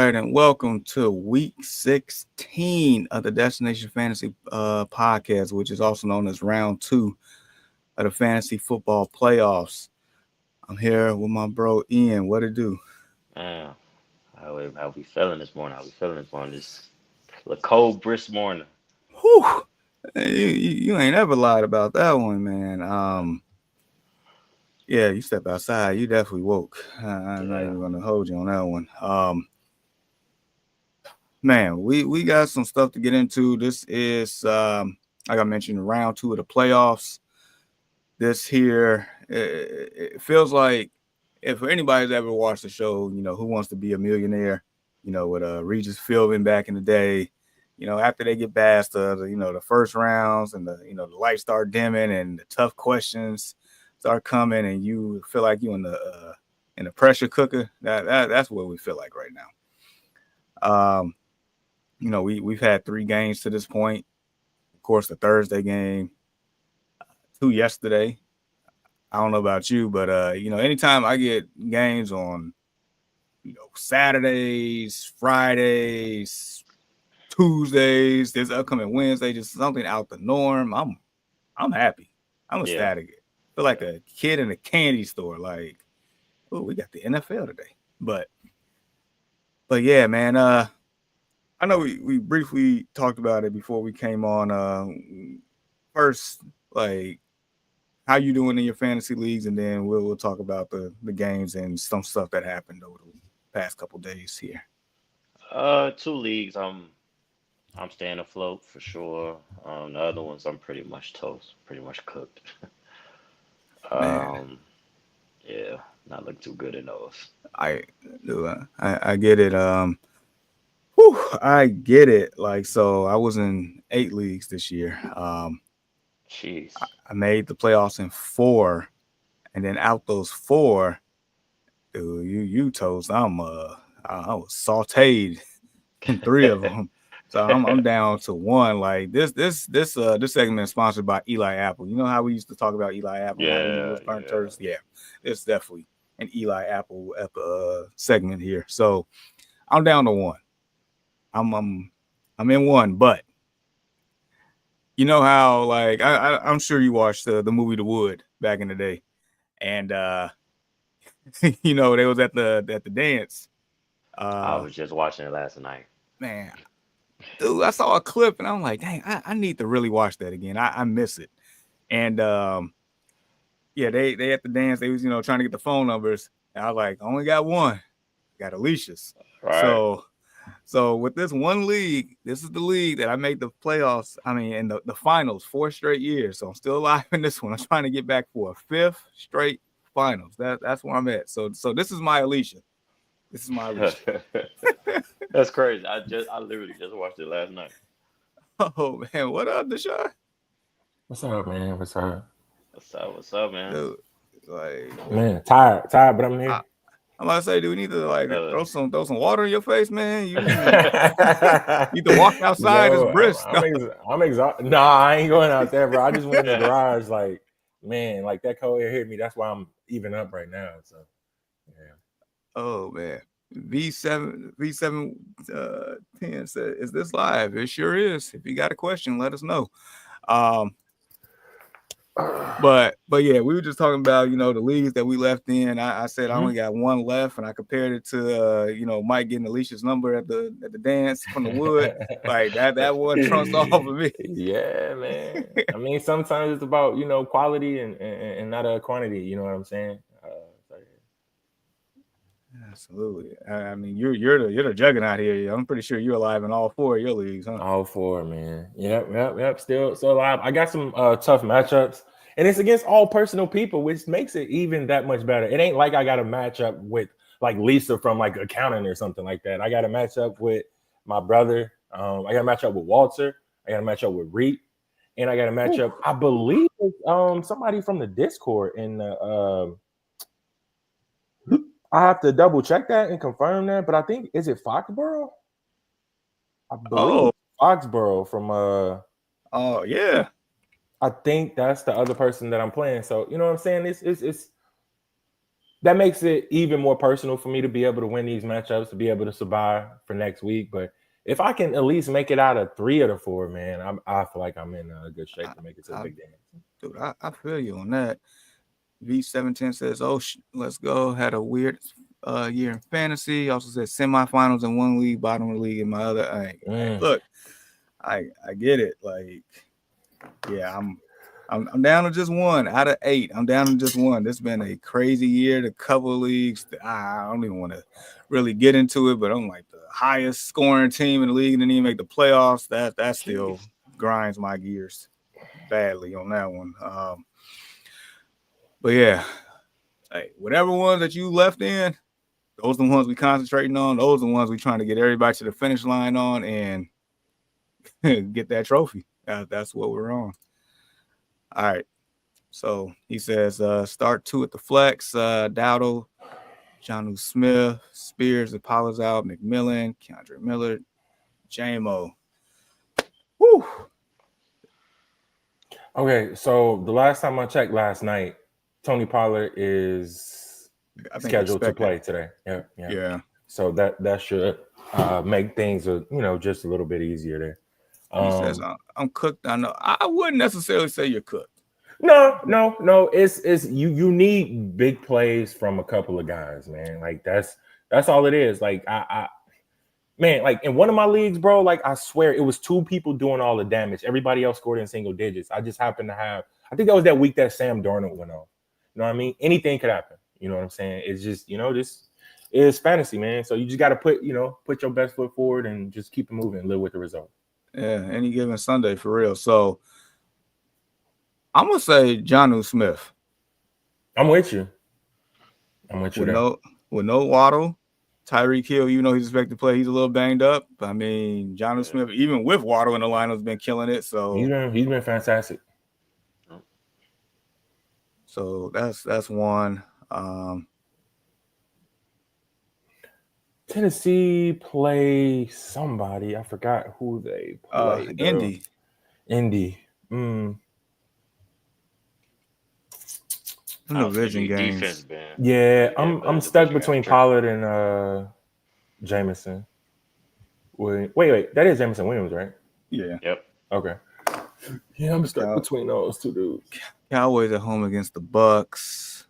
right, and welcome to week 16 of the Destination Fantasy podcast, which is also known as round two of the fantasy football playoffs. I'm here with my bro Ian. What it do? Man, how we feeling this morning? How we feeling this morning? This a cold, brisk morning. Whew. You ain't ever lied about that one, man. Yeah, you step outside, you definitely woke. I'm not Yeah, even gonna hold you on that one. Man, we got some stuff to get into. This is like I mentioned, round two of the playoffs. This here, it feels like if anybody's ever watched the show, Who Wants to Be a Millionaire, with Regis Philbin back in the day, after they get past the first rounds and the lights start dimming and the tough questions start coming and you feel like you in the pressure cooker. That's what we feel like right now. We've had three games to this point. Of course, the Thursday game, two yesterday. I don't know about you, but anytime I get games on, Saturdays, Fridays, Tuesdays, this upcoming Wednesday, just something out the norm, I'm happy. I'm yeah, ecstatic. I feel like a kid in a candy store. Like, oh, we got the NFL today. But yeah, man. I know we briefly talked about it before we came on. First, like how you doing in your fantasy leagues, and then we'll talk about the games and some stuff that happened over the past couple days here. Two leagues. I'm staying afloat for sure. The other ones I'm pretty much toast, pretty much cooked. Man, Um, yeah, not looking too good in those. I I get it. Whew, I get it. Like so, I was in 8 leagues this year. Jeez. I made the playoffs in four, and then out those four, dude, you toast. I was sautéed in three of them. So I'm down to one. Like this segment is sponsored by Eli Apple. You know how we used to talk about Eli Apple, how he Yeah, was burnt yeah. toast? Yeah, it's definitely an Eli Apple segment here. So I'm down to one. I'm in one, but you know how like I'm sure you watched the movie The Wood back in the day, and they was at the dance. I Uh, was just watching it last night. man, dude, I saw a clip and I'm like, dang, I need to really watch that again. I miss it. And yeah, they at the dance, they was, trying to get the phone numbers. And I was like, I only got one. Got Alicia's. Right. So with this one league, this is the league that I made the playoffs. I mean, in the finals 4 straight years. So I'm still alive in this one. I'm trying to get back for a fifth straight finals. That's where I'm at. So this is my Alicia. This is my Alicia. That's crazy. I literally just watched it last night. Oh man, what up, Deshaun? What's up, man? What's up? What's up? What's up, man? Dude, like Man, tired, but I'm I, here. I'm about to say, do we need to like Uh, throw some water in your face, man? You need to walk outside. It's Yo, brisk. I'm exhausted. Nah, I ain't going out there, bro. I just went in the garage, like, man, like that cold air hit me. That's why I'm even up right now. So, yeah. Oh man, V7 10 said, "Is this live?" It sure is. If you got a question, let us know. Um, but yeah, we were just talking about the leagues that we left in. I said I Mhm. only got one left, and I compared it to Mike getting Alicia's number at the dance from the wood. Like that one trumps all of me. Yeah, man. I mean, sometimes it's about quality and not quantity. You know what I'm saying? So, Absolutely. I mean, you're the juggernaut here. I'm pretty sure you're alive in all four of your leagues, huh? all four, man. Yep. Still alive. I got some tough matchups, and it's against all personal people, which makes it even that much better. It ain't like I got a matchup with like Lisa from like accounting or something like that. I got a matchup with my brother. I got a matchup with Walter. I got a matchup with Reed, and I got a Whew. matchup. I believe with, somebody from the Discord in the. I have to double check that and confirm that, but I think is it Foxborough? I believe Oh, it's Foxborough from oh yeah. I think that's the other person that I'm playing. So you know what I'm saying? It's that makes it even more personal for me to be able to win these matchups, to be able to survive for next week. But if I can at least make it out of 3 of the 4, man, I feel like I'm in a good shape to make it to the big dance. Dude, I feel you on that. V710 says, "Oh, let's go." Had a weird year in fantasy. Also said semifinals in one league, bottom of the league in my other. Look, I get it. Like, yeah, I'm down to just 1 out of 8. I'm down to just 1. This has been a crazy year. The couple of leagues, I don't even want to really get into it, but I'm like the highest scoring team in the league and didn't even make the playoffs. That still grinds my gears badly on that one. But yeah, hey, whatever ones that you left in, those are the ones we concentrating on. Those are the ones we trying to get everybody to the finish line on and get that trophy. That's what we're on. All right. So he says, start 2 at the flex. Dowdle, Jonnu Smith, Spears, Apollo's out, McMillan, Keandre Miller, JMO. Woo. Okay, so the last time I checked last night, Tony Pollard is scheduled to play today. Yeah. So that should make things just a little bit easier there. He says, I'm cooked. I know. I wouldn't necessarily say you're cooked. No. It's you need big plays from a couple of guys, man. Like that's all it is. Like I man, like in one of my leagues, bro, like I swear it was 2 people doing all the damage. Everybody else scored in single digits. I just happened to have, I think that was that week that Sam Darnold went off. You know what I mean? Anything could happen. You know what I'm saying? It's just, this is fantasy, man. So you just got to put your best foot forward and just keep it moving and live with the result. Yeah, any given Sunday for real. So I'm gonna say Jonnu Smith. I'm with you. With no Waddle. Tyreek Hill, he's expected to play. He's a little banged up. I mean, Jonnu Smith, even with Waddle in the lineup, has been killing it. So he's been fantastic. So that's one. Tennessee play somebody. I forgot who they played. Indy. Division games. Yeah, I'm stuck between Pollard and Jameson. Wait. That is Jameson Williams, right? Yeah. Yep. Okay. Yeah, I'm stuck between those 2 dudes. Cowboys at home against the Bucks.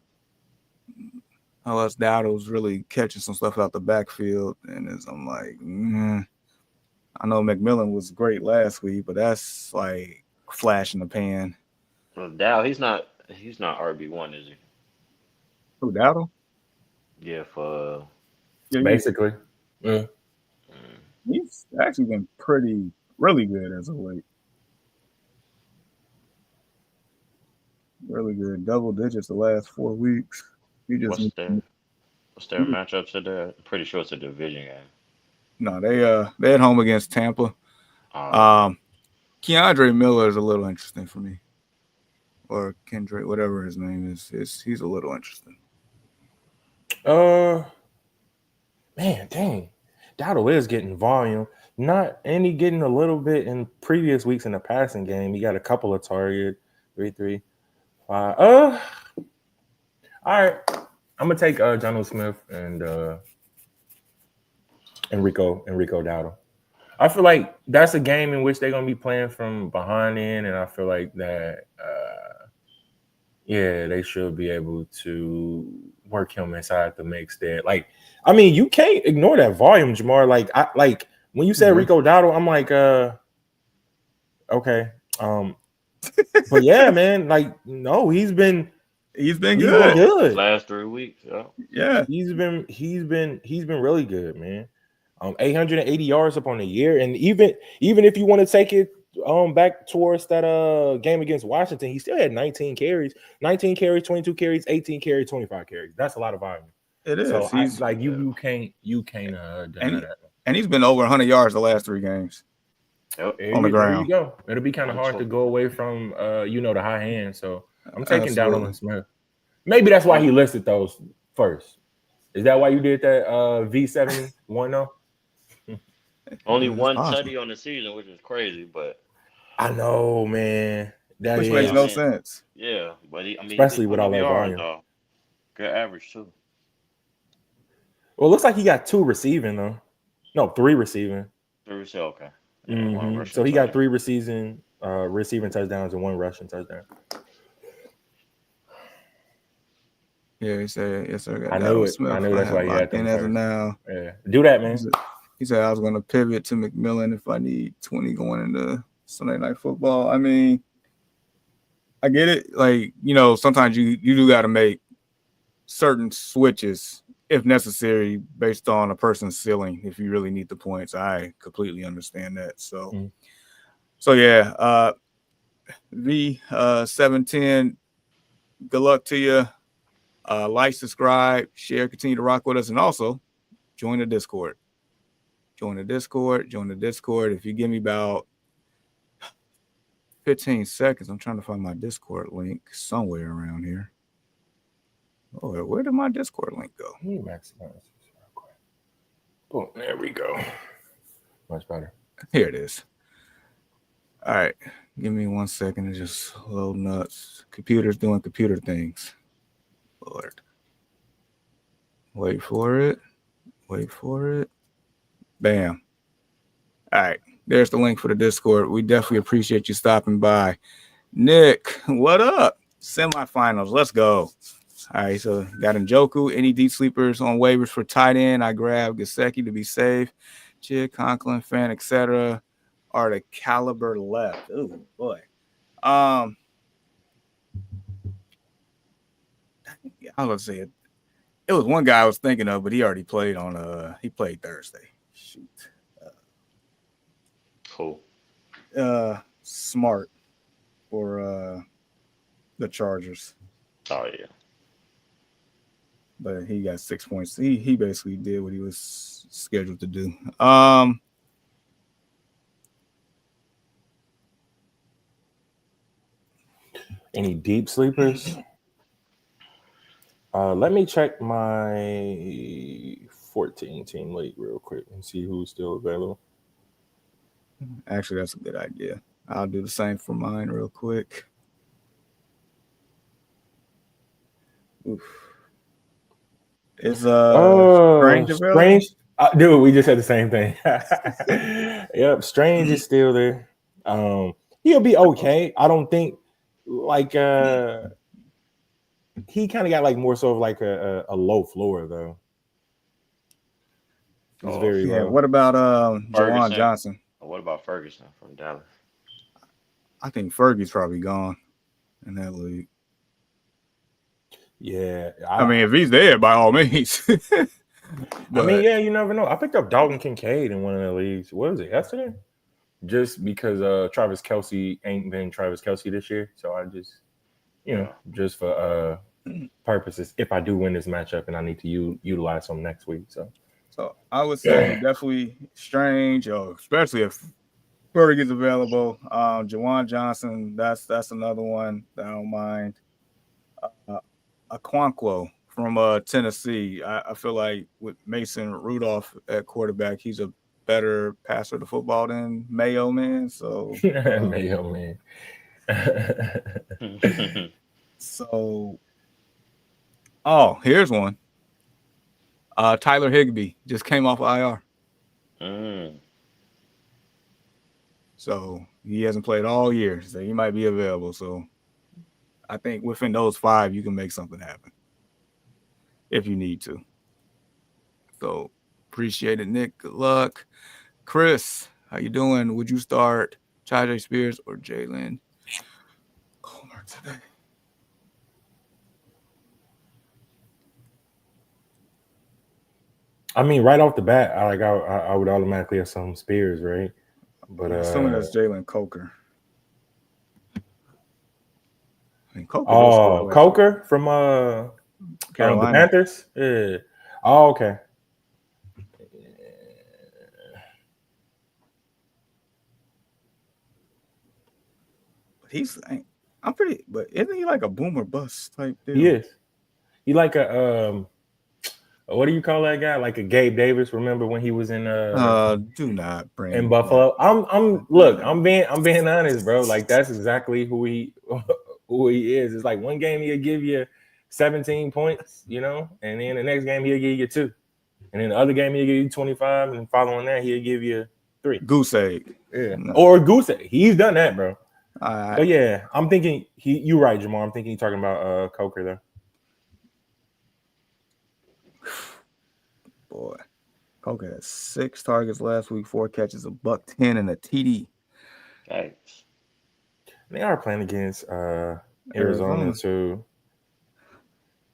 Unless Dowdle's really catching some stuff out the backfield, and I'm like, I know McMillan was great last week, but that's like flash in the pan. Well, Dow, he's not RB1, is he? Who, Dowdle? Yeah, for basically. Yeah. He's actually been really good as of late. Really good. Double digits the last 4 weeks. What's their matchup today? I'm pretty sure it's a division game. No, they're at home against Tampa. Keandre Miller is a little interesting for me. Or Kendrick, whatever his name is. He's a little interesting. Man, dang. Dowdle is getting volume. And he getting a little bit in previous weeks in the passing game. He got a couple of targets. 3, 5. All right. I'm gonna take Jonnu Smith and Enrico Dowdle. I feel like that's a game in which they're gonna be playing from behind in, and I feel like that they should be able to work him inside the mix there. Like, I mean, you can't ignore that volume, Jamar. Like when you said Rico Dowdle, I'm like, okay. But yeah, man, like, no, he's been good. Last 3 weeks, yeah. He's been really good, man. 880 yards up on the year, and even if you want to take it back towards that game against Washington, he still had 19 carries, 22 carries, 18 carries, 25 carries. That's a lot of volume. It is. So you can't and he's been over 100 yards the last 3 games. Yep. On the ground. There you go. It'll be kind of hard to go away from the high hand. So I'm taking Dowdle and Smith. Maybe that's why he listed those first. Is that why you did that V7 1-0? Only one tutty on the season, which is crazy, but I know, man. Which makes no sense. Yeah, but especially with all that volume. Good average too. Well, it looks like he got 2 receiving though. No, 3 receiving. 3 receiving, okay. And one rushing So he got touchdown. 3 receiving touchdowns and 1 rushing touchdown. Yeah, he said, yes, sir. I Got knew Dalvin it. Smith. I knew that's why he had locked in them as of cards. now. Yeah, do that, man. He said I was going to pivot to McMillan if I need 20 going into Sunday Night Football. I mean, I get it. Like, you know, sometimes you do got to make certain switches if necessary based on a person's ceiling if you really need the points. I completely understand that. So, yeah, V710, good luck to you. Like, subscribe, share, continue to rock with us, and also join the Discord. Join the Discord. If you give me about 15 seconds, I'm trying to find my Discord link somewhere around here. Oh, where did my Discord link go? Boom, there we go. Much better. Here it is. All right. Give me 1 second to just load nuts. Computer's doing computer things. Lord. Wait for it. Bam. All right. There's the link for the Discord. We definitely appreciate you stopping by. Nick, what up? Semifinals. Let's go. All right. So got Njoku. Any deep sleepers on waivers for tight end? I grabbed Gesicki to be safe. Chig, Conklin, Fan, etc. are the caliber left. Oh boy. I was gonna say it was one guy I was thinking of, but he already played on he played Thursday. Shoot. Cool. Smart for the Chargers. Oh yeah. But he got 6 points. He basically did what he was scheduled to do. Any deep sleepers? Let me check my 14-team league real quick and see who's still available. Actually, that's a good idea. I'll do the same for mine real quick. Oof. Is Strange available? Strange? Dude, we just had the same thing. Yep, Strange is still there. He'll be okay. I don't think like he kind of got like more so of like a low floor though. He's very low. What about Jawan Johnson? What about Ferguson from Dallas? I think Fergie's probably gone in that league. Yeah. I mean, if he's there, by all means. I mean, yeah, you never know. I picked up Dalton Kincaid in one of the leagues. What was it, yesterday? Just because Travis Kelce ain't been Travis Kelce this year. So I just, just for purposes, if I do win this matchup and I need to utilize him next week. So I would say definitely Strange, especially if Fergie's available. Jawan Johnson, that's another one that I don't mind. Aquanquo from Tennessee. I feel like with Mason Rudolph at quarterback, he's a better passer to football than Mayo Man. So Mayo Man. So here's one. Tyler Higbee just came off IR. So he hasn't played all year. So he might be available. So I think within those 5, you can make something happen if you need to. So appreciate it, Nick. Good luck. Chris, how you doing? Would you start Tajay Spears or Jalen Comer today? I mean, right off the bat, I would automatically have some Spears, right? But assuming that's Jalen Coker. I mean, Coker from Carolina. The Panthers. Yeah. Oh, okay. I'm pretty, but isn't he like a boomer bust type deal? He is. He like a what do you call that guy? Like a Gabe Davis. Remember when he was in do not bring in Buffalo? I'm being honest, bro. Like that's exactly who he is. It's like one game he'll give you 17 points, and then the next game he'll give you 2. And in the other game, he'll give you 25, and following that, he'll give you 3. Goose egg. Yeah. No. Or goose egg. He's done that, bro. I, But yeah, I'm thinking you're right, Jamal. I'm thinking he's talking about Coker there. boy, Coker had 6 targets last week, 4 catches, $110, and a TD. Thanks. They are playing against Arizona too.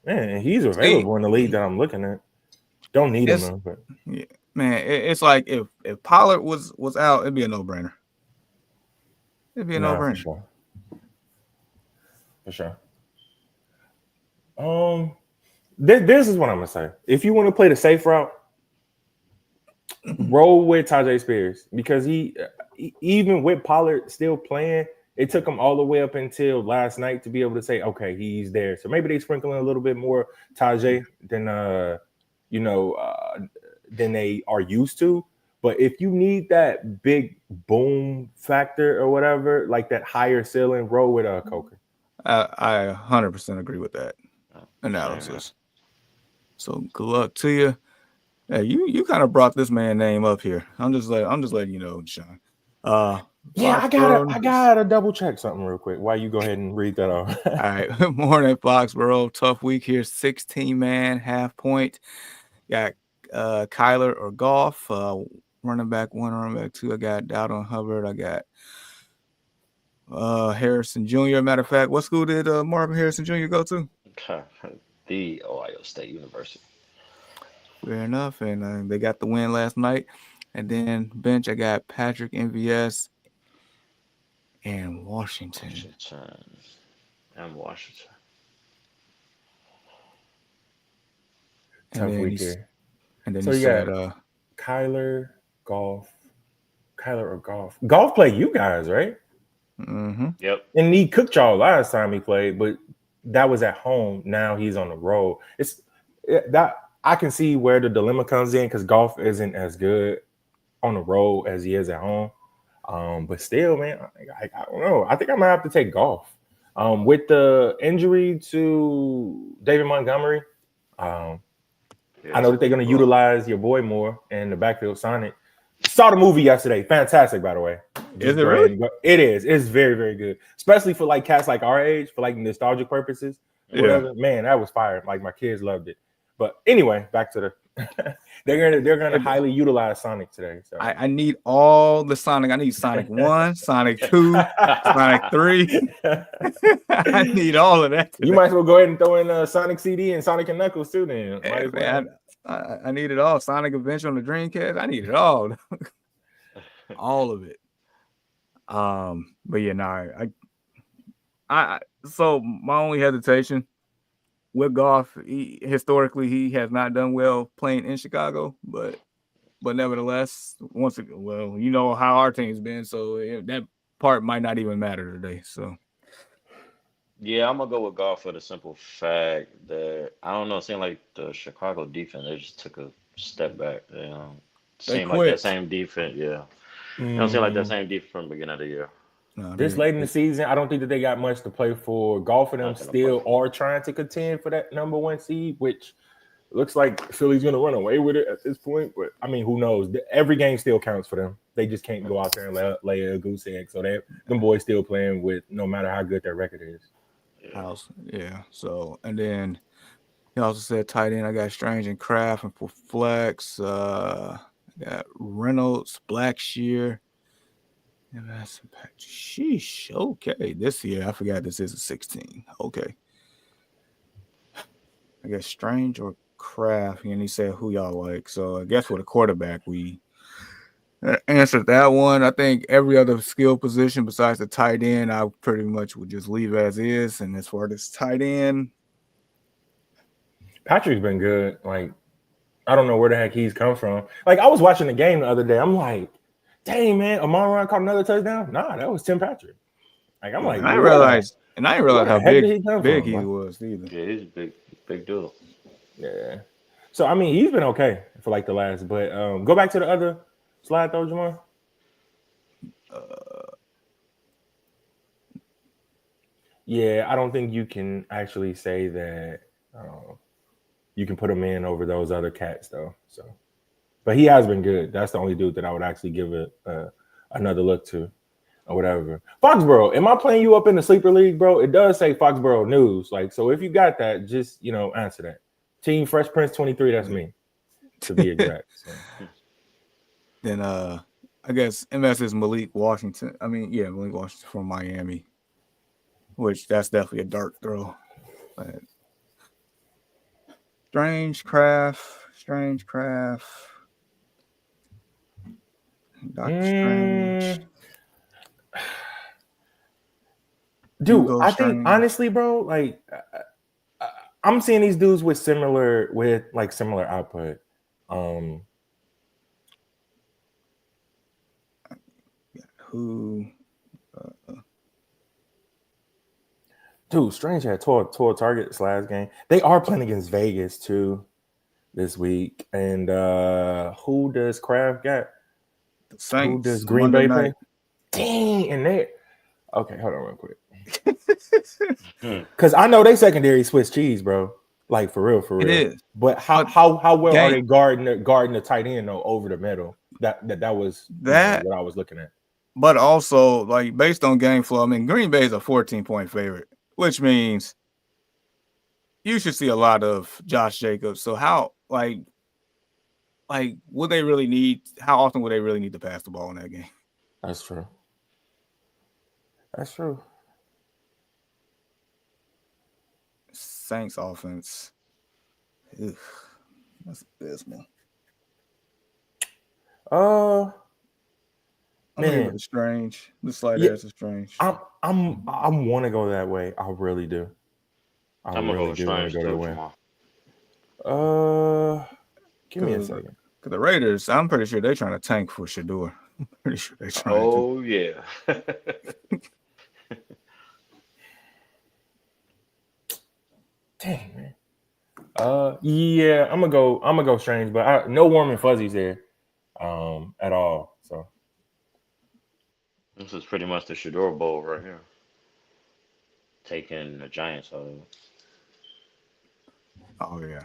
Man, he's available in the league that I'm looking at. Don't need him though. But yeah, man, it's like if Pollard was out, it'd be a no-brainer. It'd be a no-brainer. For sure. This is what I'm gonna say. If you want to play the safe route, roll with Tajay Spears because he even with Pollard still playing, it took him all the way up until last night to be able to say, okay, he's there. So maybe they sprinkle in a little bit more Tajay than than they are used to. But if you need that big boom factor or whatever, like that higher ceiling, roll with Coker. I 100% agree with that analysis. So good luck to you. Hey, you kind of brought this man name up here. I'm just letting you know, Sean. Yeah, I gotta double check something real quick. Why you go ahead and read that off? All right. Morning, Foxborough. Tough week here. 16-man, half point. Got Kyler or Goff. Running back 1, running back 2. I got Dowdle and Hubbard. I got Harrison Jr. Matter of fact, what school did Marvin Harrison Jr. go to? The Ohio State University. Fair enough. And they got the win last night. And then bench, I got Patrick, MVS, and Washington. Washington. Tough week here. And then so you said Kyler or Goff. Goff played you guys, right? Mm-hmm. Yep. And he cooked y'all last time he played, but that was at home. Now he's on the road. That I can see where the dilemma comes in because Goff isn't as good on the road as he is at home. But still, man, I don't know. I think I might have to take Goff. With the injury to David Montgomery, I know that they're going to utilize your boy more in the backfield. Sonic. Saw the movie yesterday. Fantastic, by the way. Is it really? It is. It's very, very good. Especially for like cats like our age, for like nostalgic purposes. Whatever. Man, that was fire. Like my kids loved it. But anyway, back to the they're gonna highly utilize Sonic today. So I need all the Sonic. I need Sonic 1, Sonic 2, Sonic 3. I need all of that today. You might as well go ahead and throw in Sonic CD and Sonic and Knuckles too. Then I need it all. Sonic Adventure on the Dreamcast. I need it all. All of it. But yeah, no, so my only hesitation with Goff, historically he has not done well playing in Chicago, but nevertheless, you know how our team's been, so that part might not even matter today. So yeah, I'm gonna go with Goff for the simple fact that I don't know, it seemed like the Chicago defense they just took a step back. Seemed like that same defense, yeah. It don't seem like that same defense from the beginning of the year. No, this late in the season, I don't think that they got much to play for. Golf and them still are trying to contend for that number 1 seed, which looks like Philly's going to run away with it at this point. But, I mean, who knows? Every game still counts for them. They just can't go out there and lay a goose egg. So them boys still playing with no matter how good their record is. Yeah. So, and then he also said tight end, I got Strange and Kraft, and for flex, I got Reynolds, Blackshear. Sheesh. Okay. This year, I forgot this is a 16. Okay. I guess Strange or Kraft. And he said who y'all like. So I guess for the quarterback, we answered that one. I think every other skill position besides the tight end, I pretty much would just leave as is. And as far as tight end, Patrick's been good. Like, I don't know where the heck he's come from. Like, I was watching the game the other day. I'm like, dang, man, Amon-Ra caught another touchdown? Nah, that was Tim Patrick. Like, I'm like, I didn't realize how big he was either. Yeah, he's a big dude. Yeah. So, I mean, he's been okay for like the last, but go back to the other slide though, Jamar. Yeah, I don't think you can actually say that you can put him in over those other cats though. So, but he has been good. That's the only dude that I would actually give it another look to, or whatever. Foxborough, am I playing you up in the sleeper league, bro? It does say Foxborough News. Like, so if you got that, just answer that. Team Fresh Prince 23. That's me, to be exact. So. Then I guess MS is Malik Washington. I mean, yeah, Malik Washington from Miami, which that's definitely a dark throw. But Strange Craft, Doctor Strange. Dude, I think honestly, bro, like I'm seeing these dudes with similar output. Who? Dude, Strange had tore targets last game. They are playing against Vegas too this week. And who does Kraft got? The Saints. Who does Green Bay play? Dang, and they okay, hold on real quick. Because I know they secondary Swiss cheese, bro. Like for real. It is. But how well are they guarding the tight end though over the middle? That was what I was looking at. But also, like based on game flow, I mean, Green Bay is a 14-point favorite, which means you should see a lot of Josh Jacobs. So how would they really need? How often would they really need to pass the ball in that game? That's true. That's true. Saints offense. Ugh, that's abysmal. Man, it's strange. The slider is strange. I want to go that way. I really do. I'm gonna really do want to go that way. Give me a second. Cause the Raiders, I'm pretty sure they're trying to tank for Shador. I'm pretty sure they're trying. Oh yeah. Dang, man. Yeah, I'm gonna go Strange, but no warm and fuzzies there, at all. So this is pretty much the Shador Bowl right here. Taking the Giants out of it. Oh yeah.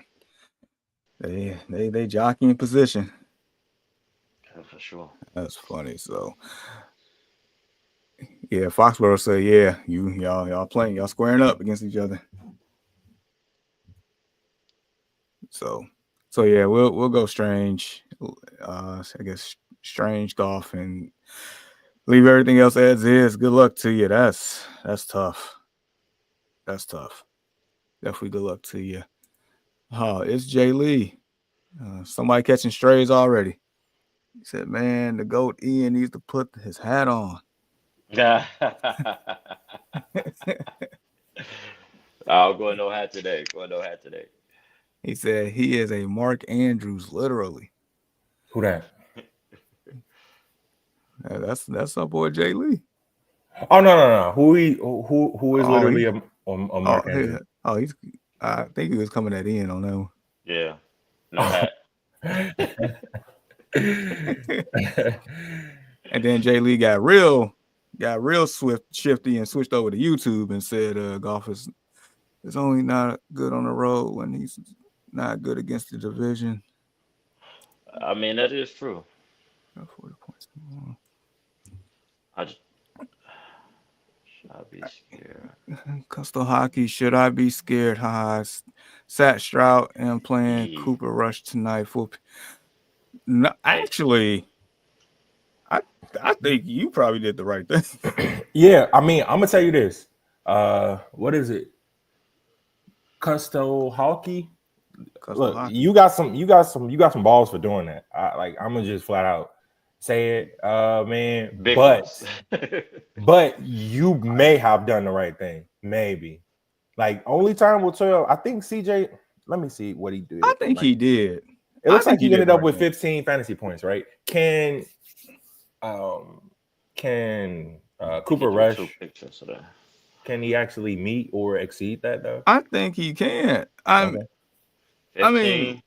They jockey in position. Yeah, for sure. That's funny. So yeah, Foxborough said, yeah, y'all playing, y'all squaring up against each other. So yeah, we'll go Strange. I guess Strange golf and leave everything else as is. Good luck to you. That's tough. That's tough. Definitely good luck to you. Oh, it's Jay Lee. Somebody catching strays already. He said, man, the GOAT Ian needs to put his hat on. I'll go no hat today. He said he is a Mark Andrews, literally. Who that? That's our boy Jay Lee. Oh no. Who is literally a Mark Andrews? I think he was coming at Ian on that one. Yeah. No hat. And then Jay Lee got real shifty and switched over to YouTube and said golf is only not good on the road when he's not good against the division. I mean, that is true. 40 points. Should I be scared? Custom hockey. Should I be scared? Sat Stroud and playing Cooper Rush tonight. No, actually, I think you probably did the right thing. Yeah, I mean, I'm gonna tell you this. What is it? Custo hockey. Look, hockey. You got some balls for doing that. I'm gonna just flat out say it, man. Big but you may have done the right thing. Maybe. Like only time will tell. I think CJ. Let me see what he did. I think he did. It looks like he ended up with 15 fantasy points, right? Can Cooper Rush? Can he actually meet or exceed that though? I think he can. I mean,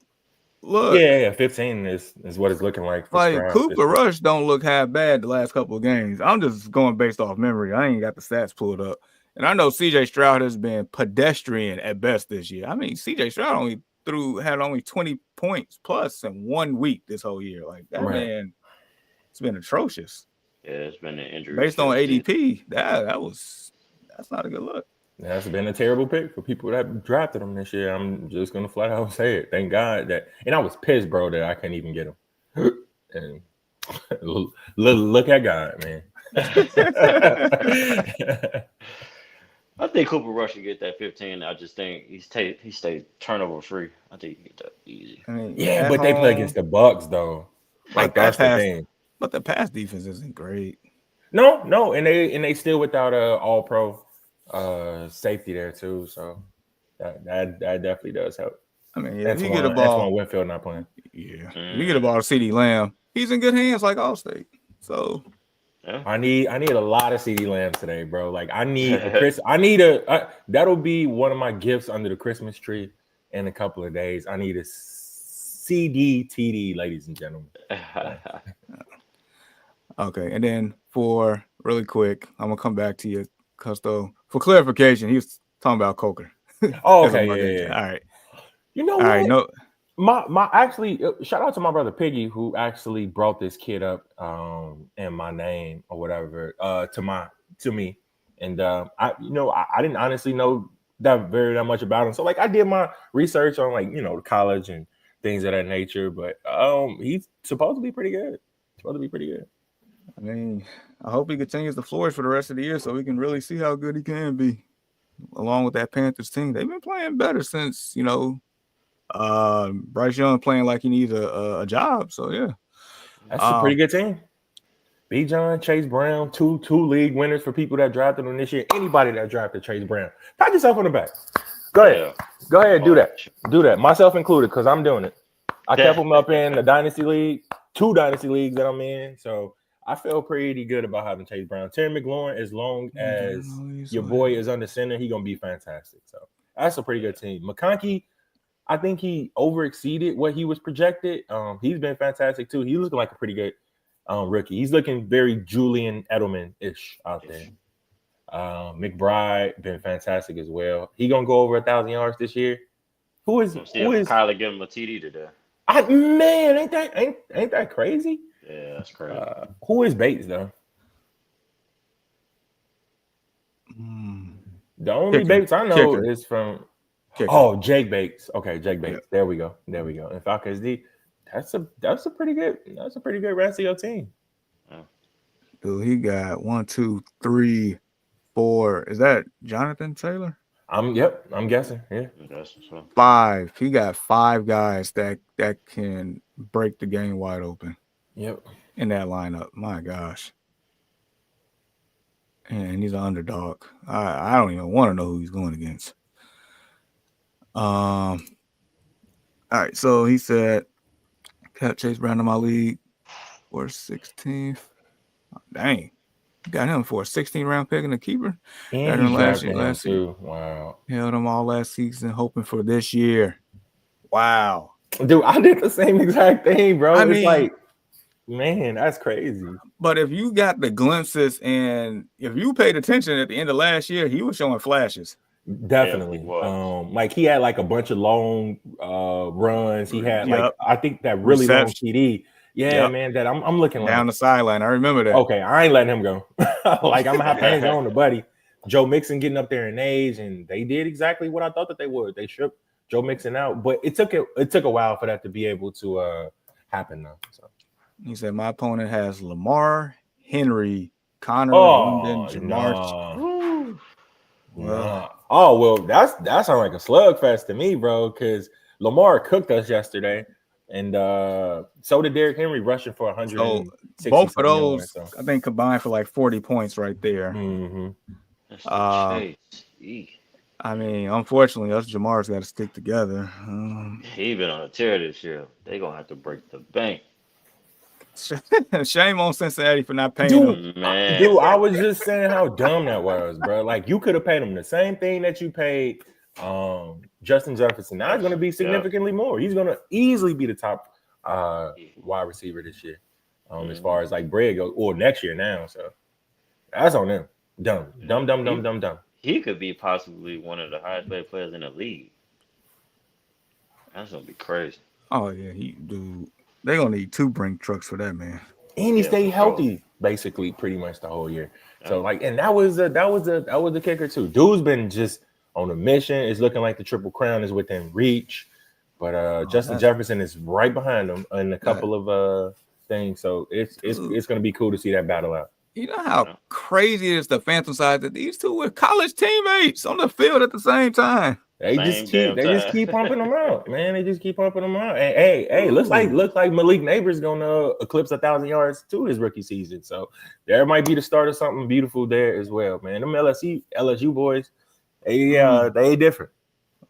look. Yeah, 15 is what it's looking like. Like Cooper Rush don't look half bad the last couple of games. I'm just going based off memory. I ain't got the stats pulled up. And I know CJ Stroud has been pedestrian at best this year. I mean, CJ Stroud only had only 20 points plus in 1 week this whole year. Like that man, it's been atrocious. Yeah, it's been an injury. Based on ADP, that's not a good look. That's been a terrible pick for people that drafted him this year. I'm just gonna flat out say it. Thank God that, and I was pissed, bro, that I couldn't even get him. And look at God, man. I think Cooper Rush should get that 15. I just think he stayed turnover free. I think he get that easy. I mean, yeah, but they play against the Bucks though. Like that's the thing. But the pass defense isn't great. No, and they still without a All-Pro safety there too. So that definitely does help. I mean, that's you get a ball. That's one Winfield not playing. Yeah, you get a ball to CeeDee Lamb. He's in good hands, like Allstate. So yeah. I need a lot of CeeDee Lamb today, bro. Like I need that'll be one of my gifts under the Christmas tree in a couple of days. I need a CD TD, ladies and gentlemen. Okay, and then for really quick, I'm gonna come back to you, Custo. For clarification, he was talking about Coker. Oh, okay, yeah. All right. You know all what? Right, no. My actually shout out to my brother Piggy who actually brought this kid up in my name or whatever to me, and I didn't honestly know that much about him, so like I did my research on like the college and things of that nature, but he's supposed to be pretty good. I mean, I hope he continues to flourish for the rest of the year so we can really see how good he can be. Along with that Panthers team, they've been playing better since Bryce Young playing like he needs a job. So yeah, that's a pretty good team. B. John, Chase Brown, two league winners for people that drafted him this year. Anybody that drafted Chase Brown, pat yourself on the back. Go ahead, do that. Myself included, because I'm doing it. I kept him up in the dynasty league, 2 dynasty leagues that I'm in. So I feel pretty good about having Chase Brown. Terry McLaurin, as long as your boy is under center, he's gonna be fantastic. So that's a pretty good team. McConkey, I think he overexceeded what he was projected. He's been fantastic too. He's looking like a pretty good rookie. He's looking very Julian Edelman-ish out there. McBride been fantastic as well. He gonna go over 1,000 yards this year. Who is Kyler give him a TD today? Man, ain't that crazy? Yeah, that's crazy. Who is Bates though? The only Bates I know is from Jake Bates. Okay, Jake Bates. Yeah. There we go. And Falcons D. That's a pretty good rest of your team. Yeah. Dude, he got 1, 2, 3, 4. Is that Jonathan Taylor? I'm guessing. Yeah. 5. He got 5 guys that can break the game wide open. Yep. In that lineup. My gosh. And he's an underdog. I don't even want to know who he's going against. All right, so he said kept Chase Brown in my league for 16th. Oh, dang. Got him for a 16-round pick and a keeper. And he last year. Wow. Held him all last season, hoping for this year. Wow. Dude, I did the same exact thing, bro. It's like, man, that's crazy. But if you got the glimpses and if you paid attention at the end of last year, he was showing flashes. Definitely. Like he had like a bunch of long runs. He had like I think that really long TD. Yeah, man, that I'm looking down the sideline. I remember that. Okay, I ain't letting him go. Like I'm gonna have hands on the buddy. Joe Mixon getting up there in age, and they did exactly what I thought that they would. They stripped Joe Mixon out, but it took a while for that to be able to happen though. So he said my opponent has Lamar, Henry, Connor, London, Jamar. Oh well, that sounds like a slugfest to me, bro. Because Lamar cooked us yesterday, and so did Derrick Henry rushing for 100. So both of those, I think, combined for like 40 points right there. Mm-hmm. I mean, unfortunately, us Jamar's got to stick together. He been on a tear this year. They gonna have to break the bank. Shame on Cincinnati for not paying him. Man. Dude, I was just saying how dumb that was, bro. Like you could have paid him the same thing that you paid Justin Jefferson. Now it's going to be significantly more. He's going to easily be the top wide receiver this year, as far as like bread goes, or next year now. So that's on them. Dumb. He could be possibly one of the highest paid players in the league. That's gonna be crazy. Oh yeah, dude. They're gonna need 2 brink trucks for that man. And he Yeah, for stayed sure. healthy basically pretty much the whole year. Yeah. So like, and that was the kicker too. Dude's been just on a mission. It's looking like the Triple Crown is within reach, but Justin Jefferson is right behind him in a couple of things. So it's gonna be cool to see that battle out. You know how crazy it is to fantasize that these 2 were college teammates on the field at the same time. They just keep pumping them out, man. They just keep pumping them out. And hey, looks like Malik Neighbors gonna eclipse 1,000 yards to his rookie season. So there might be the start of something beautiful there as well, man. Them LSU boys, they different.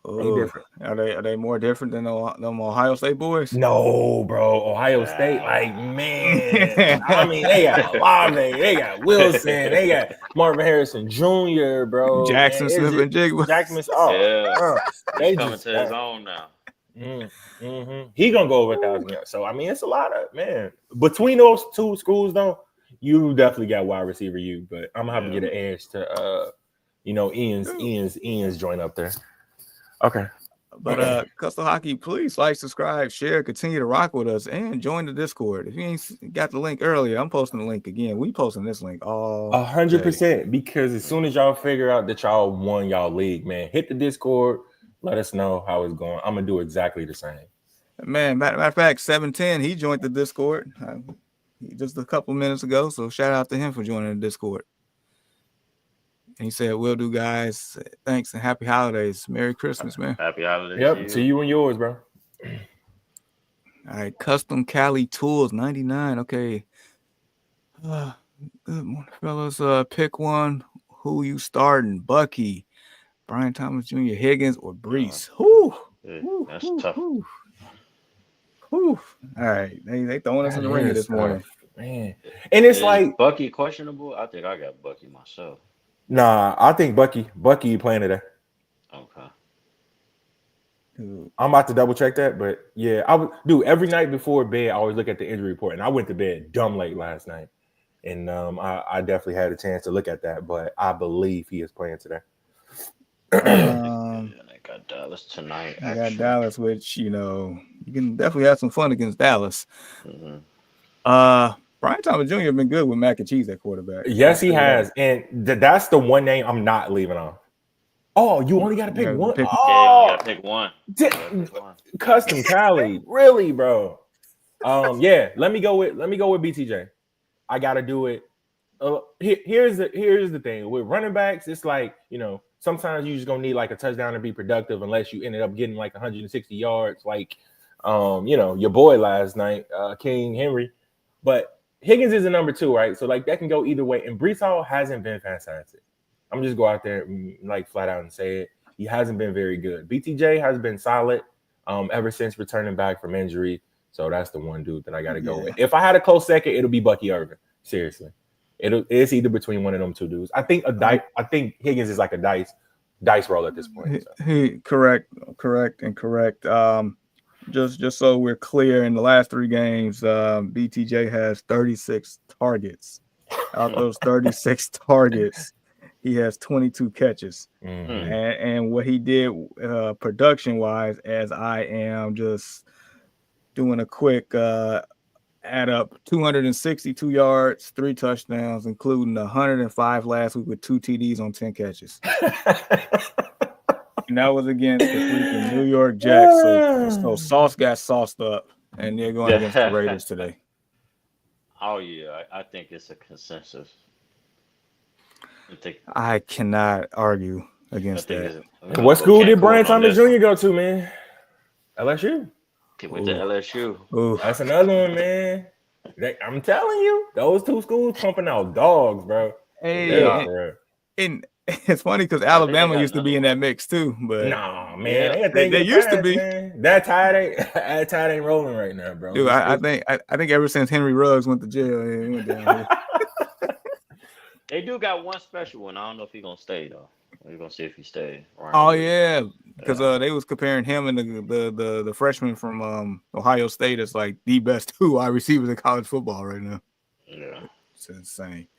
They different. Are they more different than them Ohio State boys? No, bro. Ohio State, like, man. I mean, they got Olave, they got Wilson, they got Marvin Harrison Jr., bro. Jackson Smith and Jigba. Jackson Smith. They coming to his own now. He gonna go over 1,000 yards. So I mean, it's a lot of man. Between those 2 schools, though, you definitely got wide receiver but I'm gonna have to get an edge to Ian's joint up there. Okay. But Custom Hockey, please like, subscribe, share, continue to rock with us, and join the Discord. If you ain't got the link earlier, I'm posting the link again. We posting this link all 100%, because as soon as y'all figure out that y'all won y'all league, man, hit the Discord, let us know how it's going. I'm gonna do exactly the same. Man, matter of fact, 710, he joined the Discord just a couple minutes ago. So shout out to him for joining the Discord. And he said, "Will do, guys. Thanks and happy holidays. Merry Christmas, man. Happy holidays. Yep, to you and yours, bro." All right, Custom Cali Tools 99. Okay. Good morning, fellas. Pick one. Who you starting? Bucky, Brian Thomas Jr., Higgins, or Brees? That's tough. All right, they throwing us in the ringer this morning, man. And it's like Bucky questionable. I think I got Bucky myself. Nah, I think Bucky playing today. Okay. I'm about to double check that, but yeah, I would do every night before bed. I always look at the injury report, and I went to bed dumb late last night, and I definitely had a chance to look at that, but I believe he is playing today. I got Dallas tonight. I got Dallas, which you can definitely have some fun against Dallas. Brian Thomas Jr. has been good with mac and cheese at quarterback. Yes, he has. And that's the one name I'm not leaving off. Oh, you only got to pick one? You got to pick one. Custom Cali. Really, bro? Yeah, let me go with BTJ. I got to do it. Here's the thing. With running backs, it's like, sometimes you just going to need like a touchdown to be productive unless you ended up getting like 160 yards like your boy last night, King Henry. But Higgins is a number 2, right? So like that can go either way. And Brees Hall hasn't been fantastic. I'm just go out there and like flat out and say it. He hasn't been very good. BTJ has been solid ever since returning back from injury. So that's the one dude that I got to go with. If I had a close second, it'll be Bucky Irvin. Seriously, it's either between one of them 2 dudes. I think Higgins is like a dice roll at this point. So. Correct. Just so we're clear, in the last 3 games, BTJ has 36 targets. Out of those 36 targets, he has 22 catches. And what he did production-wise, as I am just doing a quick add up, 262 yards, 3 touchdowns, including 105 last week with 2 TDs on 10 catches. And that was against the freaking New York Jets. So Sauce got sauced up, and they're going against the Raiders today. Oh, yeah. I think it's a consensus. I cannot argue against that. What school did Brian Thomas Jr. go to, man? LSU. He went to LSU. Ooh, that's another one, man. I'm telling you, those 2 schools pumping out dogs, bro. Hey, and it's funny because Alabama used to be in that mix too, but nah, man, they used to be. Man. That tide ain't rolling right now, bro. Dude, I think ever since Henry Ruggs went to jail, he went down here. They do got one special one. I don't know if he's gonna stay though. We're gonna see if he stays. Oh yeah, because they was comparing him and the freshman from Ohio State as like the best 2 wide receivers in college football right now. Yeah, it's insane.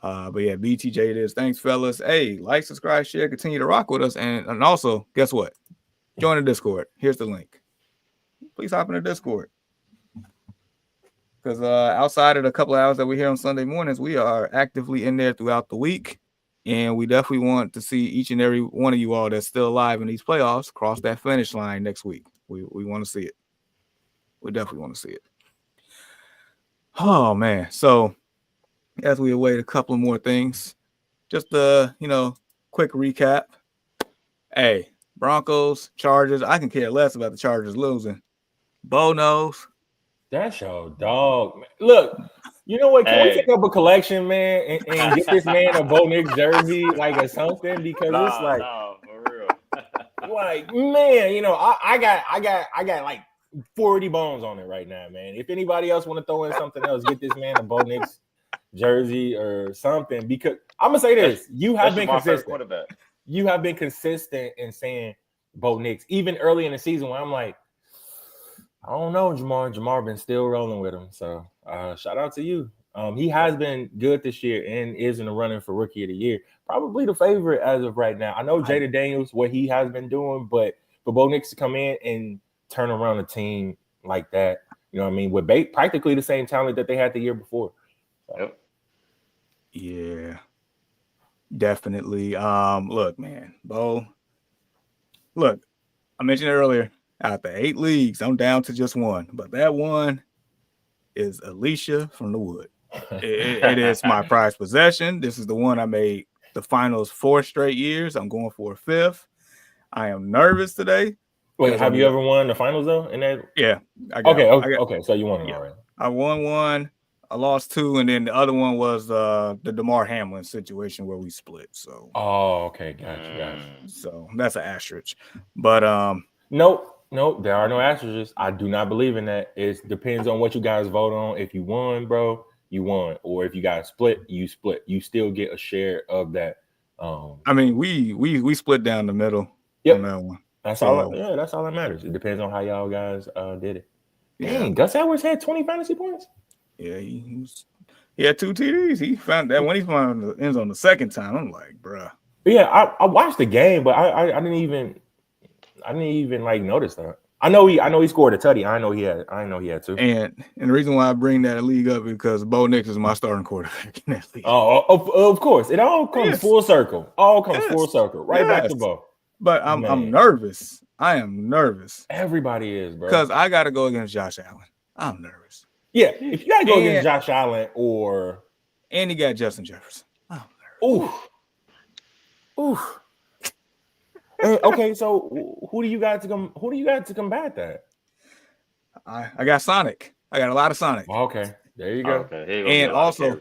But yeah, BTJ it is. Thanks, fellas. Hey, like, subscribe, share, continue to rock with us, and also, guess what? join the Discord. Here's the link. Please hop in the Discord. Because outside of the couple of hours that we're here on Sunday mornings, we are actively in there throughout the week. And we definitely want to see each and every one of you all that's still alive in these playoffs cross that finish line next week. We want to see it. We definitely want to see it. Oh, man. So as we await a couple of more things, just quick recap. Hey, Broncos, Chargers. I can care less about the Chargers losing. Bo knows. That's your dog, man. Look, you know what? Can we take up a collection, man, and get this man a Bo Nix jersey, like or something? Because it's like, for real. like, man, I got like 40 bones on it right now, man. If anybody else want to throw in something else, get this man a Bo Nix jersey or something. Because I'm gonna say this: you have been consistent. You have been consistent in saying Bo Nix, even early in the season when I'm like, I don't know, Jamar. Jamar been still rolling with him. So shout out to you. He has been good this year and is in the running for Rookie of the Year. Probably the favorite as of right now. I know Jada Daniels, what he has been doing, but for Bo Nix to come in and turn around a team like that, you know what I mean, with practically the same talent that they had the year before. So. Yep. Yeah. Definitely. Look, man, Bo. Look, I mentioned it earlier. Out the 8 leagues, I'm down to just one. But that one is Alicia from the Wood. It is my prized possession. This is the one I made the finals 4 straight years. I'm going for a 5th. I am nervous today. Wait, have you ever won the finals though? In that? Yeah. Okay. So you won it already. I won 1. I lost 2, and then the other one was the DeMar Hamlin situation where we split. So. Oh, okay, gotcha. So that's an asterisk. But Nope, there are no asterisks. I do not believe in that. It depends on what you guys vote on. If you won, bro, you won, or if you guys split, you split. You still get a share of that. I mean, we split down the middle on that one. That's all. Yeah, that's all that matters. It depends on how y'all guys did it. Dang, Gus Edwards had 20 fantasy points. Yeah, he had 2 TDs. He found that when he found the end zone the second time. I'm like, bruh. Yeah, I watched the game, but I didn't even like notice that. I know he scored a tutty. I know he had 2. And the reason why I bring that league up is because Bo Nix is my starting quarterback in that league. Oh, of course. It all comes full circle. Full circle. Right back to Bo. But I'm nervous. I am nervous. Everybody is, bro. Because I got to go against Josh Allen. I'm nervous. Yeah, if you got to go against Josh Allen and he got Justin Jefferson. I'm nervous. Oof. Okay, so who do you got to combat that? I got Sonic. I got a lot of Sonic. Okay, there you go. Okay, and also,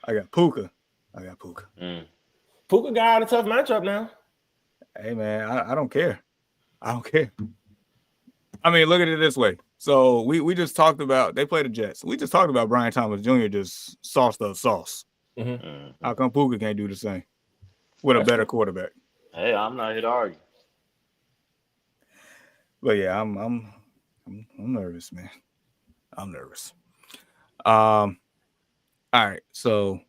I got Puka. Puka got a tough matchup now. Hey man, I don't care. I don't care. I mean, look at it this way. So we just talked about they play the Jets. We just talked about Brian Thomas Jr. just sauced up sauce. Mm-hmm. How come Puka can't do the same with a better quarterback? Hey, I'm not here to argue. But yeah, I'm nervous, man. I'm nervous. All right, so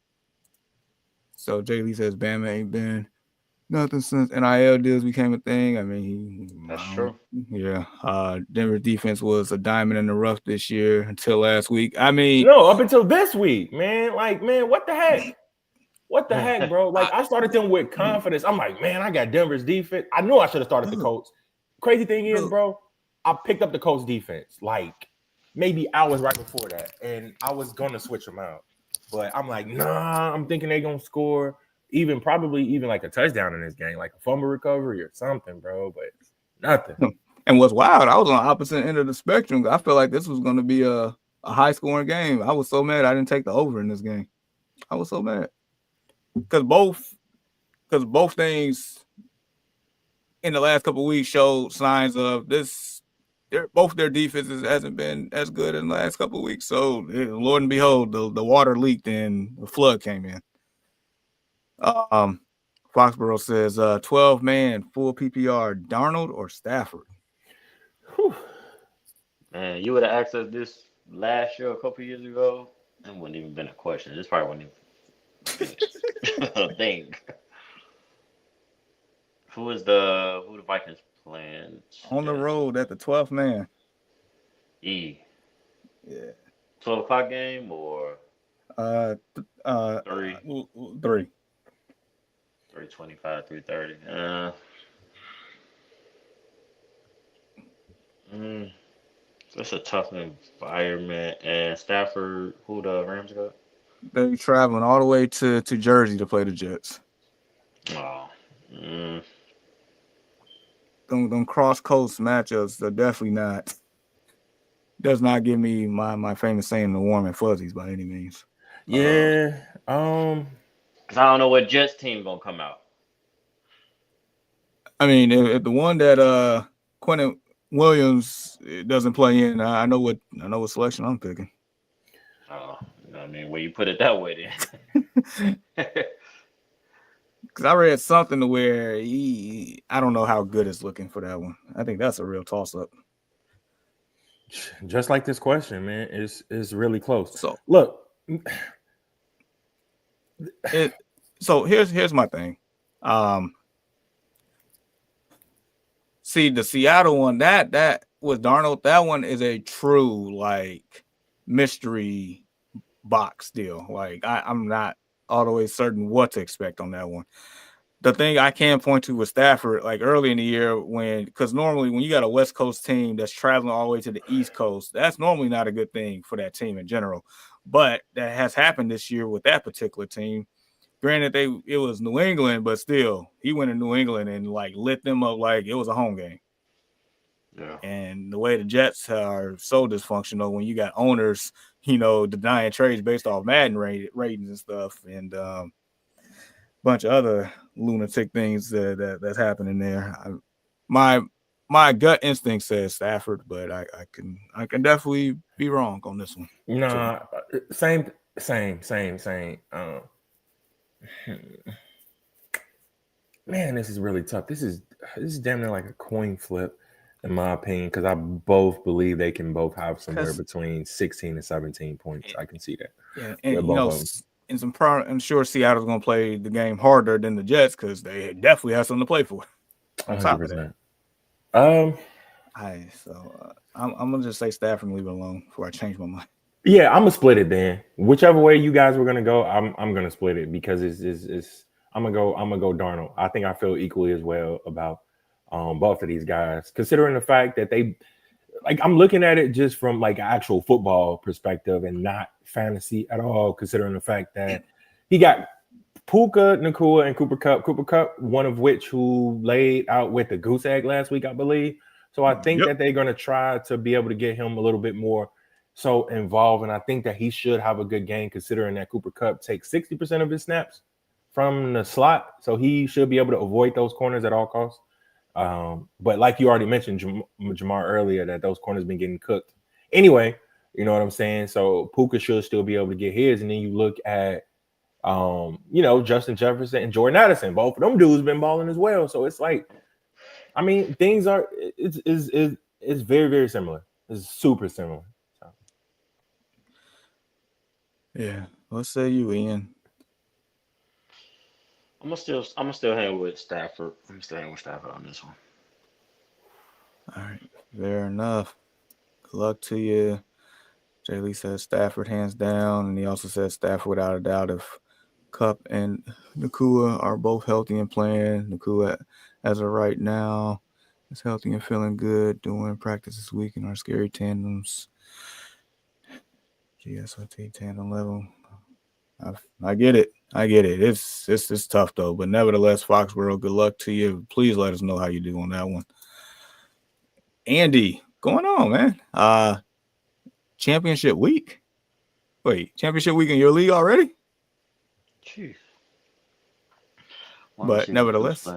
Jay Lee says Bama ain't been nothing since NIL deals became a thing. I mean, that's true. Yeah. Denver defense was a diamond in the rough this year until last week. I mean, no, up until this week, man. Like, man, what the heck? What the heck, bro? Like, I started them with confidence. I'm like, man, I got Denver's defense. I knew I should have started the Colts. Crazy thing is, bro, I picked up the Colts defense like maybe hours right before that, and I was gonna switch them out, but I'm like, nah. I'm thinking they're gonna score probably even like a touchdown in this game, like a fumble recovery or something, bro. But nothing. And what's wild, I was on the opposite end of the spectrum. I felt like this was gonna be a high scoring game. I was so mad I didn't take the over in this game. I was so mad. Because both things in the last couple of weeks showed signs of this. Both their defenses hasn't been as good in the last couple of weeks. So, Lord and behold, the water leaked and the flood came in. Foxborough says 12-man full PPR, Darnold or Stafford? Whew. Man, you would have asked us this last year, a couple years ago, it wouldn't even been a question. This probably wouldn't even a thing. Who the Vikings playing? On the road at the 12th man. E. Yeah. 12 o'clock game or 3? 3. 3:25, 3:30. Mm, It's a tough environment. And Stafford, who the Rams got? They're traveling all the way to Jersey to play the Jets. Oh, mm, Them cross coast matchups are definitely not. Does not give me my famous saying the warm and fuzzies by any means. Yeah. Cause I don't know what Jets team gonna come out. I mean, if the one that Quentin Williams doesn't play in, I know what selection I'm picking. Oh, I mean, when you put it that way, then. Because I read something to where I don't know how good it's looking for that one. I think that's a real toss up. Just like this question, man, is really close. So look, so here's my thing. See the Seattle one that with Darnold, that one is a true like mystery box deal. Like I'm not all the way certain what to expect on that one. The thing I can point to with Stafford, like early in the year, because normally when you got a West Coast team that's traveling all the way to the East Coast, that's normally not a good thing for that team in general. But that has happened this year with that particular team. Granted, it was New England, but still, he went to New England and like lit them up like it was a home game. Yeah. And the way the Jets are so dysfunctional when you got owners, denying trades based off Madden ratings and stuff, and bunch of other lunatic things that's happening there. My gut instinct says Stafford, but I can definitely be wrong on this one. Nah, same. Man, this is really tough. This is damn near like a coin flip, in my opinion, because I both believe they can both have somewhere between 16 and 17 points. I can see that. Yeah, and I'm sure Seattle's going to play the game harder than the Jets because they definitely have something to play for. On 100%. Top of that. I'm gonna just say Stafford and leave it alone before I change my mind. Yeah, I'm gonna split it then. Whichever way you guys were gonna go, I'm gonna split it because it's I'm gonna go Darnold. I think I feel equally as well about both of these guys, considering the fact that they I'm looking at it just from like actual football perspective and not fantasy at all, considering the fact that he got Puka, Nacua, and Cooper Kupp, one of which who laid out with the goose egg last week, I believe. So I think that they're going to try to be able to get him a little bit more so involved. And I think that he should have a good game, considering that Cooper Kupp takes 60% of his snaps from the slot. So he should be able to avoid those corners at all costs. But like you already mentioned, Jamar, earlier, that those corners been getting cooked. Anyway, you know what I'm saying? So Puka should still be able to get his. And then you look at Justin Jefferson and Jordan Addison. Both of them dudes been balling as well. So it's like, I mean, things are it's very, very similar. It's super similar. So. Yeah. What say you, Ian? I'm gonna still hang with Stafford. I'm still hanging with Stafford on this one. All right. Fair enough. Good luck to you. Jay Lee says Stafford hands down, and he also says Stafford without a doubt. If Kupp and Nacua are both healthy and playing, Nacua as of right now is healthy and feeling good, doing practice this week in our scary tandems. GSOT tandem level. I get it. It's tough though, but nevertheless, Foxborough, good luck to you. Please let us know how you do on that one. Andy, going on, man? Championship week. Wait, championship week in your league already? Jeez. But nevertheless,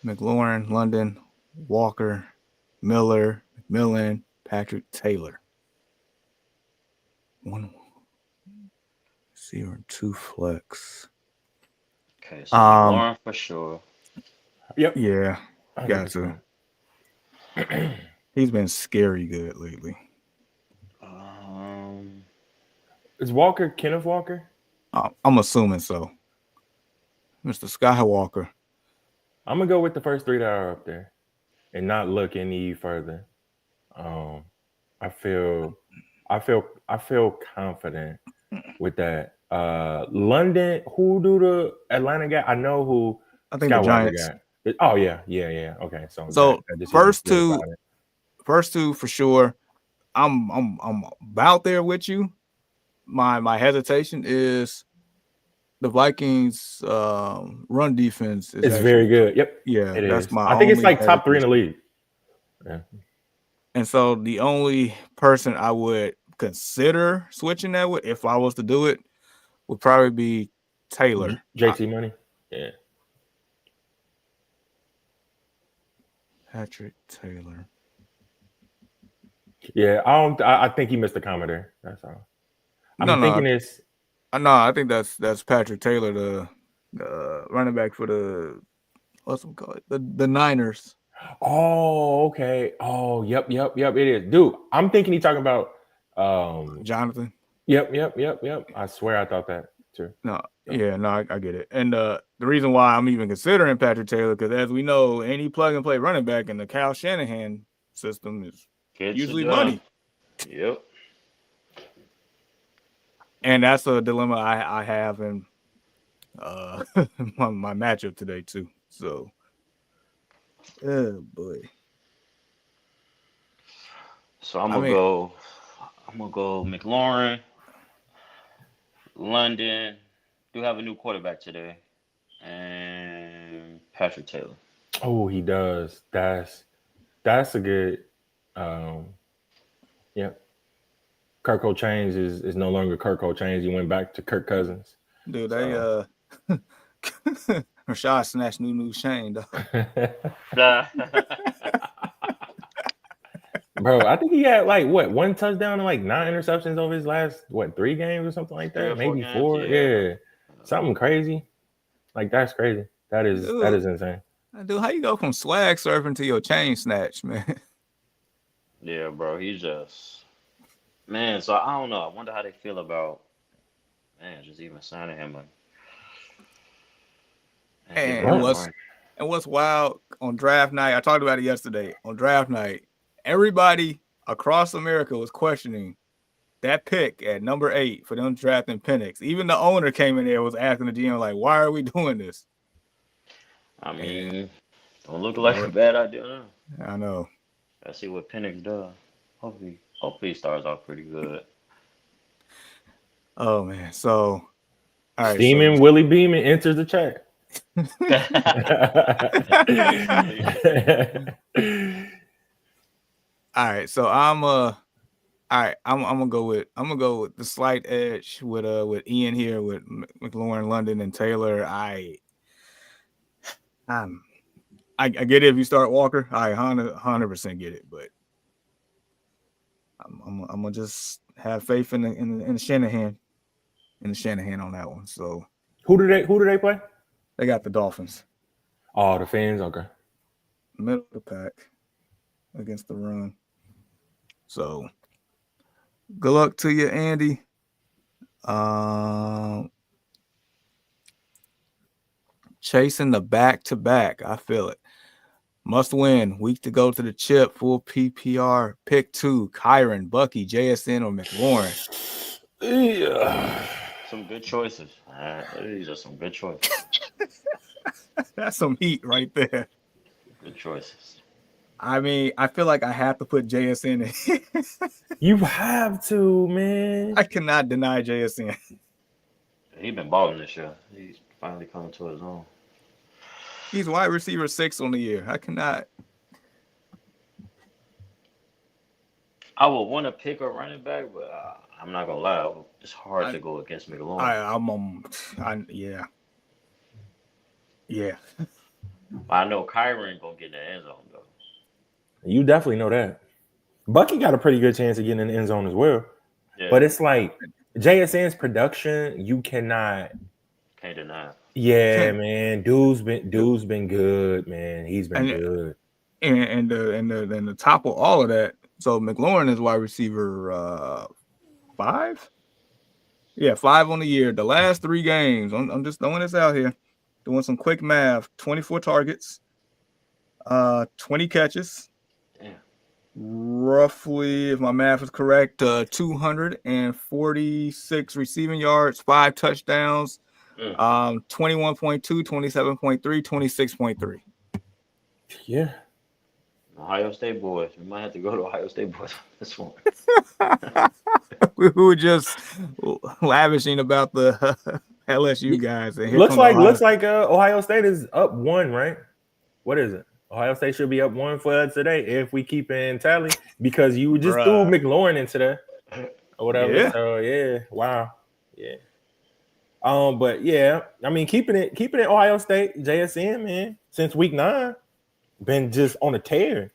McLaurin, London, Walker, Miller, McMillan, Patrick, Taylor. 1 receiver, 2 flex. Okay, so McLaurin for sure. Yep. Yeah, got to. He's been scary good lately. Is Walker Kenneth Walker? I'm assuming so. Mr. Skywalker. I'm gonna go with the first three that are up there, and not look any further. I feel confident with that. London, who do the Atlanta got? I know who I think the Scott Walker Giants. got. Oh yeah. Okay, so So that decision first two for sure. I'm about there with you. My hesitation is the Vikings run defense is it's actually very good. Yep. yeah, It that's is. my I think it's only like top 3 in the hesitation. league. Yeah. And so the only person I would consider switching that with, if I was to do it, would probably be Taylor. JT Money. Yeah. Patrick Taylor. Yeah, I think he missed the comma there. That's all. I'm thinking it's. No, I think that's Patrick Taylor, the running back for the what's it called? The Niners. Oh, okay. Oh, yep. It is, dude. I'm thinking he's talking about Jonathan. Yep. I swear I thought that too. No, yeah, no, I get it. And the reason why I'm even considering Patrick Taylor, because as we know, any plug and play running back in the Kyle Shanahan system is usually money. Yep. And that's a dilemma I have in my matchup today too. So, oh boy. So I'm gonna go McLaurin, London. Do have a new quarterback today, and Patrick Taylor. Oh, he does. That's a good. Yep. Kirk Chains is no longer Kirk Chains. He went back to Kirk Cousins. Dude, they Rashad snatched new Shane, dog. Bro, I think he had like one touchdown and like 9 interceptions over his last 3 games or something like that. Maybe 4. Yeah. Something crazy. Like that's crazy. That is insane. Dude, how you go from swag surfing to your chain snatch, man? Yeah, bro. He's just man. So I don't know. I wonder how they feel about just even signing him. And what's wild on draft night? I talked about it yesterday. On draft night, everybody across America was questioning that pick at number 8 for them drafting Penix. Even the owner came in there was asking the GM like, "Why are we doing this?" I mean, don't look like a bad idea. No. I know. Let's see what Penix does. Hopefully he starts off pretty good. Oh man, so all right. Steaming Willie Beeman enters the chat. All right, so I'm gonna go with the slight edge with Ian here with McLaurin, London, and Taylor. I get it if you start Walker. I 100% get it, but I'm gonna just have faith in the Shanahan on that one. So who do they play? They got the Dolphins. Oh, the Fins. Okay. Middle of the pack against the run. So good luck to you, Andy. Chasing the back-to-back. I feel it. Must win. Week to go to the chip. Full PPR. Pick 2. Kyron, Bucky, JSN, or McLaurin. Yeah. Some good choices. These are some good choices. That's some heat right there. Good choices. I mean, I feel like I have to put JSN in. You have to, man. I cannot deny JSN. He's been balling this year. He's finally coming to his own. He's wide receiver 6 on the year. I cannot. I would want to pick a running back, but I'm not gonna lie. It's hard to go against McLaurin. Yeah. I know Kyron gonna get in the end zone though. You definitely know that. Bucky got a pretty good chance of getting in the end zone as well. Yeah. But it's like JSN's production, you can't deny. Yeah, man. Dude's been good, man. He's been good. And the top of all of that, so McLaurin is wide receiver 5. Yeah, 5 on the year. The last 3 games, I'm just throwing this out here. doing some quick math, 24 targets, 20 catches. Damn. Roughly, if my math is correct, 246 receiving yards, 5 touchdowns, 21.2, 27.3, 26.3. Yeah. Ohio State boys. We might have to go to Ohio State boys on this one. We were just lavishing about the LSU guys. And here Looks comes like Ohio State is up 1, right? What is it? Ohio State should be up 1 for us today if we keep in tally, because you just threw McLaurin into there or whatever. Yeah. So yeah, wow, yeah. But yeah, I mean, keeping it Ohio State, JSN, man, since week 9, been just on a tear.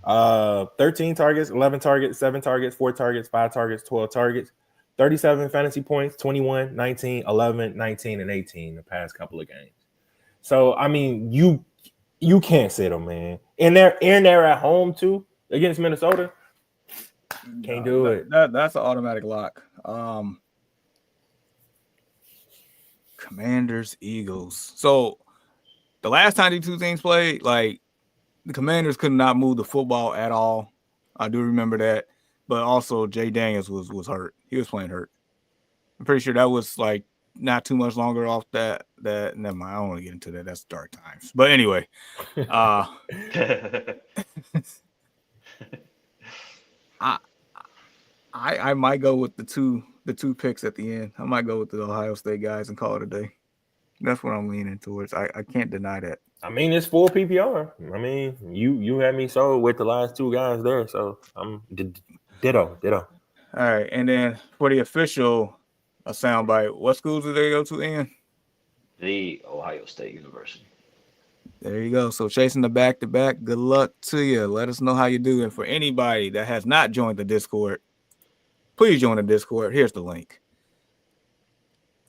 13 targets, 11 targets, 7 targets, 4 targets, 5 targets, 12 targets, 37 fantasy points, 21, 19, 11, 19, and 18 the past couple of games. So I mean, you can't sit them, man. And they're at home too against Minnesota. Can't do it. That's an automatic lock. Commanders, Eagles. So the last time these two teams played, like the Commanders could not move the football at all. I do remember that. But also Jay Daniels was hurt. He was playing hurt. I'm pretty sure that was like not too much longer off that never mind. I don't want to get into that. That's dark times. But anyway, I might go with the two picks at the end. I might go with the Ohio State guys and call it a day. That's what I'm leaning towards. I can't deny that. I mean, it's full PPR. I mean, you had me sold with the last two guys there, so I'm ditto. All right, and then for the official soundbite, what schools do they go to in? The Ohio State University. There you go. So chasing the back-to-back, good luck to you. Let us know how you do. And for anybody that has not joined the Discord, please join the Discord. Here's the link.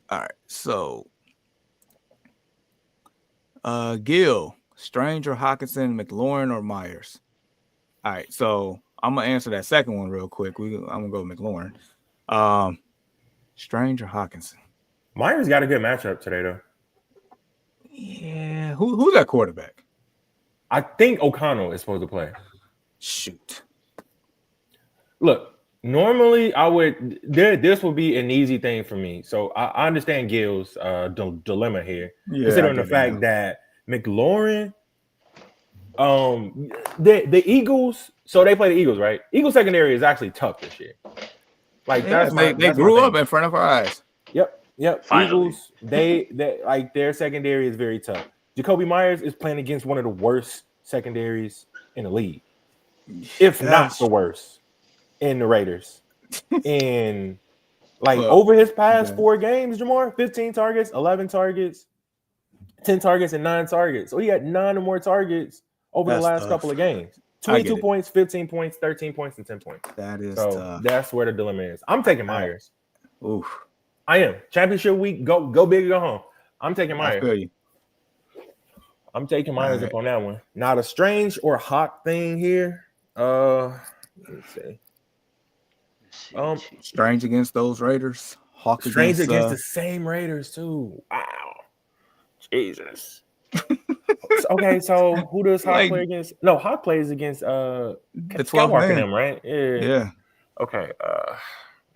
All right, so Gil, Strange or Hawkinson, McLaurin or Myers? All right, so I'm gonna answer that second one real quick. I'm gonna go with McLaurin. Strange or Hawkinson? Myers got a good matchup today, though. Yeah, who's that quarterback? I think O'Connell is supposed to play. Shoot. Look, normally I would. This would be an easy thing for me. So I understand Gil's dilemma here, considering the fact that McLaurin, the Eagles. So they play the Eagles, right? Eagles secondary is actually tough this year. Like they grew up in front of our eyes. Yep. Finally. Eagles, they like their secondary is very tough. Jacoby Myers is playing against one of the worst secondaries in the league, if not the worst, in the Raiders. And like over his past 4 games, Jamar, 15 targets, 11 targets, 10 targets, and 9 targets. So he had 9 or more targets over the last couple of games. 22 points, 15 points, 13 points, and 10 points. That is tough. That's where the dilemma is. I'm taking Myers. Oof. I am. Championship week, go big or go home. I'm taking Myers. I feel you. I'm taking Myers up on that one. Not a Strange or Hawk thing here. Let's see. Strange against those Raiders. Hawk Strange against the same Raiders too. Wow. Jesus. Okay, so who does Hawk play against? No, Hawk plays against the 12 man. Them, right? Yeah. Okay.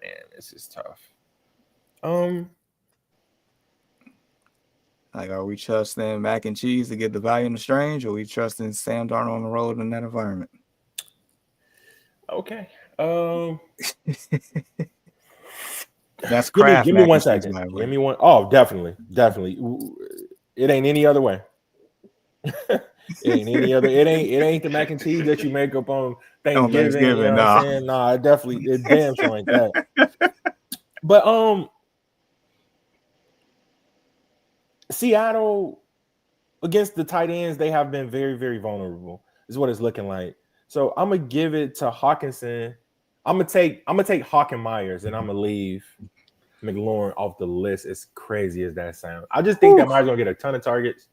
Man, this is tough. Like, are we trusting mac and cheese to get the value in the Strange, or are we trusting Sam Darnold on the road in that environment? Okay. That's craft. Give me 1 second. Give me one. Oh, definitely. It ain't any other way. It ain't any other. It ain't the mac and cheese that you make up on Thanksgiving. You know what I'm saying? Nah, it damn sure ain't that. But Seattle against the tight ends, they have been very, very vulnerable. Is what it's looking like. So I'm gonna give it to Hawkinson. I'm gonna take Hawk and Myers, and I'm gonna leave McLaurin off the list. As crazy as that sounds, I just think that Myers gonna get a ton of targets.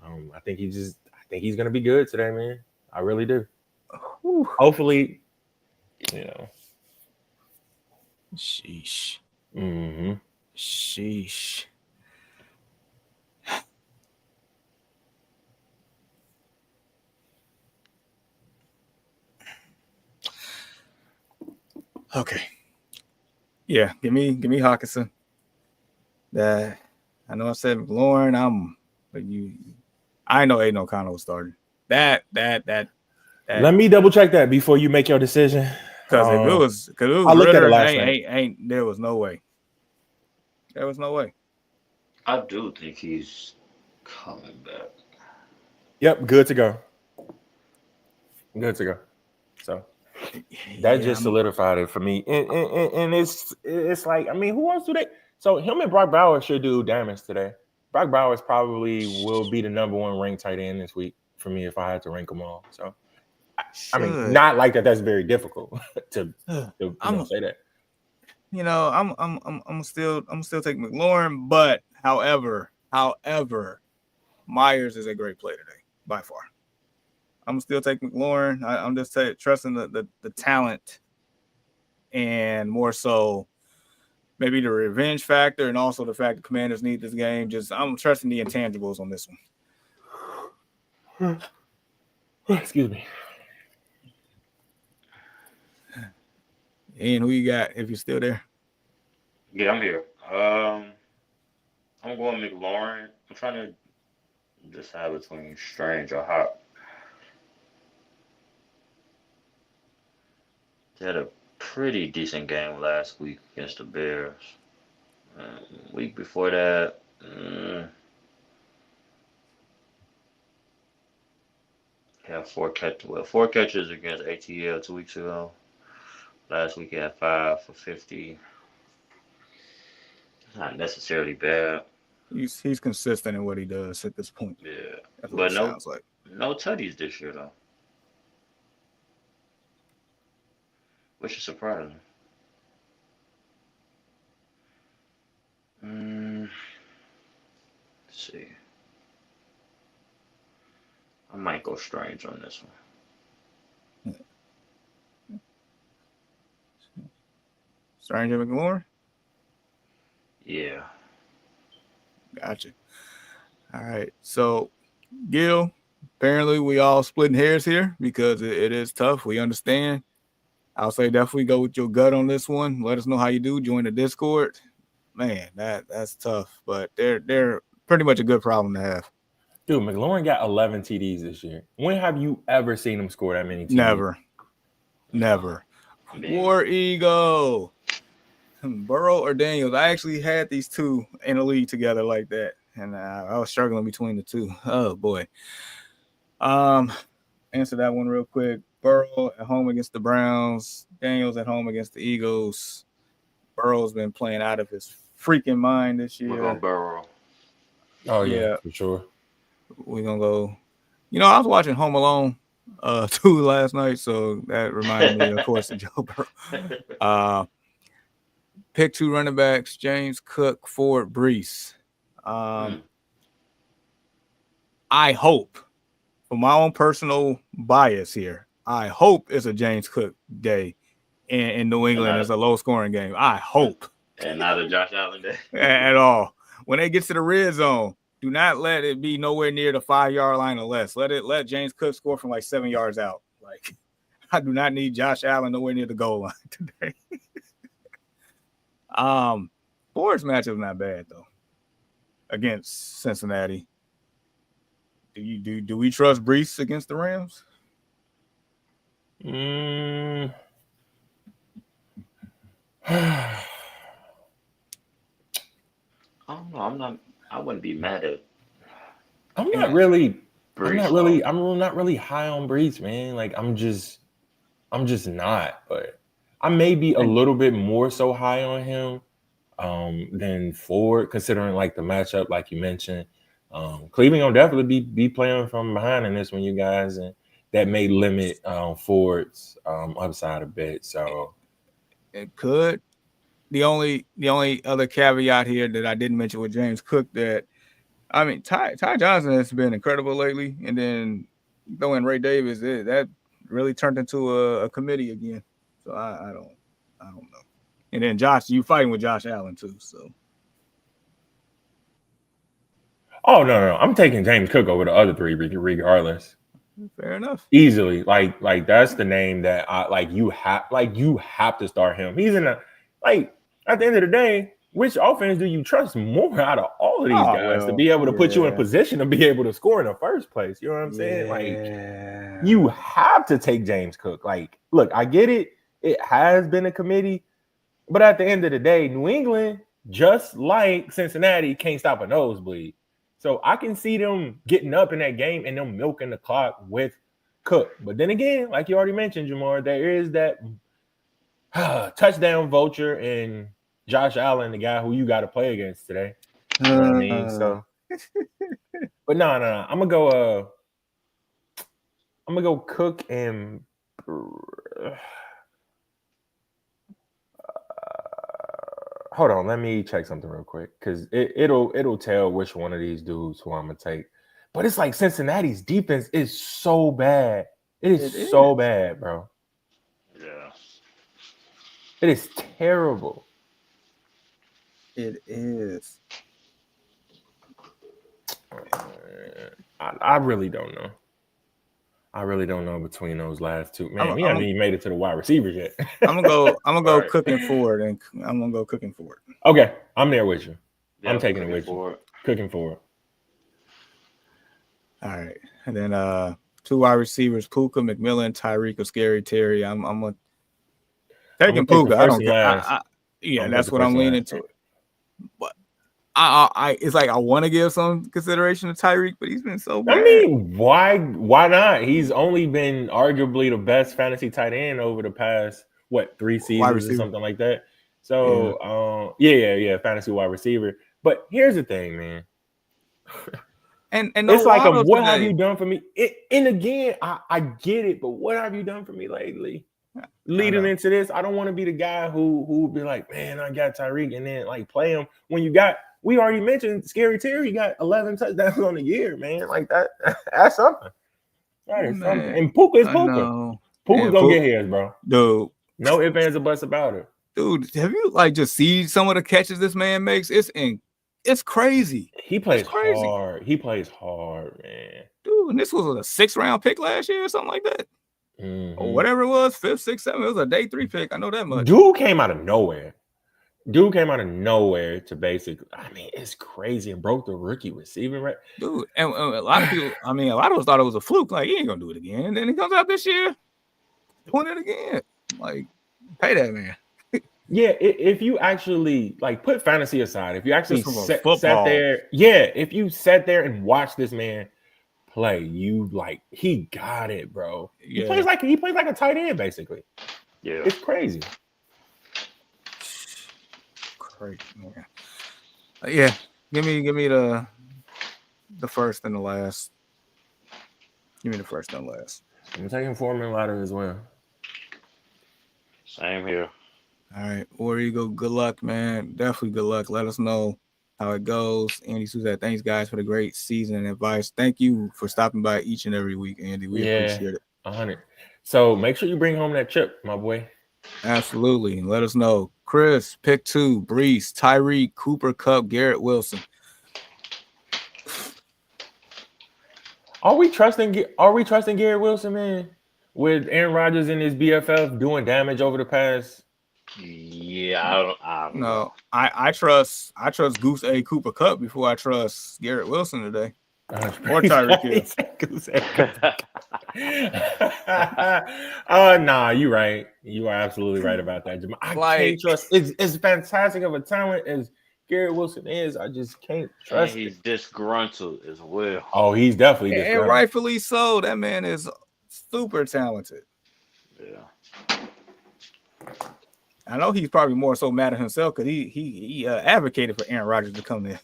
I think he's gonna be good today, man. I really do. Hopefully, Sheesh. Mm-hmm. Sheesh. Okay. Yeah, give me Hawkinson. That I know I said McLaurin. But I know Aiden O'Connell was starting. That. Let me double check that before you make your decision. Because if it was I looked at it Ritter, last night. ain't there was no way. There was no way. I do think he's coming back. Yep, good to go. Good to go. So that just solidified it for me. And it's like, I mean, who else do they? So him and Brock Bowers should do damage today. Brock Bowers probably will be the number one ranked tight end this week for me if I had to rank them all. So I mean, not like that. That's very difficult to say that. You know, I'm still take McLaurin, but however, Myers is a great play today by far. I'm still taking McLaurin. I'm just trusting the talent, and more so maybe the revenge factor, and also the fact the Commanders need this game. I'm trusting the intangibles on this one. Excuse me. Ian, who you got if you're still there? Yeah, I'm here. I'm going McLaurin. I'm trying to decide between Strange or Hop. They had a pretty decent game last week against the Bears. Week before that, had four catches against ATL 2 weeks ago. Last week he had 5 for 50. It's not necessarily bad. He's consistent in what he does at this point. Yeah, that's what it sounds like. No tutties this year though, which is surprising. Let's see. I might go Strange on this one. Strange and McLaurin? Yeah. Gotcha. All right. So, Gil, apparently we all splitting hairs here because it is tough. We understand. I'll say definitely go with your gut on this one. Let us know how you do. Join the Discord. Man, that's tough, but they're pretty much a good problem to have. Dude, McLaurin got 11 TDs this year. When have you ever seen him score that many Never. TDs? War Ego. Burrow or Daniels. I actually had these two in a league together like that, and I was struggling between the two. Oh boy. Answer that one real quick. Burrow at home against the Browns. Daniels at home against the Eagles. Burrow's been playing out of his freaking mind this year. We're gonna Burrow. Oh yeah, for sure. We're gonna go. You know, I was watching Home Alone 2 last night, so that reminded me, of course, of Joe Burrow. Pick 2 running backs: James Cook, Ford, Brees. I hope, for my own personal bias here, I hope it's a James Cook day in New England as a low-scoring game. I hope. And not a Josh Allen day. At all. When they get to the red zone, do not let it be nowhere near the 5-yard line or less. Let James Cook score from like 7 yards out. Like, I do not need Josh Allen nowhere near the goal line today. Ford's matchup not bad though against Cincinnati. Do we trust Brees against the Rams? I don't know. I wouldn't be mad at. I'm not really high on Brees, man. Like I'm just not. But I may be a little bit more so high on him than Ford, considering like the matchup, like you mentioned. Cleveland will definitely be playing from behind in this one, you guys, and that may limit Ford's upside a bit. So it could. The only other caveat here that I didn't mention with James Cook, that I mean Ty Johnson has been incredible lately, and then throwing Ray Davis, that really turned into a committee again. So I don't know. And then Josh, you fighting with Josh Allen too, so. Oh no, I'm taking James Cook over the other three regardless. Fair enough. Easily, like that's the name that I like. You have to start him. He's in a like. At the end of the day, which offense do you trust more out of all of these guys to be able to put you in position to be able to score in the first place? You know what I'm saying? Like, you have to take James Cook. Like, look, I get it. It has been a committee, but at the end of the day, New England, just like Cincinnati, can't stop a nosebleed. So I can see them getting up in that game and them milking the clock with Cook. But then again, like you already mentioned, Jamar, there is that touchdown vulture and Josh Allen, the guy who you got to play against today. You know what I mean? So, but no. I'm gonna go Cook and hold on. Let me check something real quick because it'll tell which one of these dudes who I'm gonna take. But it's like Cincinnati's defense is so bad. It is so bad, bro. Yeah. It is terrible. It is. I really don't know. I really don't know between those last two. Man, we haven't even made it to the wide receivers yet. I'm gonna go Cooking Ford, and I'm gonna go Cooking Ford. Okay, I'm there with you. Yeah, I'm taking it with you. Cooking Ford. All right, and then 2 wide receivers: Puka, McMillan, Tyreek, or Scary Terry. I'm taking Puka. I don't care. That's what I'm leaning to. But I it's like I want to give some consideration to Tyreek, but he's been so bad. I mean, why not? He's only been arguably the best fantasy tight end over the past 3 seasons or something like that. So yeah, fantasy wide receiver. But here's the thing, man. And it's like what have you done for me? And again, I get it, but what have you done for me lately? Leading into this, I don't want to be the guy who would be like, man, I got Tyreek, and then like play him when you got. We already mentioned Scary Terry got 11 touchdowns on the year, man. Like that's something. That is something. And Puka is Puka. Puka's gonna get his, bro. Dude, no ifs, ands, or buts about it. Dude, have you like just seen some of the catches this man makes? It's crazy. He plays hard. He plays hard, man. Dude, and this was a 6th round pick last year or something like that. Or whatever it was, 5th, 6th, 7th. It was a day 3 pick. I know that much. Dude came out of nowhere. To basically, I mean, it's crazy and broke the rookie receiving rate. Dude, and a lot of people, a lot of us thought it was a fluke. Like, he ain't gonna do it again. And then he comes out this year doing it again. Like, pay that man. Yeah, if you actually like put fantasy aside, if you actually sat there, if you sat there and watched this man play, you like he got it, bro. He plays like a tight end, basically. Yeah, it's crazy. Great, man. Yeah, give me the first and the last. Give me the first and the last. I'm taking Foreman ladder as well. Same here. All right, where you go? Good luck, man. Definitely good luck. Let us know how it goes. Andy Suzette, thanks guys for the great season and advice. Thank you for stopping by each and every week, Andy. We appreciate it. 100. So make sure you bring home that chip, my boy. Absolutely. And let us know. Chris, pick 2, Brees, Tyreek, Cooper Kupp, Garrett Wilson. Are we trusting Garrett Wilson, man? With Aaron Rodgers and his BFF doing damage over the past. Yeah, I don't know. I trust Goose A Cooper Kupp before I trust Garrett Wilson today. Or Tyreek Hill. Nah, you're right. You are absolutely right about that, Jamal. I can't trust. As fantastic of a talent as Garrett Wilson is, I just can't trust. He's disgruntled as well. Oh, he's definitely disgruntled. And rightfully so. That man is super talented. Yeah. I know he's probably more so mad at himself because he advocated for Aaron Rodgers to come there.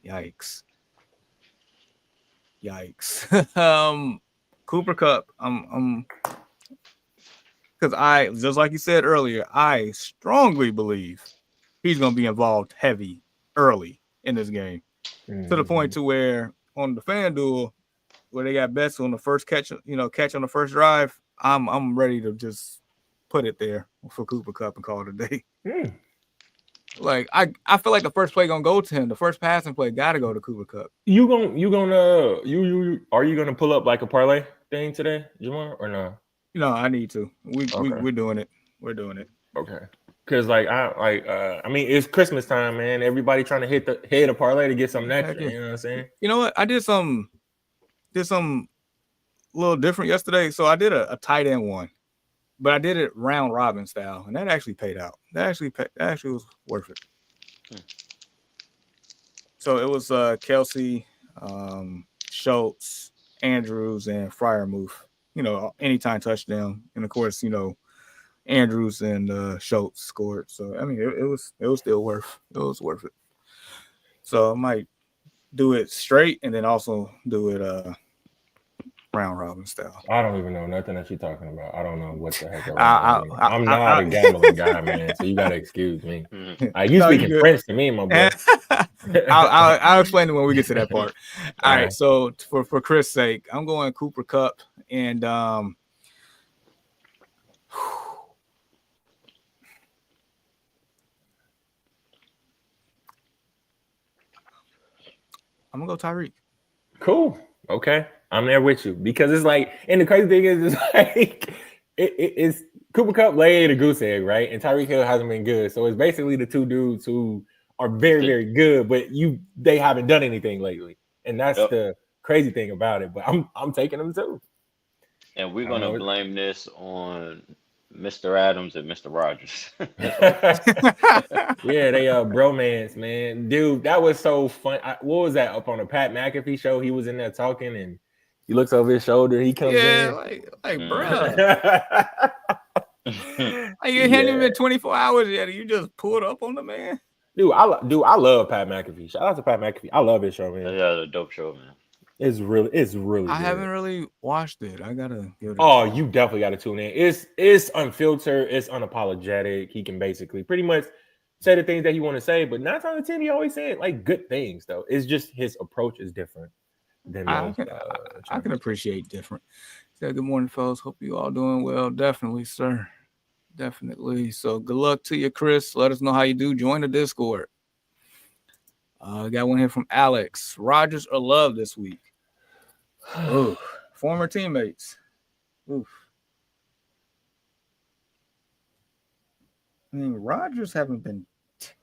Yikes. Cooper Kupp. Because I, just like you said earlier, I strongly believe he's going to be involved heavy early in this game. To the point to where on the FanDuel, where they got bets on the first catch on the first drive, I'm ready to just put it there for Cooper Kupp and call it a day. Like I feel like the first play gonna go to him. The first passing play gotta go to Cooper Cup. You are you gonna pull up like a parlay thing today, Jamar, or no? No, I need to. Okay. We're doing it. We're doing it. Okay. Because I mean it's Christmas time, man. Everybody trying to hit a parlay to get something extra. Yeah. You know what I'm saying? You know what? I did some a little different yesterday. So I did a tight end one, but I did it round robin style, and that actually paid out. That actually was worth it. So it was Kelsey, Schultz, Andrews, and Fryermuth. Anytime touchdown, and of course, Andrews and Schultz scored. So I mean, it was still worth it. So I might do it straight, and then also do it round robin style. I don't even know nothing that you're talking about. I don't know what the heck. I'm not a gambling guy, man. So you gotta excuse me. You speaking French to me, my boy. I'll explain it when we get to that part. All right. So for Chris' sake, I'm going Cooper Cup, and I'm gonna go Tyreek. Cool. Okay. I'm there with you because it's like, and the crazy thing is, it's like it's Cooper Cup laid a goose egg, right? And Tyreek Hill hasn't been good, so it's basically the two dudes who are very, very good, but they haven't done anything lately, and that's the crazy thing about it. But I'm taking them too. And we're gonna blame this on Mr. Adams and Mr. Rogers. Yeah, they bromance, man. Dude, that was so fun. What was that up on the Pat McAfee show? He was in there talking and he looks over his shoulder. He comes in. Bro. You hadn't even been 24 hours yet. You just pulled up on the man. Dude, I love Pat McAfee. Shout out to Pat McAfee. I love his show, man. Yeah, a dope show, man. It's really I haven't really watched it. I gotta give it. Oh, you definitely gotta tune in. It's unfiltered, it's unapologetic. He can basically pretty much say the things that he want to say, but 9 times out of 10, he always said like good things though. It's just his approach is different than most. I can appreciate different. Good morning, fellas. Hope you all doing well. Definitely, sir. Definitely. So good luck to you, Chris. Let us know how you do. Join the Discord. Got one here from Alex. Rodgers or Love this week? Ooh, former teammates. Oof. I mean, Rodgers haven't been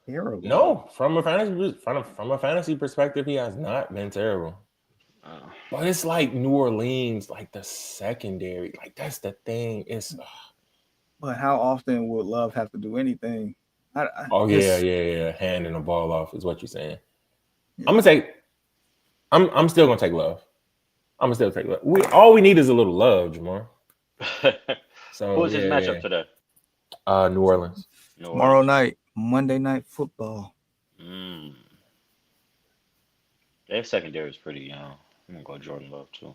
terrible. No, from a fantasy perspective, he has not been terrible. But it's like New Orleans, like the secondary, like that's the thing. But how often would Love have to do anything? Yeah. Handing the ball off is what you're saying. Yeah. I'm still gonna take Love. I'm gonna still take Love. All we need is a little love, Jamar. So who's his matchup today? New Orleans. Tomorrow night, Monday Night Football. Their secondary is pretty young. I'm gonna go Jordan Love too.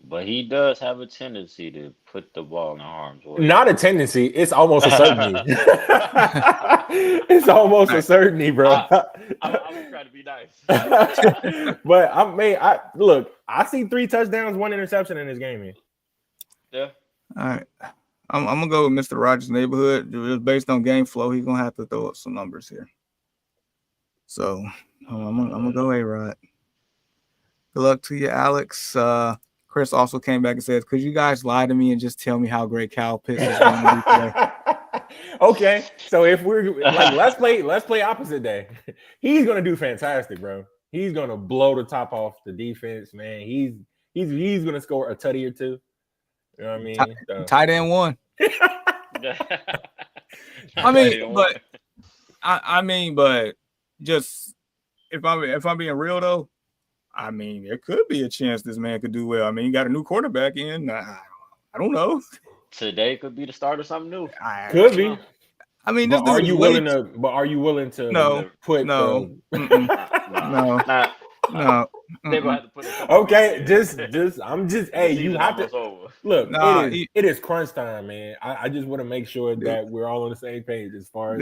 But he does have a tendency to put the ball in the harm's way. Not a tendency. It's almost a certainty. It's almost a certainty, bro. I'm gonna try to be nice. But I see 3 touchdowns, 1 interception in this game here. Yeah. All right. I'm gonna go with Mr. Rogers' neighborhood. Just based on game flow, he's gonna have to throw up some numbers here. So I'm gonna go A-Rod. Good luck to you, Alex. Chris also came back and says, could you guys lie to me and just tell me how great Kyle Pitts is going to be today? Okay. So if we're like, let's play opposite day. He's going to do fantastic, bro. He's going to blow the top off the defense, man. He's going to score a tutty or two. You know what I mean? Tight end 1. but just if I'm being real though, I mean, there could be a chance this man could do well. I mean, he got a new quarterback in. I don't know. Today could be the start of something new. Could be. I mean, are you willing to? No. Put no. No. No. They're gonna have to put it. Okay, hey, you have to look. It is crunch time, man. I just want to make sure that we're all on the same page as far as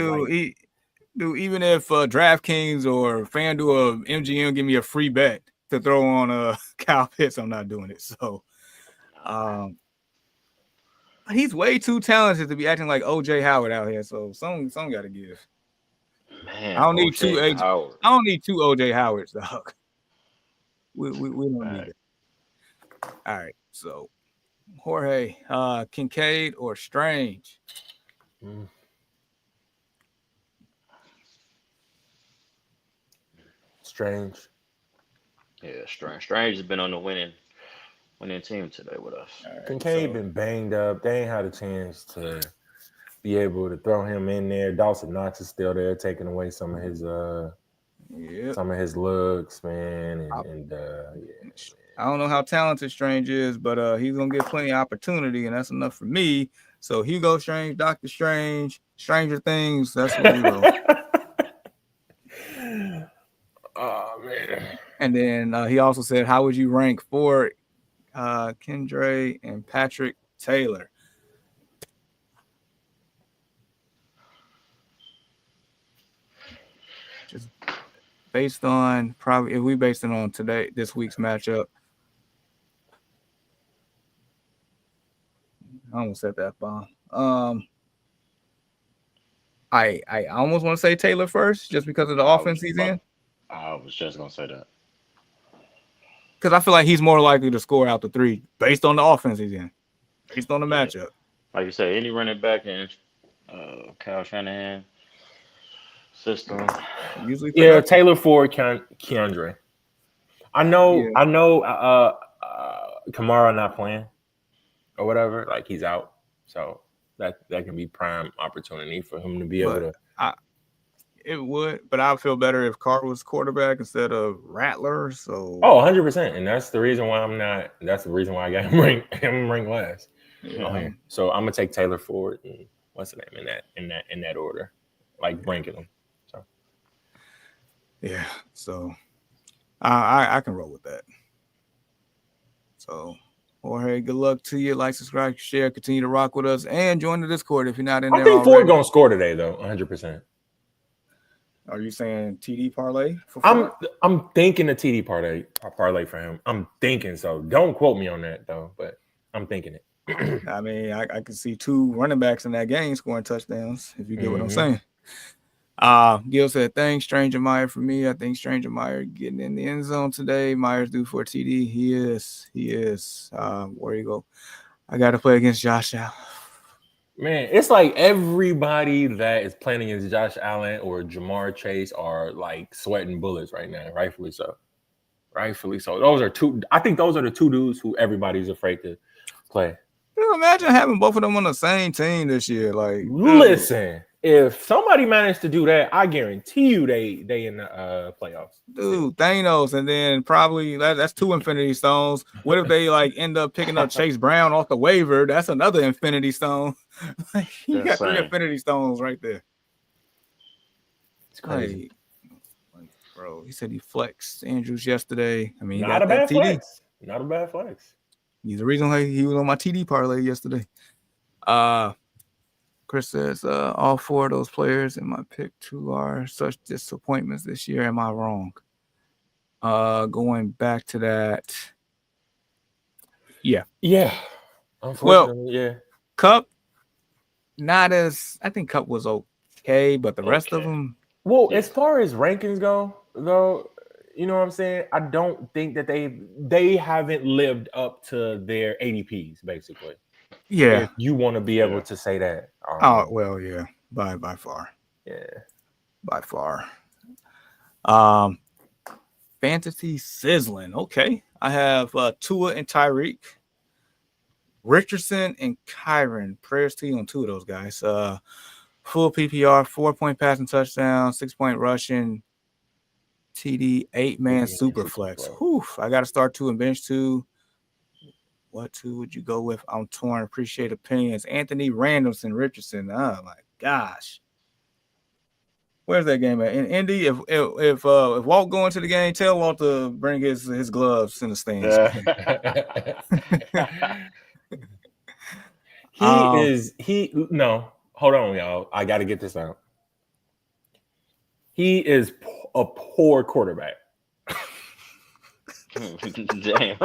even if DraftKings or FanDuel or MGM give me a free bet to throw on Kyle Pitts, I'm not doing it. So, He's way too talented to be acting like OJ Howard out here. So some got to give. Man, I don't need two OJ Howard. I don't need two OJ Howards, dog. We don't need it. All right, so Jorge, Kincaid or Strange? Strange. Yeah, Strange has been on the winning team today with us. Right, Kincaid been banged up. They ain't had a chance to be able to throw him in there. Dawson Knox is still there, taking away some of his looks, man. I don't know how talented Strange is, but he's gonna get plenty of opportunity, and that's enough for me. So Hugo Strange, Doctor Strange, Stranger Things. That's what we roll. Oh man! And then he also said, "How would you rank Ford, Kendra, and Patrick Taylor?" Just based on probably if we based it on this week's matchup. I almost said that bomb. I almost want to say Taylor first, just because of the offense he's in. I was just gonna say that because I feel like he's more likely to score out the three based on the offense he's in, based on the matchup. Like you said, any running back in Kyle Shanahan system. Usually, Taylor Ford, Keandre. I know. Kamara not playing or whatever. Like he's out, so that can be prime opportunity for him to be able to. It would, but I feel better if Carr was quarterback instead of Rattler. So 100%, and that's the reason why I'm not. That's the reason why I got him ranked last. Yeah. So I'm gonna take Taylor Ford and what's the name in that order, like ranking them. So yeah, so I can roll with that. So Jorge, good luck to you. Like, subscribe, share, continue to rock with us, and join the Discord if you're not in there. I think Ford gonna score today though, 100%. Are you saying TD parlay? I'm thinking a TD parlay for him. I'm thinking so. Don't quote me on that though, but I'm thinking it. I mean, I can see two running backs in that game scoring touchdowns, if you get what I'm saying. Gil said, thanks, Stranger Meyer, for me. I think Stranger Meyer getting in the end zone today. Meyer's due for a TD. He is. Where you go? I got to play against Josh Allen. Man, it's like everybody that is playing against Josh Allen or Jamar Chase are like sweating bullets right now. Rightfully so. Those are two. I think those are the two dudes who everybody's afraid to play. Imagine having both of them on the same team this year. Like, listen, if somebody managed to do that, I guarantee you they in the playoffs. Dude, Thanos, and then probably that's two Infinity Stones. What if they like end up picking up Chase Brown off the waiver? That's another Infinity Stone. You got three Infinity Stones right there. It's crazy. Like, bro, he said he flexed Andrews yesterday. I mean, not a bad flex. Not a bad flex. He's the reason why he was on my TD parlay yesterday. Chris says, all four of those players in my pick two are such disappointments this year. Am I wrong? Going back to that. Yeah. Unfortunately, yeah. Cup, not as, I think Cup was okay, but the rest of them. Well, as far as rankings go, though, you know what I'm saying? I don't think that they haven't lived up to their ADPs, basically. Yeah. If you want to be able to say that. Well, yeah. By far. Yeah. By far. Fantasy sizzling. Okay. I have Tua and Tyreek, Richardson and Kyron. Prayers to you on two of those guys. Full PPR, 4-point passing touchdown, 6-point rushing, TD, 8-man super flex. Whew, I got to start 2 and bench 2. What 2 would you go with? I'm torn. Appreciate opinions. Anthony Randolph, Richardson. Oh my gosh. Where's that game at? In Indy, if Walt go into the game, tell Walt to bring his gloves in the stands. Hold on, y'all. I got to get this out. He is a poor quarterback. Damn.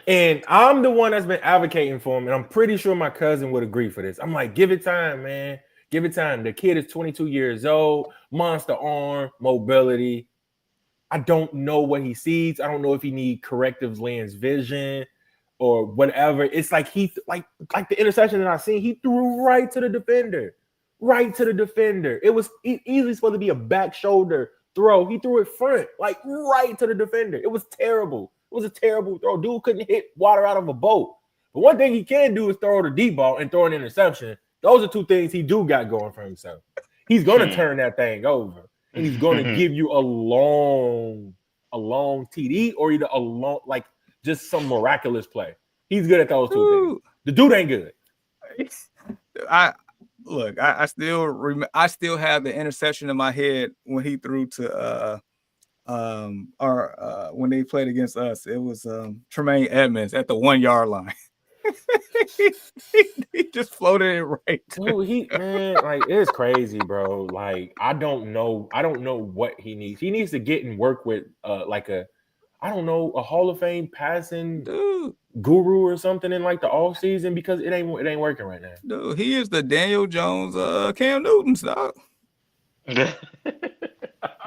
And I'm the one that's been advocating for him, and I'm pretty sure my cousin would agree for this. I'm like, give it time, man. Give it time. The kid is 22 years old, monster arm, mobility. I don't know what he sees. I don't know if he needs corrective lens vision or whatever. It's like like the interception that I seen, he threw right to the defender. Right to the defender. It was easily supposed to be a back shoulder throw. He threw it front, like right to the defender. It was terrible. It was a terrible throw. Dude couldn't hit water out of a boat. But one thing he can do is throw the deep ball and throw an interception. Those are two things he do got going for himself. He's going to turn that thing over. And he's going to give you a long TD or either a long, like just some miraculous play. He's good at those two things. The dude ain't good. I still have the interception in my head when he threw to when they played against us. It was Tremaine Edmonds at the 1 yard line. he just floated it right. Dude, like it's crazy, bro. Like I don't know what he needs. He needs to get and work with a Hall of Fame passing guru or something in like the off season because it ain't working right now. Dude, he is the Daniel Jones Cam Newton dog.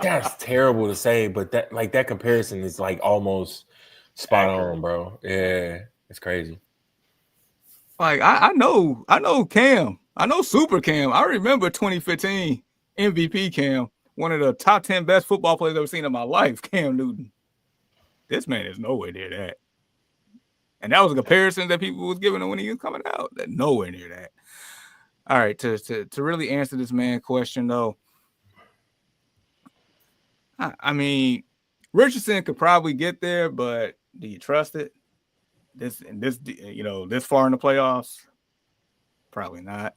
That's terrible to say, but that comparison is like almost spot on, bro. Yeah, it's crazy. Like I know Cam. I know Super Cam. I remember 2015 MVP Cam, one of the top 10 best football players I've ever seen in my life, Cam Newton. This man is nowhere near that. And that was a comparison that people was giving him when he was coming out. That nowhere near that. All right, to really answer this man question though, I mean, Richardson could probably get there, but do you trust it? This far in the playoffs, probably not.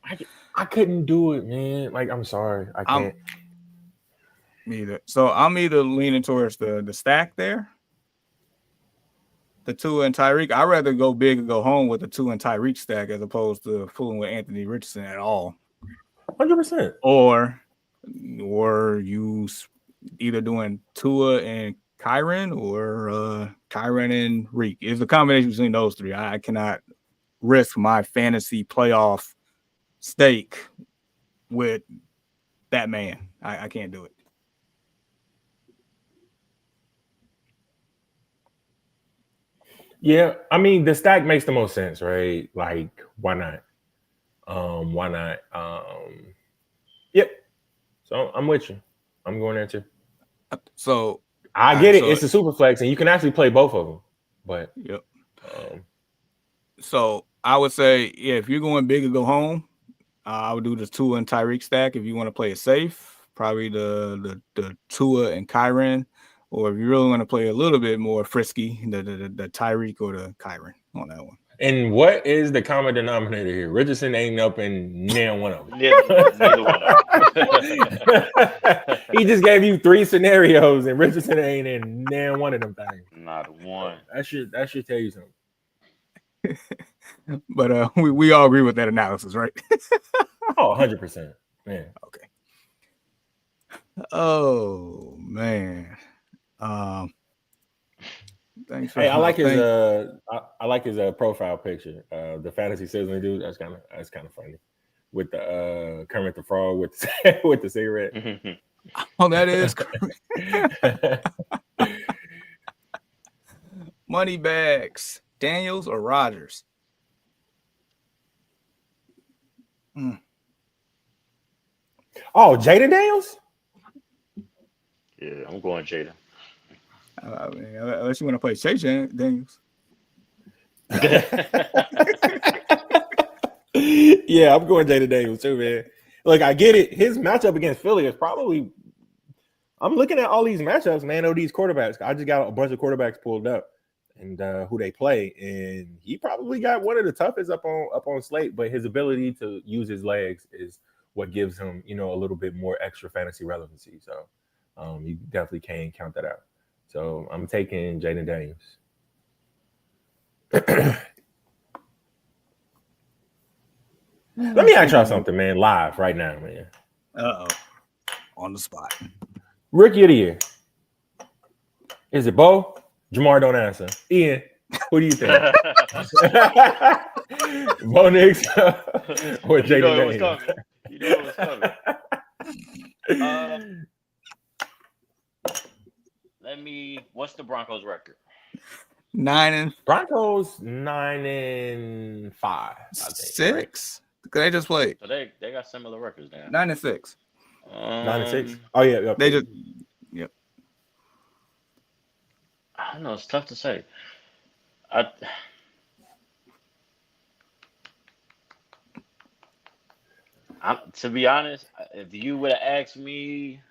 I couldn't do it, man. Like I'm sorry, I can't. Me either. So I'm either leaning towards the stack there, the Tua and Tyreek. I'd rather go big and go home with the Tua and Tyreek stack as opposed to fooling with Anthony Richardson at all. 100%. Or you either doing Tua and Kyren or Kyren and Reek. It's a combination between those three. I cannot risk my fantasy playoff stake with that man. I can't do it. Yeah, I mean the stack makes the most sense, right? Like, why not? Why not? Yep. So I'm with you. I'm going there too. So I get it. It's a super flex, and you can actually play both of them. But yep. So I would say, if you're going big and go home, I would do the Tua and Tyreek stack. If you want to play it safe, probably the Tua and Kyren. Or if you really want to play a little bit more frisky, the Tyreek or the Kyren on that one. And what is the common denominator here? Richardson ain't up in neither one of them. Neither one of them. He just gave you 3 scenarios, and Richardson ain't in neither one of them things. Not one. That should tell you something. But we all agree with that analysis, right? Oh, 100%. Man. Okay. Oh man. Thanks for I like his profile picture. The fantasy sizzling dude. That's kind of funny. With the Kermit the Frog with the cigarette. Oh, that is money bags. Daniels or Rodgers? Oh, Jaden Daniels? Yeah, I'm going Jaden. Unless you want to play Chase Daniels. Yeah, I'm going Jaden Daniels too, man. Look, I get it. His matchup against Philly is probably. I'm looking at all these matchups, man. These quarterbacks. I just got a bunch of quarterbacks pulled up, and who they play, and he probably got one of the toughest up on slate. But his ability to use his legs is what gives him, a little bit more extra fantasy relevancy. So, you definitely can't count that out. So I'm taking Jaden Daniels. Let me ask y'all something, man, live right now, man. On the spot. Rookie of the year. Is it Bo? Jamar, don't answer. Ian. Who do you think? Bo Nix or Jaden You know it was Daniels? coming. You know it was coming. What's the Broncos record? 9-5. Broncos 9-5. I think, 6. Right? They just played. So they got similar records now. 9-6. 9-6. Oh yeah. They just. Yep. I don't know. It's tough to say. To be honest, if you would have asked me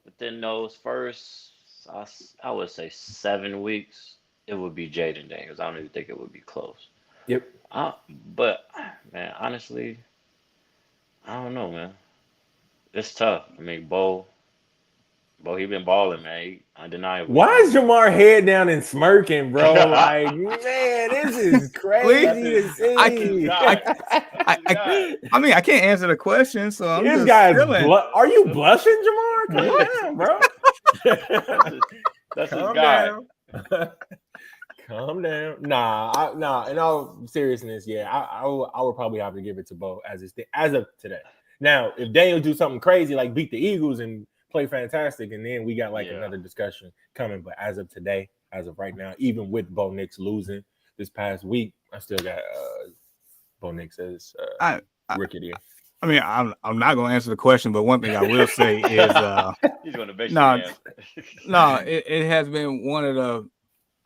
within those first, I would say 7 weeks, it would be Jaden Daniels. I don't even think it would be close. Yep. But man, honestly, I don't know, man. It's tough. I mean, Bo, he been balling, man. Undeniably. Why is Jamar head down and smirking, bro? Like, man, this is crazy to see. I mean, I can't answer the question, so I'm this just guy's feeling. Are you blushing, Jamar? Calm down, bro. That's his Calm guy. down. Calm down. Nah. In all seriousness, yeah, I would probably have to give it to Bo as of today. Now, if Daniel do something crazy like beat the Eagles and play fantastic, and then we got another discussion coming. But as of today, as of right now, even with Bo Nix losing this past week, I still got Bo Nix as rookie of the year. I mean, I'm not going to answer the question, but one thing I will say is he's going to bet it has been one of the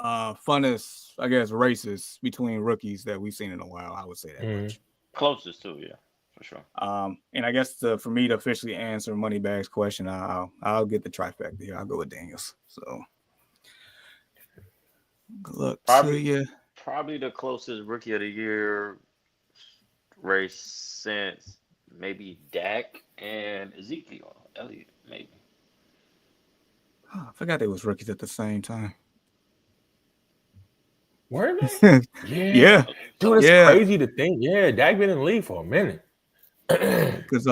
funnest, I guess, races between rookies that we've seen in a while. I would say that much. Closest too, yeah. For sure. And I guess for me to officially answer Moneybag's question, I'll get the trifecta here. I'll go with Daniels. So good luck to you. Probably the closest rookie of the year race since maybe Dak and Ezekiel Elliott, maybe. Oh, I forgot they was rookies at the same time. Were they? Yeah. Dude, it's crazy to think. Yeah, Dak been in the league for a minute. Because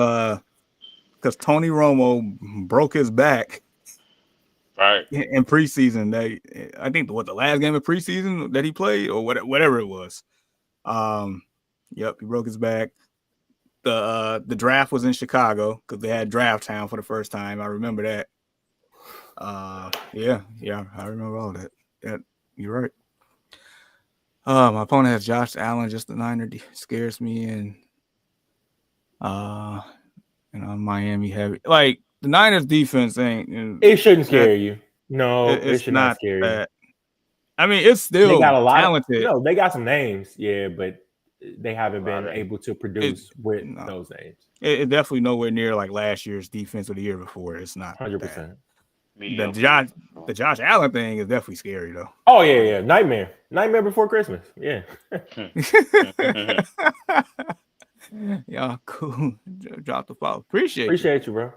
Tony Romo broke his back right in preseason. I think the last game of preseason that he played or whatever it was. Yep, he broke his back. The draft was in Chicago because they had Draft Town for the first time. I remember that. Yeah, I remember all that. Yeah, you're right. My opponent has Josh Allen. Just the Niner scares me, and Miami heavy. Like the Niners defense ain't. It shouldn't scare you. No, it should not scare you. I mean, it's still they got a lot talented. They got some names, yeah, but they haven't been able to produce with those names. It's definitely nowhere near like last year's defense or the year before. It's not 100%. The Josh Allen thing is definitely scary though. Oh yeah, nightmare before Christmas. Yeah. Yeah, cool. Drop the follow. Appreciate you, bro.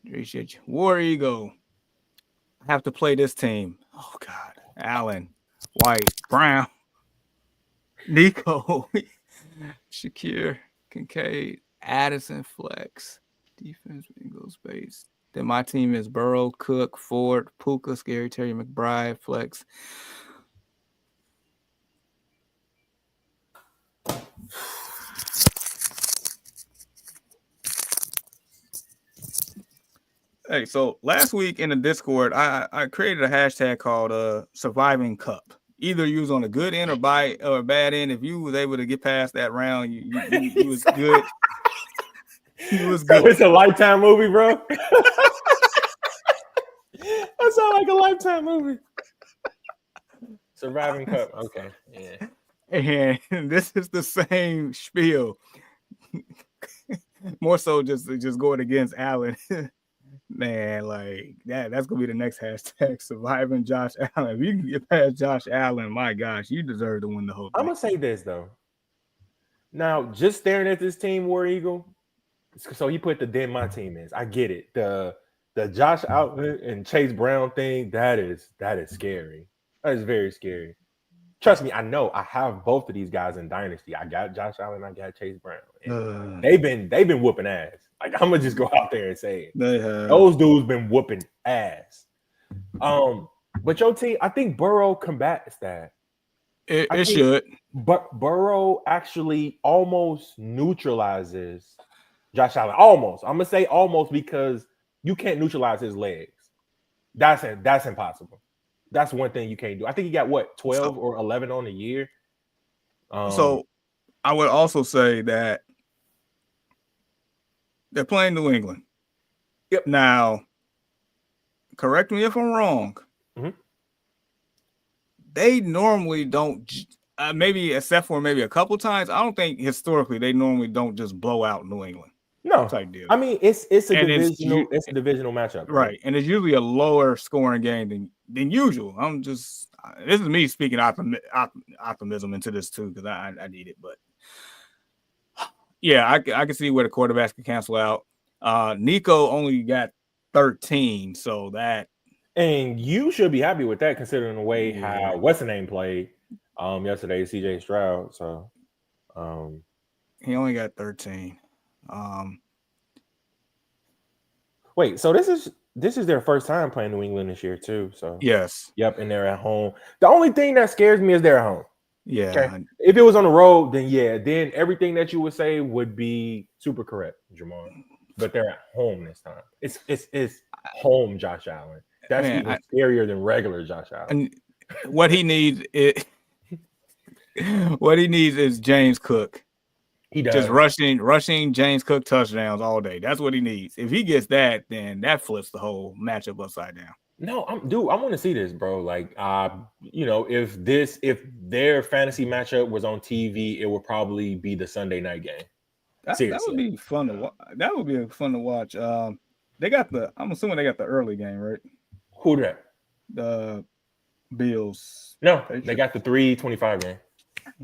Appreciate you. War Eagle. I have to play this team. Oh God. Allen, White, Brown, Nico, Shakir, Kincaid, Addison, Flex, defense, Eagles base. Then my team is Burrow, Cook, Ford, Puka, Scary Terry, McBride, Flex. Hey, so last week in the Discord, I created a hashtag called Surviving Cup. Either you was on a good end or bad end. If you was able to get past that round, you was good. You was good. So it's a Lifetime movie, bro. That sounds like a Lifetime movie. Surviving Cup. Okay. Yeah. And this is the same spiel. More so just going against Allen. Man, like that's gonna be the next hashtag, surviving Josh Allen. If you can get past Josh Allen, my gosh, you deserve to win the whole thing. I'm gonna say this though. Now, just staring at this team, War Eagle. So you put the Den my team is. I get it. The Josh Allen and Chase Brown thing, that is scary. That is very scary. Trust me, I know I have both of these guys in Dynasty. I got Josh Allen, I got Chase Brown. They've been whooping ass. Like, I'm gonna just go out there and say it. They have. Those dudes been whooping ass. But your team, I think Burrow combats that. It should. But Burrow actually almost neutralizes Josh Allen. Almost. I'm gonna say almost because you can't neutralize his legs. That's impossible. That's one thing you can't do. I think he got what 12 or 11 on the year. So I would also say that they're playing New England. Yep. Now, correct me if I'm wrong. Mm-hmm. They normally don't. Maybe except for maybe a couple times. I don't think historically they normally don't just blow out New England. No, type deal. I mean it's a divisional matchup, right? And it's usually a lower scoring game than usual. This is me speaking optimism into this too because I need it, but yeah, I can see where the quarterbacks can cancel out. Nico only got 13, so that and you should be happy with that considering the way how what's the name played yesterday, CJ Stroud. So he only got 13. Wait, so this is their first time playing New England this year too. So yes, yep, and they're at home. The only thing that scares me is they're at home. Yeah. Okay? If it was on the road, then everything that you would say would be super correct, Jamar. But they're at home this time. It's home Josh Allen. That's even scarier than regular Josh Allen. And what he needs is James Cook. He does. Just rushing James Cook touchdowns all day. That's what he needs. If he gets that, then that flips the whole matchup upside down. No, I want to see this, bro. Like, if their fantasy matchup was on TV, it would probably be the Sunday night game. That would be fun to watch. That would be fun to watch. They got I'm assuming they got the early game, right? Who that? The Bills. No, they got the 3:25 game.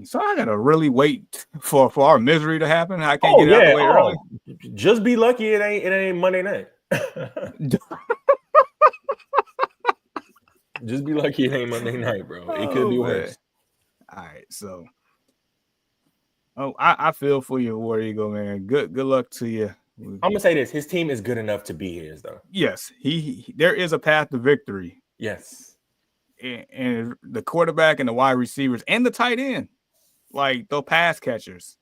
So I gotta really wait for our misery to happen. I can't get it out of the way early. Just be lucky it ain't Monday night. Just be lucky it ain't Monday night, bro. It could be worse. All right, so I feel for you, War Eagle, man. Good luck to you. I'm gonna say this: his team is good enough to be his, though. Yes, there is a path to victory. Yes, and the quarterback and the wide receivers and the tight end, like those pass catchers,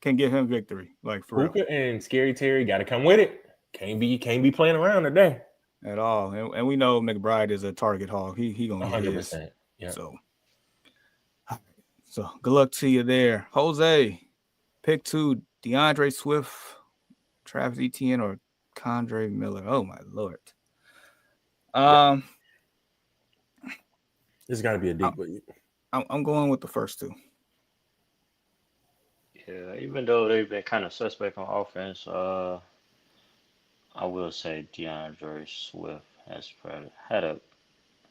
can give him victory. Like for Puka and Scary Terry got to come with it. Can't be playing around today at all. And we know McBride is a target hog. He gonna 100%. Yeah. So good luck to you there, Jose. Pick 2: DeAndre Swift, Travis Etienne, or Condre Miller. Oh my lord. This has got to be a deep. I'm going with the first two. Yeah, even though they've been kind of suspect on offense, I will say DeAndre Swift has had a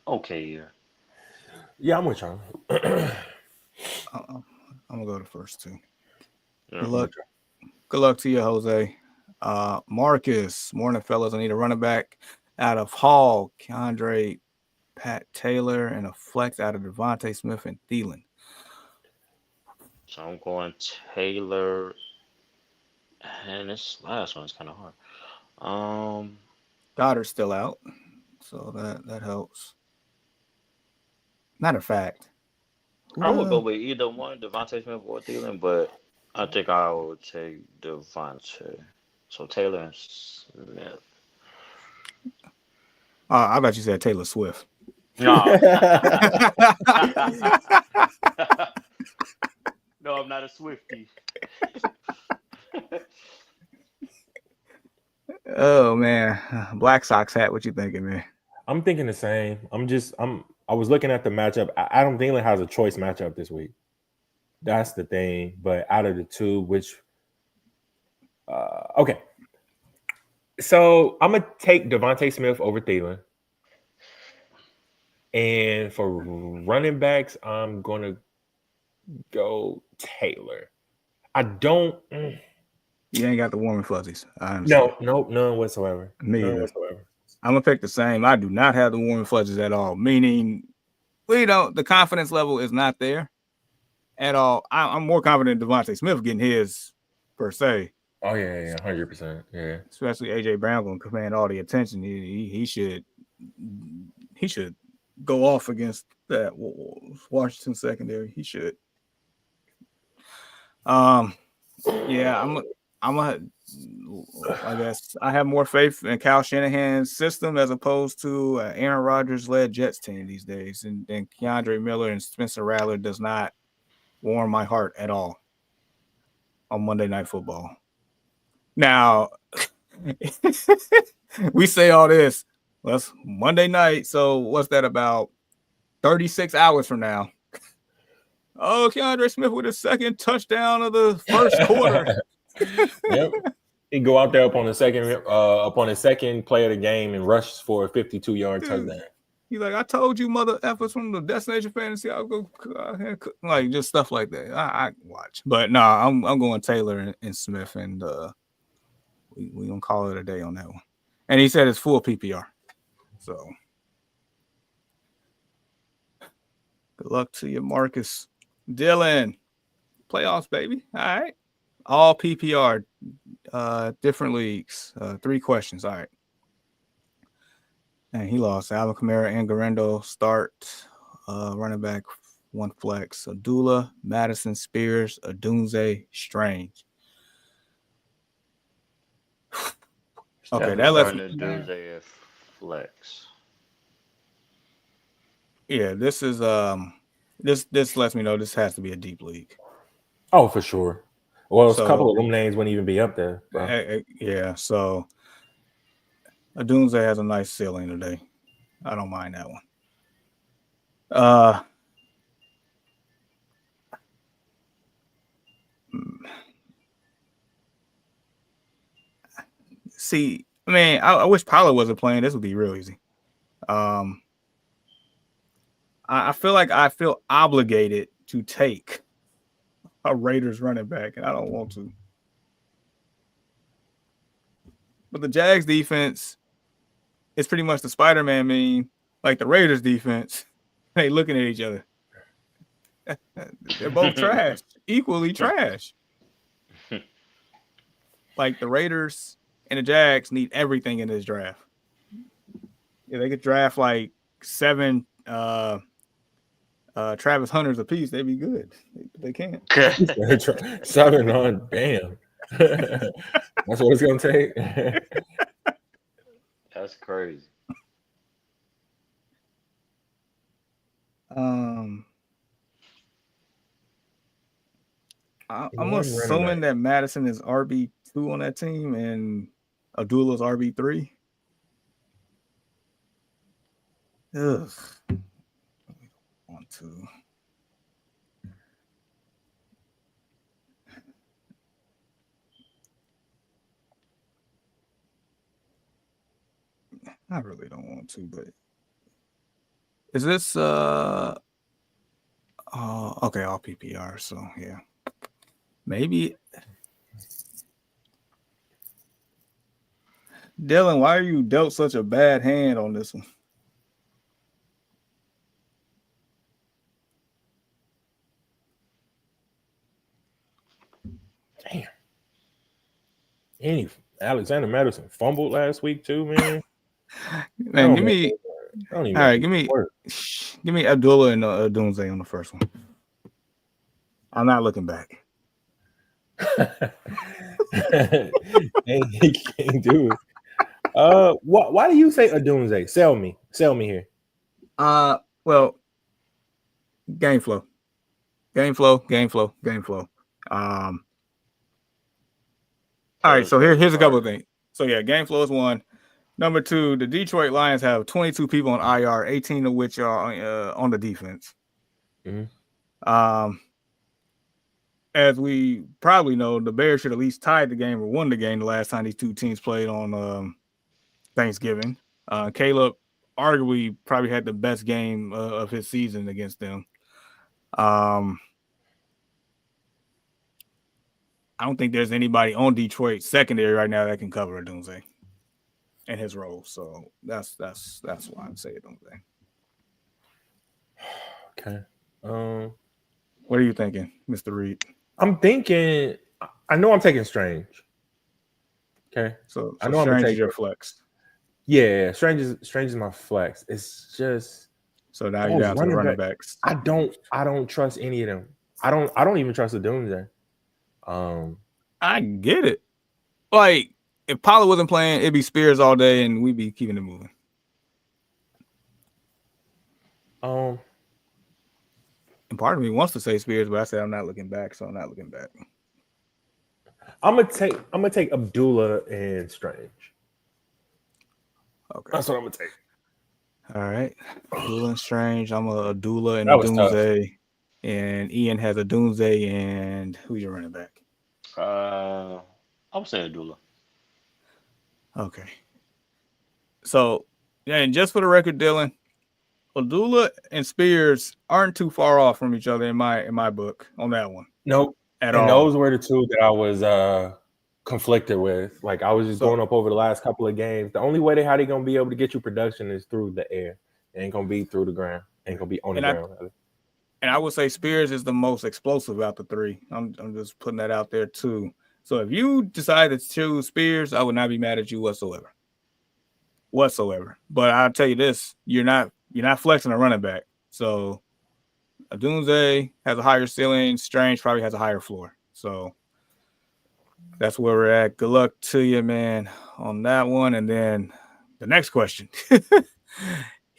okay year. Yeah, I'm with you. I'm gonna go to the first two. Yeah, good luck to you, Jose. Marcus, morning, fellas. I need a running back out of Hall, Keandre, Pat Taylor, and a flex out of Devontae Smith and Thielen. So I'm going Taylor, and this last one's kind of hard. Goddard's still out, so that helps. Matter of fact, I would go with either one, Devontae Smith or Thielen, but I think I would take Devontae. So Taylor and Smith. I thought you said Taylor Swift. No. No, I'm not a Swiftie. Oh man, Black Sox hat. What you thinking, man? I'm thinking the same. I was looking at the matchup. Adam Thielen has a choice matchup this week. That's the thing. But out of the two, okay. So I'm gonna take Devontae Smith over Thielen. And for running backs, I'm gonna go Taylor. I don't. You ain't got the warm and fuzzies. No, none whatsoever. None whatsoever. I'm gonna pick the same. I do not have the warm and fuzzies at all. Meaning, the confidence level is not there at all. I'm more confident in Devontae Smith getting his per se. Oh yeah, 100%. Yeah, especially AJ Brown gonna command all the attention. He should go off against that Washington secondary. He should. Yeah, I guess I have more faith in Kyle Shanahan's system as opposed to Aaron Rodgers-led Jets team these days. And Keandre Miller and Spencer Rattler does not warm my heart at all on Monday Night Football. Now, we say all this. Well, it's Monday night, so what's that, about 36 hours from now? Oh, Keandre Smith with his second touchdown of the first quarter. Yep. He go out there upon his second play of the game and rushes for a 52-yard touchdown. He's like, I told you, mother effers from the Destination Fantasy, I'll go like just stuff like that. I watch, but no, I'm going Taylor and Smith, and we gonna call it a day on that one. And he said it's full PPR, so good luck to you, Marcus. Dylan, playoffs, baby. All right, all PPR, different leagues. 3 questions. All right. And he lost. Alvin Kamara and Garendo start. Running back, 1 flex. Abdullah, Madison, Spears, Odunze, Strange. Okay, that lets me. Odunze flex. Yeah, this is this lets me know this has to be a deep league. Oh, for sure. Well, a couple of them names wouldn't even be up there. Yeah, so Odunze has a nice ceiling today. I don't mind that one. See, I mean, I wish Pollard wasn't playing. This would be real easy. I feel like I feel obligated to take a Raiders running back, and I don't want to. But the Jags defense is pretty much the Spider-Man meme, like the Raiders defense. They looking at each other. They're both trash, equally trash. Like the Raiders and the Jags need everything in this draft. Yeah, they could draft like 7 Travis Hunters apiece. They'd be good. They can't. 7 on, damn. That's what it's gonna take. That's crazy. I'm assuming that Madison is RB2 on that team and Abdullah's RB3. Ugh. 1, 2. I really don't want to, but is this okay, all PPR, so yeah. Maybe Dylan, why are you dealt such a bad hand on this one? Damn. Alexander Madison fumbled last week too, man. Man, give me Abdullah and Odunze on the first one. I'm not looking back. Can't do it. Why do you say Odunze? Sell me here. Well, game flow. All right, so here's a couple of things. So yeah, game flow is 1. Number 2, the Detroit Lions have 22 people on IR, 18 of which are on the defense. Mm-hmm. As we probably know, the Bears should at least tied the game or won the game the last time these two teams played on Thanksgiving. Caleb arguably probably had the best game of his season against them. I don't think there's anybody on Detroit secondary right now that can cover Odunze in his role. So that's why I'm saying Odunze. Okay. What are you thinking, Mr. Reed? I'm thinking. I know I'm taking Strange. Okay. So I know Strange is your flex. Yeah, Strange is my flex. It's just So now you're down to the running backs. I don't trust any of them. I don't even trust the Doomsday. I get it. Like, if Pollard wasn't playing, it'd be Spears all day, and we'd be keeping it moving. And part of me wants to say Spears, but I said I'm not looking back, so I'm not looking back. I'm gonna take Abdullah and Strange. Okay, that's what I'm gonna take. All right, Abdullah and Strange. I'm a Abdullah and a Doomsday, tough. And Ian has a Doomsday. And who's your running back? I would say Abdullah. Okay. So, yeah, and just for the record, Dylan, Abdullah and Spears aren't too far off from each other in my book on that one. Nope. At all. Those were the two that I was conflicted with. Like, I was just going up over the last couple of games. The only way how they gonna be able to get you production is through the air. It ain't gonna be through the ground. It ain't gonna be on the ground. And I would say Spears is the most explosive out the three. I'm just putting that out there too. So if you decide to choose Spears, I would not be mad at you whatsoever. But I'll tell you this: you're not flexing a running back. So Doomsday has a higher ceiling. Strange probably has a higher floor. So that's where we're at. Good luck to you, man, on that one. And then the next question: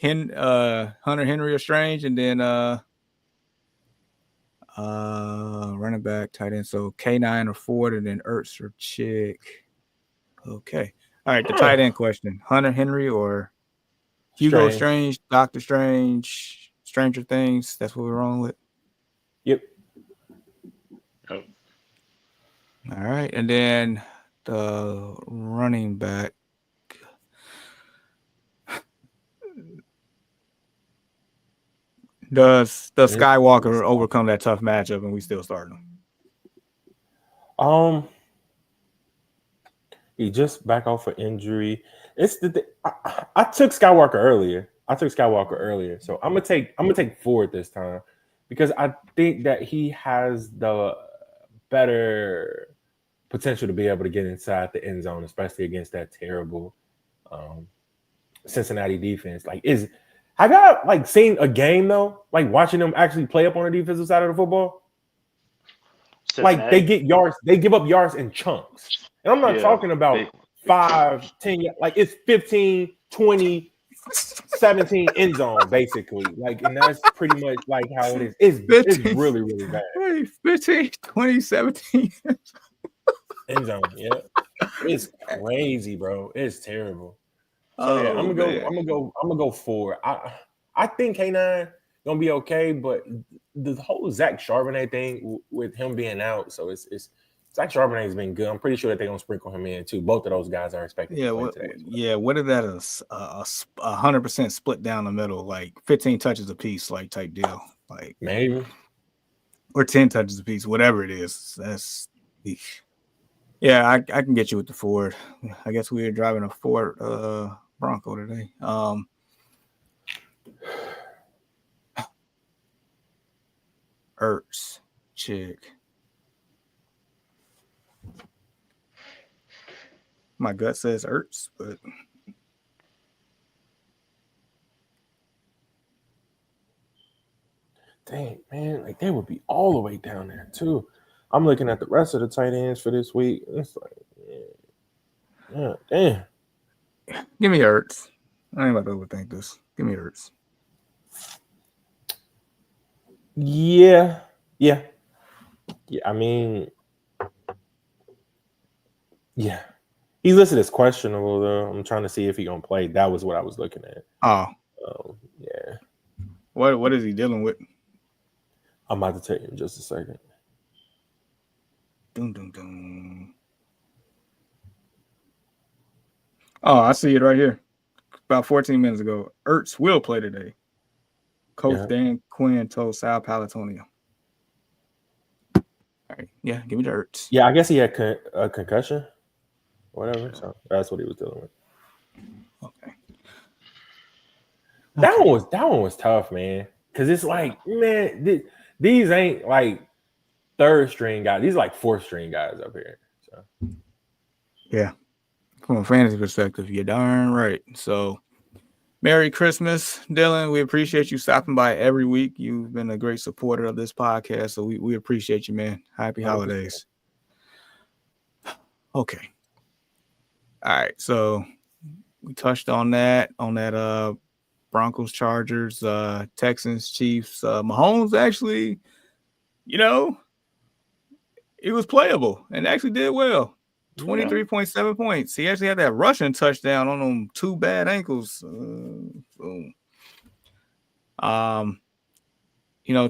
Hunter Henry or Strange, and then running back, tight end. So K9 or Ford, and then Ertz or Chick. Okay. All right, the tight end question: Hunter Henry or Hugo Strange, Doctor Strange, Stranger Things. That's what we're wrong with. Yep. Oh. All right, and then the running back. Does Skywalker overcome that tough matchup and we still start him? He just back off for injury. It's I took Skywalker earlier. So I'm gonna take Ford this time because I think that he has the better potential to be able to get inside the end zone, especially against that terrible Cincinnati defense. Have y'all seen a game though? Like watching them actually play up on the defensive side of the football? Cincinnati. They get yards, they give up yards in chunks. And I'm not talking about 5, 10, it's 15, 20, 17 end zone, basically. And that's pretty much how it is. It's really, really bad. 15, 20, 17. End zone, yeah. It's crazy, bro. It's terrible. So yeah, I'm gonna go Ford. I think K9 gonna be okay, but the whole Zach Charbonnet thing with him being out, so it's Zach Charbonnet has been good. I'm pretty sure that they're gonna sprinkle him in too. Both of those guys are expected to play today. Yeah, what if that is 100% split down the middle, 15 touches a piece, type deal, maybe, or 10 touches a piece, whatever it is. That's yeah, I can get you with the Ford. I guess we were driving a Ford Bronco today. Ertz, Chick. My gut says Ertz, but dang, man, they would be all the way down there too. I'm looking at the rest of the tight ends for this week. It's yeah, damn. Give me Ertz. I ain't about to overthink this. Give me Ertz. Yeah. I mean, yeah. He's listed as questionable though. I'm trying to see if he's gonna play. That was what I was looking at. Oh, yeah. What is he dealing with? I'm about to tell you in just a second. Dun, dun, dun. Oh, I see it right here. About 14 minutes ago. Ertz will play today. Coach Dan Quinn told Sal Palatino. All right. Yeah, give me the Ertz. Yeah, I guess he had a concussion. Whatever. So that's what he was dealing with. Okay. That one was tough, man. Because it's man, these ain't third string guys. These are fourth string guys up here. So yeah. From a fantasy perspective, you're darn right. So Merry Christmas, Dylan. We appreciate you stopping by every week. You've been a great supporter of this podcast, so we appreciate you, man. Happy 100%. holidays. Okay. All right. So we touched on that Broncos, Chargers, Texans, Chiefs. Mahomes actually, he was playable and actually did well. 23.7 points. He actually had that rushing touchdown on them 2 bad ankles.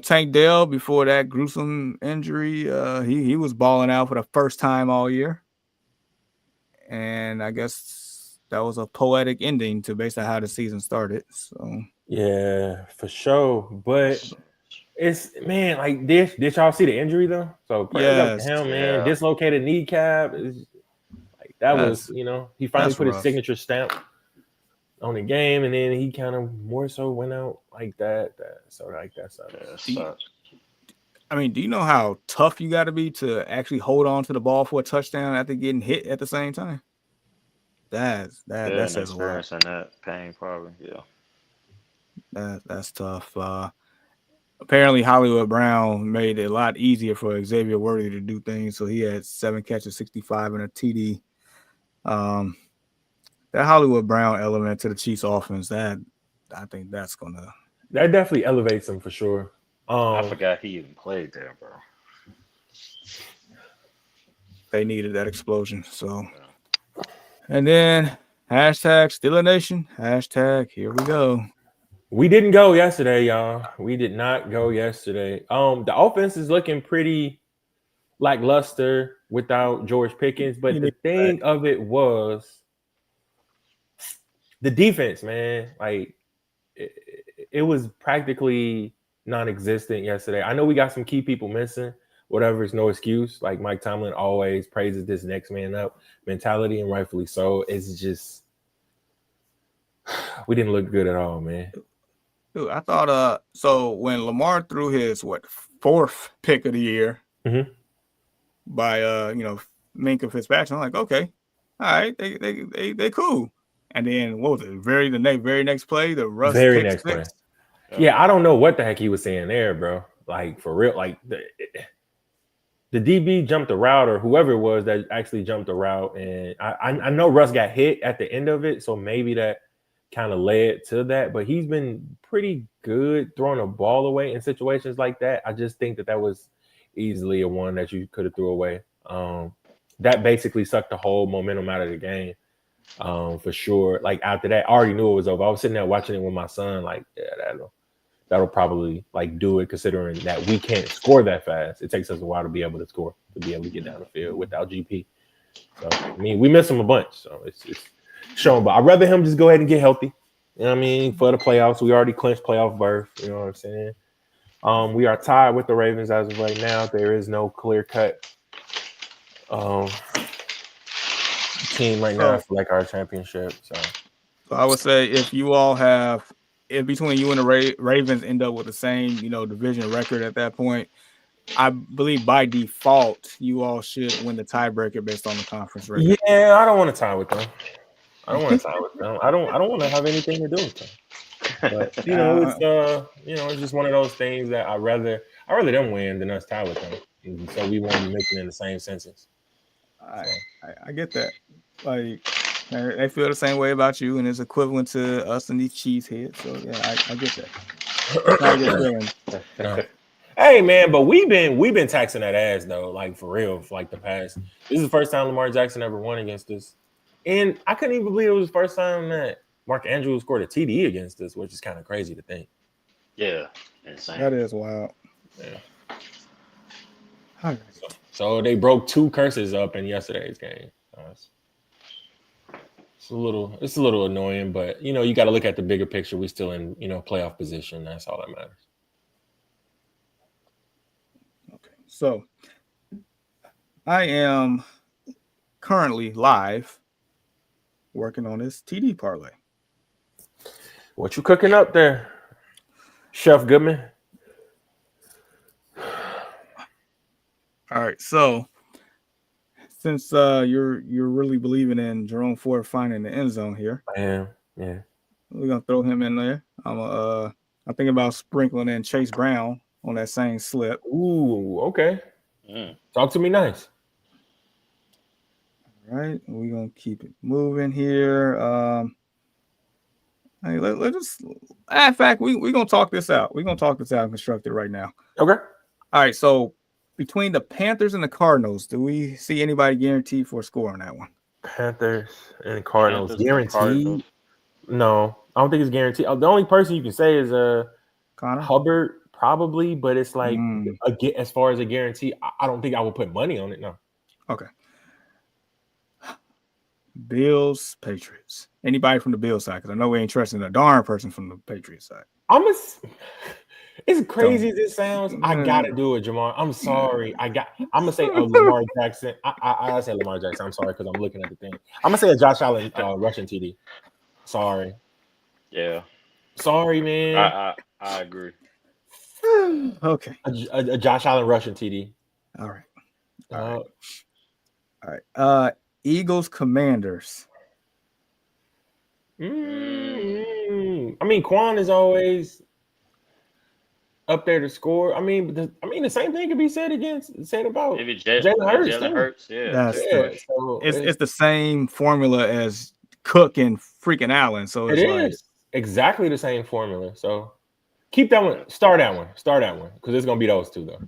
Tank Dell, before that gruesome injury, he was balling out for the first time all year. And I guess that was a poetic ending to basically how the season started. So yeah, for sure. But it's man, like did y'all see the injury though? So prayers up to him, man. Dislocated kneecap. Like that was, he finally put his signature stamp on the game, and then he kind of more so went out like that. So I mean, do you know how tough you got to be to actually hold on to the ball for a touchdown after getting hit at the same time? That says a lot. And that pain, probably, That's tough. Apparently, Hollywood Brown made it a lot easier for Xavier Worthy to do things. So he had 7 catches, 65, and a TD. That Hollywood Brown element to the Chiefs offense, I think that definitely elevates him for sure. I forgot he even played there, bro. They needed that explosion. So, and then hashtag Still a Nation. Hashtag here we go. We didn't go yesterday, y'all. We did not go yesterday. The offense is looking pretty lackluster without George Pickens, but the thing of it was the defense, man. Like it was practically non-existent yesterday. I know we got some key people missing. Whatever is no excuse. Like Mike Tomlin always praises this next man up mentality, and rightfully so. It's just we didn't look good at all, man. Dude, I thought so when Lamar threw his 4th pick of the year by Minkah Fitzpatrick, I'm like, okay, all right, they cool. And then what was it? Very next play, the Russ very next play. Yeah, I don't know what the heck he was saying there, bro. Like for real, like the DB jumped a route, or whoever it was that actually jumped a route, and I know Russ got hit at the end of it, so maybe that kind of led to that. But he's been pretty good throwing a ball away in situations like that. I just think that was easily a one that you could have threw away. That basically sucked the whole momentum out of the game, for sure. Like after that, I already knew it was over. I was sitting there watching it with my son, like, yeah, that'll probably like do it, considering that we can't score that fast. It takes us a while to be able to score, to be able to get down the field without GP. So I mean, we miss him a bunch, so it's showing. But I'd rather him just go ahead and get healthy. You know what I mean? For the playoffs, we already clinched playoff berth. You know what I'm saying? We are tied with the Ravens as of right now. There is no clear cut team right now for like our championship. So I would say if between you and the Ravens end up with the same, division record at that point, I believe by default you all should win the tiebreaker based on the conference record. Yeah, I don't want to tie with them. I don't want to have anything to do with them. But it's just one of those things that I'd rather them win than us tie with them. So we won't be mixing in the same sentence. I get that. Like they feel the same way about you, and it's equivalent to us and these cheese heads. So yeah, I get that. Not a good feeling. No. Hey man, but we've been taxing that ass though, like for real, for like the past. This is the first time Lamar Jackson ever won against us, and I couldn't even believe it was the first time that Mark Andrews scored a TD against us, which is kind of crazy to think. Yeah, insane. That is wild. Yeah. So they broke 2 curses up in yesterday's game. It's a little annoying, but you got to look at the bigger picture. We're still in playoff position. That's all that matters. Okay, so I am currently live working on this TD parlay. What you cooking up there, Chef Goodman? All right, so since you're really believing in Jerome Ford finding the end zone here, I am, yeah. We're gonna throw him in there. I'm thinking about sprinkling in Chase Brown on that same slip. Ooh, okay. Talk to me nice. All right, we're gonna keep it moving here. Hey, let's just. In fact, we're gonna talk this out. We're gonna talk this out and construct it right now. Okay. All right. So between the Panthers and the Cardinals, do we see anybody guaranteed for a score on that one? Panthers and Cardinals Panthers and guaranteed? Cardinals. No, I don't think it's guaranteed. The only person you can say is Connor? Hubbard, probably, but it's like as far as a guarantee, I don't think I would put money on it. No. Okay. Bills, Patriots. Anybody from the Bills side? Because I know we ain't trusting a darn person from the Patriots side. As crazy as it sounds, I gotta do it, Jamar. I'm sorry. I'm gonna say Lamar Jackson. I say Lamar Jackson. I'm sorry because I'm looking at the thing. I'm gonna say a Josh Allen rushing TD. Sorry. Yeah. Sorry, man. I agree. Okay. A Josh Allen rushing TD. All right. Eagles, Commanders. I mean, Quan is always up there to score. I mean, the same thing could be said about maybe Jalen Hurts. Jalen Hurts, That's true. So it's the same formula as Cook and freaking Allen. So it's like exactly the same formula. So keep that one. Start that one because it's gonna be those two though.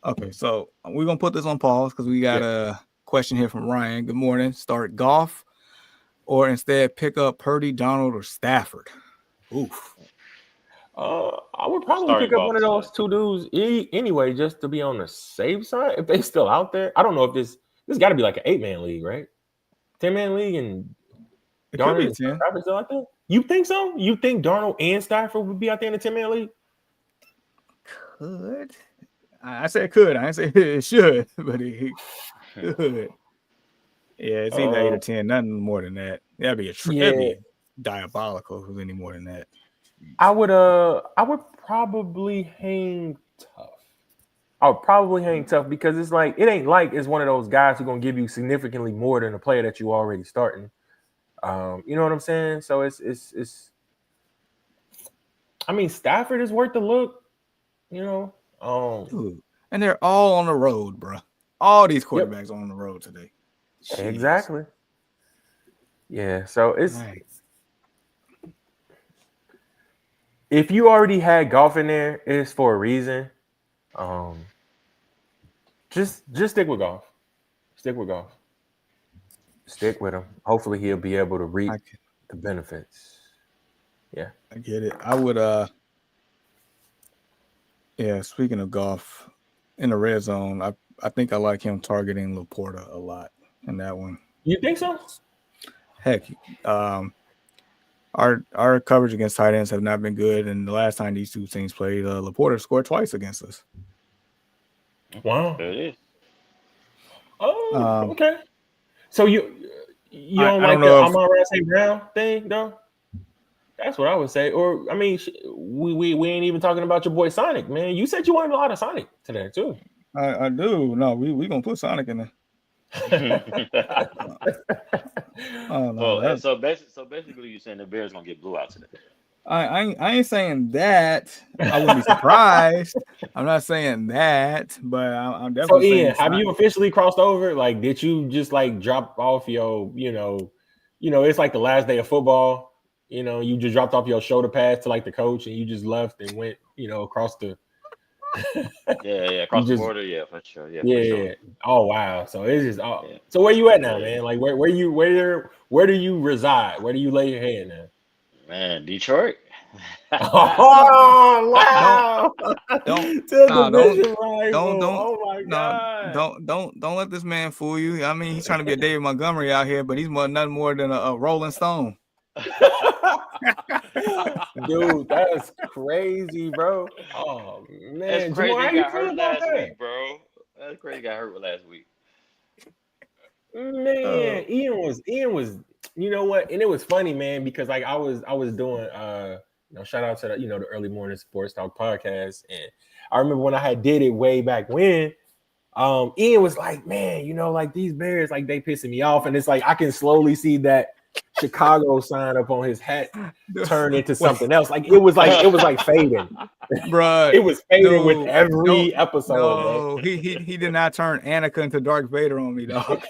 Okay, so we're gonna put this on pause because we got a question here from Ryan. Good morning. Start Goff or instead pick up Purdy, Donald, or Stafford? Oof. I would probably pick up one of those two dudes anyway, just to be on the safe side. If they still out there, I don't know if this got to be like an 8-man league, right? 10-man league and Darnold and Stafford still out there. You think so? You think Darnold and Stafford would be out there in the 10-man league? Could. I said could. I didn't say it should, but it could. Yeah, it's either 8 or 10, nothing more than that. That'd be diabolical if it was any more than that. I would probably hang tough. I would probably hang tough because it's like it ain't like it's one of those guys who's gonna give you significantly more than a player that you already starting. You know what I'm saying? So it's I mean, Stafford is worth the look, you know. Dude, and they're all on the road, bro. All these quarterbacks are on the road today. Jeez. Exactly. Yeah, so it's if you already had Goff in there, it's for a reason. Just stick with Goff. Stick with Goff. Stick with him. Hopefully he'll be able to reap the benefits. Yeah. I get it. I would speaking of Goff in the red zone, I think I like him targeting Laporta a lot in that one. You think so? Heck, our coverage against tight ends have not been good, and the last time these two teams played, Laporta scored twice against us. Wow. There it is. Oh, okay. So you don't like the Amon-Ra St. Brown thing, though? That's what I would say. Or I mean, we ain't even talking about your boy Sonic, man. You said you wanted a lot of Sonic today too. I do. No, we gonna put Sonic in there. So basically, you're saying the Bears gonna get blew out today. I ain't saying that. I wouldn't be surprised. I'm not saying that, but I'm definitely. So Ian, have you officially crossed over? Like, did you just like drop off your, it's like the last day of football. You just dropped off your shoulder pads to like the coach, and you just left and went, across the. Across the border, for sure. Yeah. For sure. Oh wow! So it's just. So where you at now, man? Like where do you reside? Where do you lay your head now? Man, Detroit. Oh wow! Don't let this man fool you. I mean, he's trying to be a David Montgomery out here, but he's nothing more than a Rolling Stone. Dude, that's crazy, bro. Oh man, that's crazy. He got hurt last week, bro. That's crazy. Got hurt last week. Man, Ian was. You know what? And it was funny, man, because like I was doing shout out to the early morning sports talk podcast, and I remember when I had did it way back when. Ian was like, man, like these Bears, like they pissing me off, and it's like I can slowly see that Chicago sign up on his hat turned into something else. Like it was like fading. Bruh, It was fading with every episode. No, he did not turn Anakin into Darth Vader on me, dog.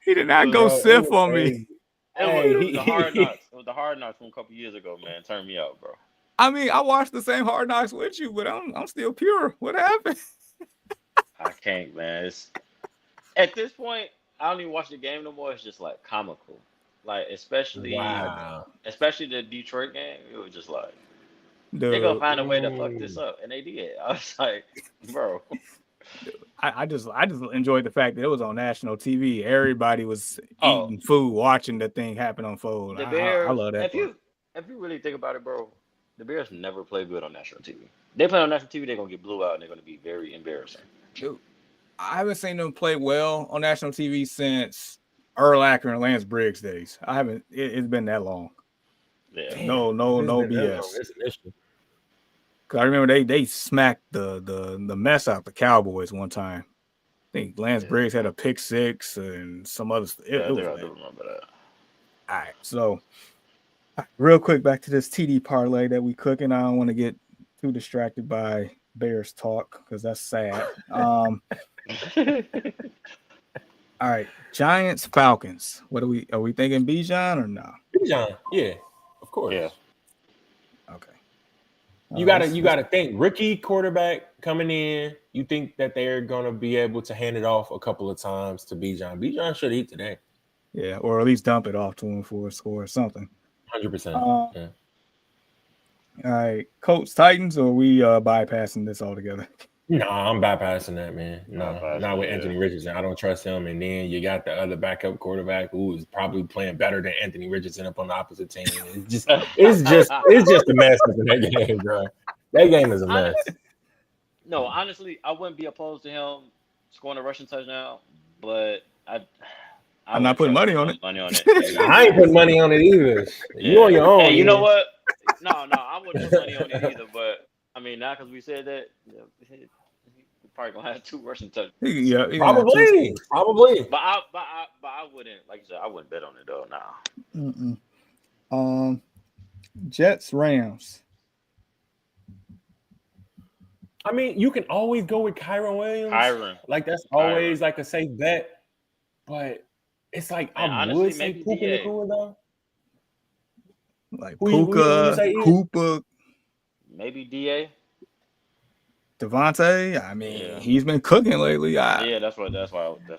He did not go Sith on me. It was the Hard Knocks. It was the Hard Knocks from a couple years ago, man. Turn me out, bro. I mean, I watched the same Hard Knocks with you, but I'm still pure. What happened? I can't, man. At this point, I don't even watch the game no more. It's just like comical, like especially the Detroit game. It was just like they're gonna find a way to fuck this up, and they did. I was like, bro. I just enjoyed the fact that it was on national TV. Everybody was eating food, watching the thing happen unfold. The Bears, I love that. If you really think about it, bro, the Bears never play good on national TV. They play on national TV, they're gonna get blew out, and they're gonna be very embarrassing. Dude, I haven't seen them play well on national TV since Urlacher and Lance Briggs days. I haven't. It's been that long. Yeah. No BS. Cause I remember they smacked the mess out the Cowboys one time. I think Lance Briggs had a pick 6 and some other stuff. I do remember that. All right, so real quick back to this TD parlay that we cooking. I don't want to get too distracted by Bears talk because that's sad. All right, Giants Falcons. What are we thinking? Bijan or no? Bijan, yeah, of course. Yeah. Okay. You gotta think rookie quarterback coming in. You think that they're gonna be able to hand it off a couple of times to Bijan. Bijan should eat today. Yeah, or at least dump it off to him for a score or something. 100%. Yeah. All right, Colts Titans, or are we bypassing this altogether? No, I'm bypassing that, man. No, not with Anthony Richardson. I don't trust him. And then you got the other backup quarterback who is probably playing better than Anthony Richardson up on the opposite team. It's just a mess in that game, bro. That game is a mess. No, honestly, I wouldn't be opposed to him scoring a rushing touchdown, but I'm not putting money on it. I ain't putting money on it either. Yeah. You on your own. Hey, you know what? No, I wouldn't put money on it either. But I mean, now because we said that, we probably gonna have 2 rushing touchdowns. Yeah, probably. But I wouldn't, like you said, I wouldn't bet on it though. Nah. Jets Rams. I mean, you can always go with Kyron Williams. Like that's always like a safe bet. But it's like I would say Puka Nacua though. Like Puka, Cooper, maybe DA. Devontae. I mean, he's been cooking lately. That's why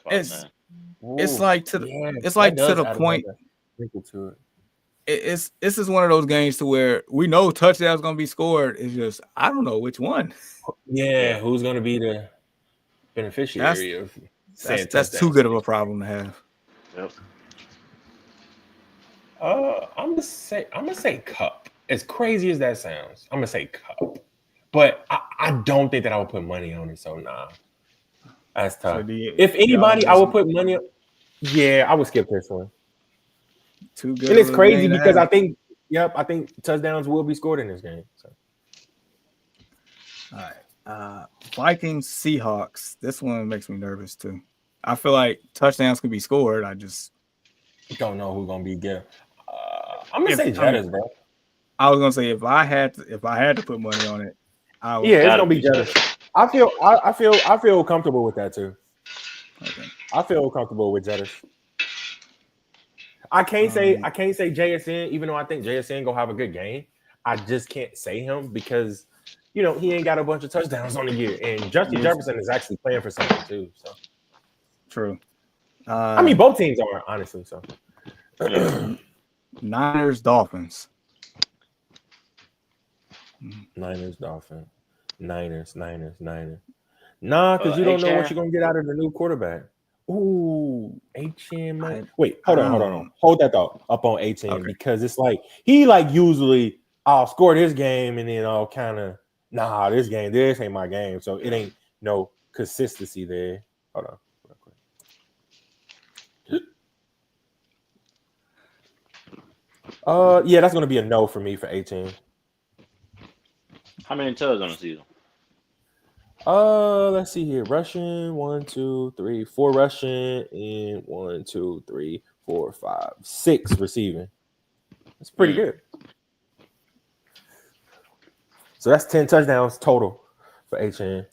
it's like to the point. This is one of those games to where we know touchdown's gonna be scored. It's just I don't know which one. Yeah, who's gonna be the beneficiary of that's too good of a problem to have. Yep. I'm gonna say Cup. As crazy as that sounds, I'm gonna say Cup. But I don't think that I would put money on it. So nah, that's tough. So if anybody, I would put money on. Yeah, I would skip this one. Too good. And it's crazy because I think touchdowns will be scored in this game. So. All right, Vikings Seahawks. This one makes me nervous too. I feel like touchdowns could be scored. I just don't know who's gonna be good. I'm gonna say Jettas, bro. I was gonna say if I had to put money on it, it's gonna be Jettas. I feel comfortable with that too. Okay. I feel comfortable with Jettas. I can't say JSN, even though I think JSN gonna have a good game. I just can't say him because he ain't got a bunch of touchdowns on the year, and Justin Jefferson is actually playing for something too. So true. I mean, both teams are honestly so. Niners Dolphins. Niners. Nah, because you don't know what you're gonna get out of the new quarterback. Ooh, HM. Wait, hold on. Hold that thought up on HM because it's like he usually I'll score this game and then I'll kind of this ain't my game, so it ain't no consistency there. Hold on, real quick. Yeah, that's gonna be a no for me for 18. How many touchdowns on the season? Let's see here. Rushing 1, 2, 3, 4 rushing, and 1, 2, 3, 4, 5, 6 receiving. That's pretty good. So that's 10 touchdowns total for HN.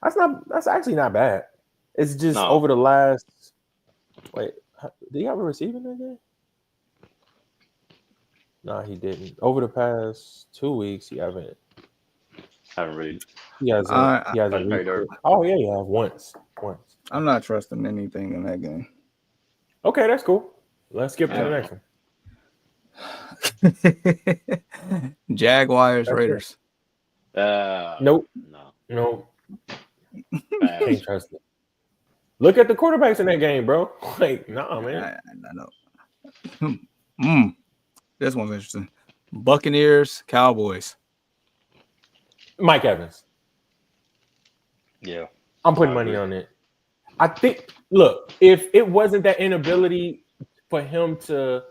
That's actually not bad. It's just over the last. Wait, did he have a receiving that game? No, he didn't. Over the past 2 weeks, he haven't really. He hasn't. He hasn't. Oh yeah, once. I'm not trusting anything in that game. Okay, that's cool. Let's skip to the next one. Jaguars, Raiders. Nope. No. Can't trust it. Look at the quarterbacks in that game, bro. Like, nah, man. I know. This one's interesting. Buccaneers, Cowboys. Mike Evans. Yeah. I'm putting money on it. I think, look, if it wasn't that ability for him to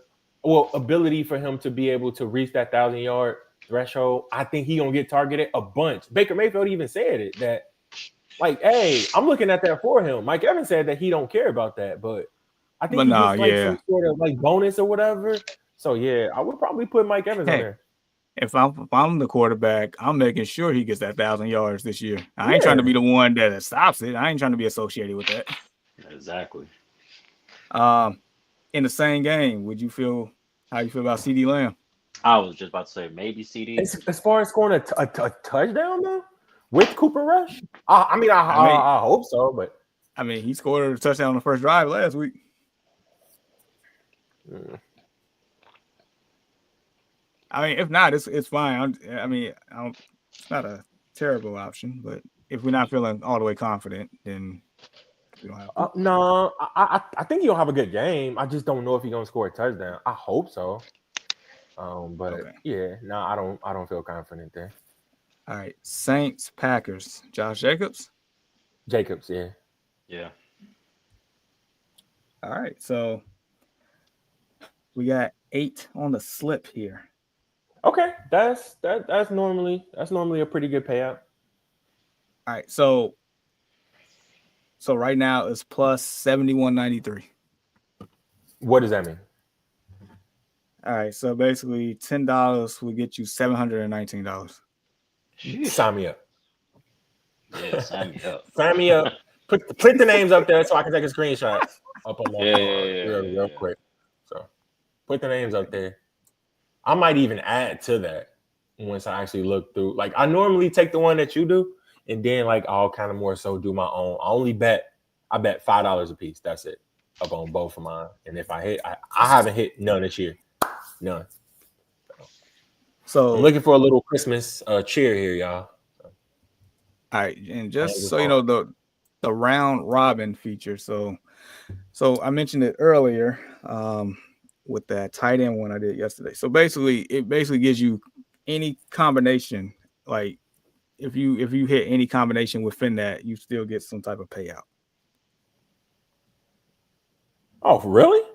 be able to reach that 1,000-yard threshold, I think he gonna get targeted a bunch. Baker Mayfield even said it, that like, hey, I'm looking at that for him. Mike Evans said that he don't care about that, but I think he gets some sort of like bonus or whatever. So yeah, I would probably put Mike Evans on there. If I'm the quarterback, I'm making sure he gets that 1,000 yards this year. I ain't trying to be the one that stops it. I ain't trying to be associated with that. Exactly. In the same game, how you feel about CD Lamb? I was just about to say maybe CD. As far as scoring a touchdown though, with Cooper Rush, I hope so. But I mean, he scored a touchdown on the first drive last week. I mean, if not, it's fine. It's not a terrible option, but if we're not feeling all the way confident, then we don't have to. No, I think he'll have a good game. I just don't know if he's gonna score a touchdown. I hope so. But okay. I don't feel confident there. All right, Saints, Packers, Josh Jacobs. Yeah. All right, so we got 8 on the slip here. Okay, that's normally a pretty good payout. All right, so right now it's plus 71.93. What does that mean? All right, so basically $10 will get you $719. Sign me up. Yeah, sign me up. Sign me up. Put the names up there so I can take a screenshot up on my phone real quick. So put the names up there. I might even add to that once I actually look through. Like, I normally take the one that you do, and then like I'll kind of more so do my own. I bet $5 a piece. That's it. Up on both of mine. And if I hit, I haven't hit none this year. None. So I'm looking for a little Christmas cheer here, y'all. All right, and just so you know, the round robin feature. So I mentioned it earlier with that tight end one I did yesterday. So it basically gives you any combination. Like if you hit any combination within that, you still get some type of payout. Oh, really?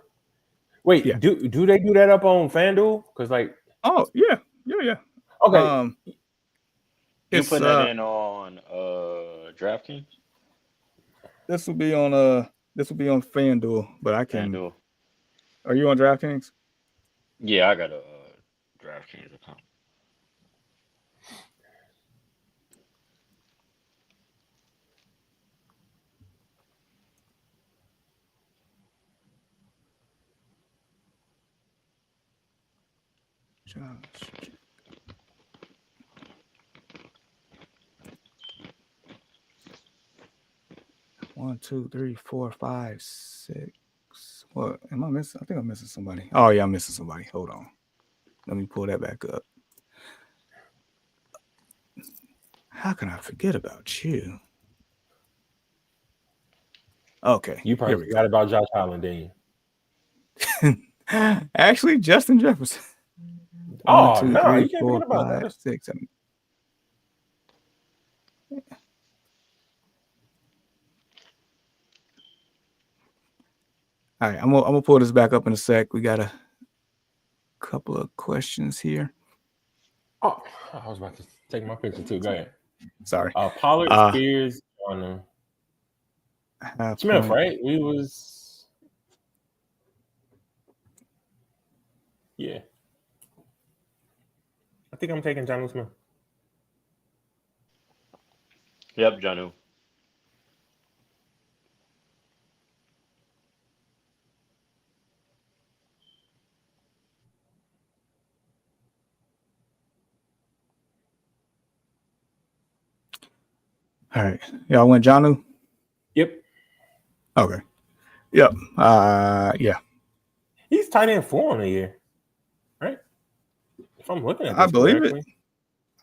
Wait, yeah. Do they do that up on FanDuel? Because like, oh yeah. Okay, you put that in on DraftKings? This will be on FanDuel, but I can. FanDuel. Are you on DraftKings? Yeah, I got a DraftKings account. Josh. One, 2, 3, 4, 5, 6. What am I missing? I think I'm missing somebody. Oh yeah, I'm missing somebody. Hold on. Let me pull that back up. How can I forget about you? Okay. You probably forgot about Josh Allen, didn't you? Actually, Justin Jefferson. Oh, 1, 2, no, 3, you can't 4, forget about 5, that. 6, 7. All right, I'm gonna pull this back up in a sec. We got a couple of questions here. Oh, I was about to take my picture too. Go ahead. Sorry. Pollard, Spears, on Smith, point. right? We was. Yeah. I think I'm taking Jonnu Smith. Yep, Jonnu. All right. Y'all went Jonnu? Yep. Okay. Yep. Yeah. He's tight end 4 on the year, right? If I'm looking at this I believe correctly. it.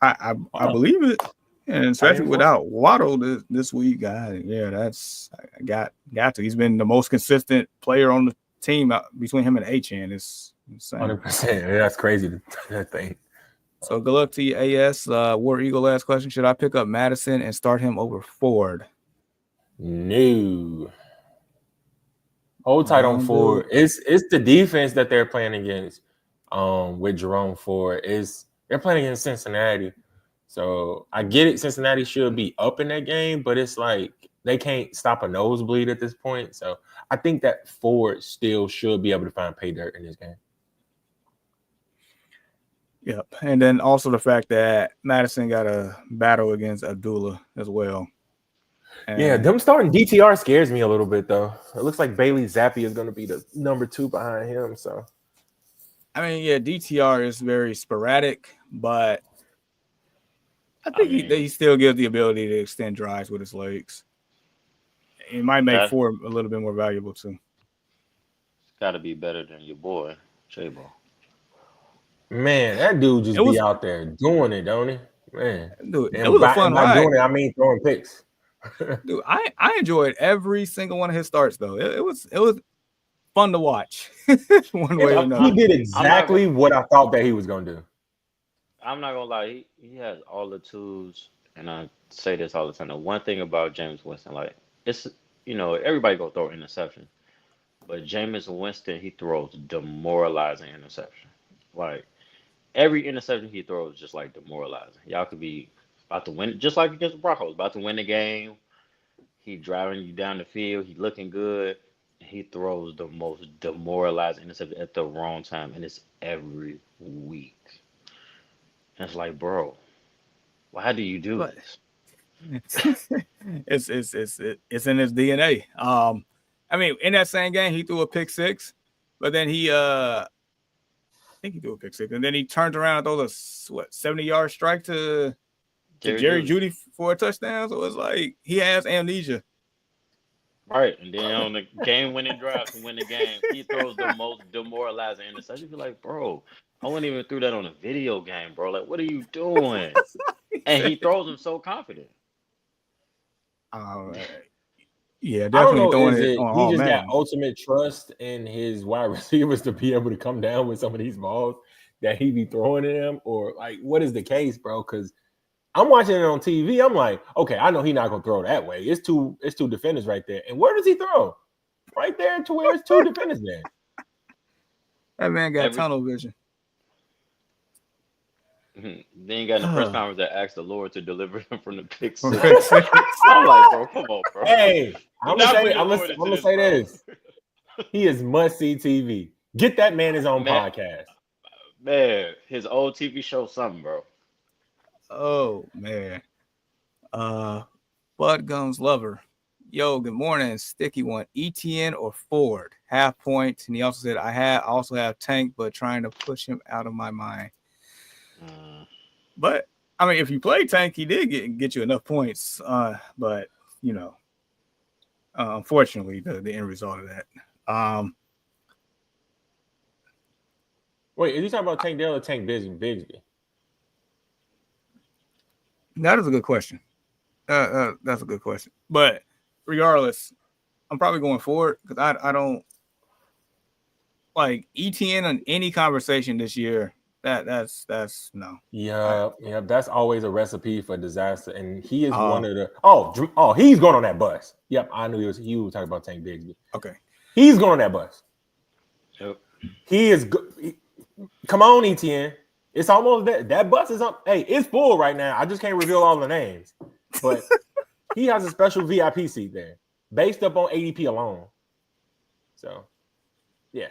I believe it. And especially without Waddle this week, yeah, that's I got to. He's been the most consistent player on the team between him and Achane. It's insane. 100%. Yeah, that's crazy that thing. So good luck to you, AS. War Eagle last question. Should I pick up Madison and start him over Ford? No. Hold tight on Ford. It's the defense that they're playing against with Jerome Ford. They're playing against Cincinnati. So I get it. Cincinnati should be up in that game, but it's like they can't stop a nosebleed at this point. So I think that Ford still should be able to find pay dirt in this game. Yep. And then also the fact that Madison got a battle against Abdullah as well. And yeah, them starting DTR scares me a little bit, though. It looks like Bailey Zappi is going to be the number 2 behind him. So, I mean, yeah, DTR is very sporadic, but I think he still gives the ability to extend drives with his legs. It might make Ford a little bit more valuable, too. It's got to be better than your boy, J-Ball. Man, that dude just be out there doing it, don't he? Man. Dude, it was a fun ride. Doing it, I mean throwing picks. Dude, I enjoyed every single one of his starts, though. It was fun to watch. One way or another. He did exactly what I thought that he was going to do. I'm not going to lie. He has all the tools, and I say this all the time. The one thing about Jameis Winston, like, it's, everybody go throw an interception. But Jameis Winston, he throws demoralizing interception. Like, every interception he throws is just, like, demoralizing. Y'all could be about to win, just like against the Broncos, about to win the game. He driving you down the field. He looking good. He throws the most demoralizing interception at the wrong time, and it's every week. And it's like, bro, why do you do this? It's in his DNA. I mean, in that same game, he threw a pick 6, but then I think he threw a pick 6, and then he turned around and threw a 70-yard strike to Jerry Jeudy for a touchdown. So it's like he has amnesia. Right, and then on the game-winning drive to win the game, he throws the most demoralizing interception. You be like, bro, I wouldn't even threw that on a video game, bro. Like, what are you doing? And he throws them so confident. Yeah, definitely throwing it on all he just man. got ultimate trust in his wide receivers to be able to come down with some of these balls that he be throwing at them, or like, what is the case, bro? Because I'm watching it on TV. I'm like, okay, I know he's not gonna throw that way. It's two defenders right there. And where does he throw? Right there to where it's 2 defenders there. That man got tunnel vision. Then you got in the press conference that asked the Lord to deliver him from the pick 6. I'm like, bro, come on, bro. Hey, I'm gonna say this. He is must-see TV. Get that man his own podcast. Man, his old TV show, something, bro. Oh man. Bud Gums Lover. Yo, good morning. Sticky one. ETN or Ford? Half point. And he also said, I also have Tank, but trying to push him out of my mind. But I mean, if you play Tank, he did get you enough points. But unfortunately, the end result of that. Wait, is he talking about Tank Dell or Tank Bigsby? That is a good question. That's a good question. But regardless, I'm probably going forward because I don't like ETN on any conversation this year. That's no. Yeah, that's always a recipe for disaster. And he is one of the he's going on that bus. Yep, I knew he was talking about Tank Bigsby. Okay. He's going on that bus. Yep. He is good. Come on, ETN. It's almost that bus is up. Hey, it's full right now. I just can't reveal all the names, but he has a special VIP seat there, based up on ADP alone. So, yeah.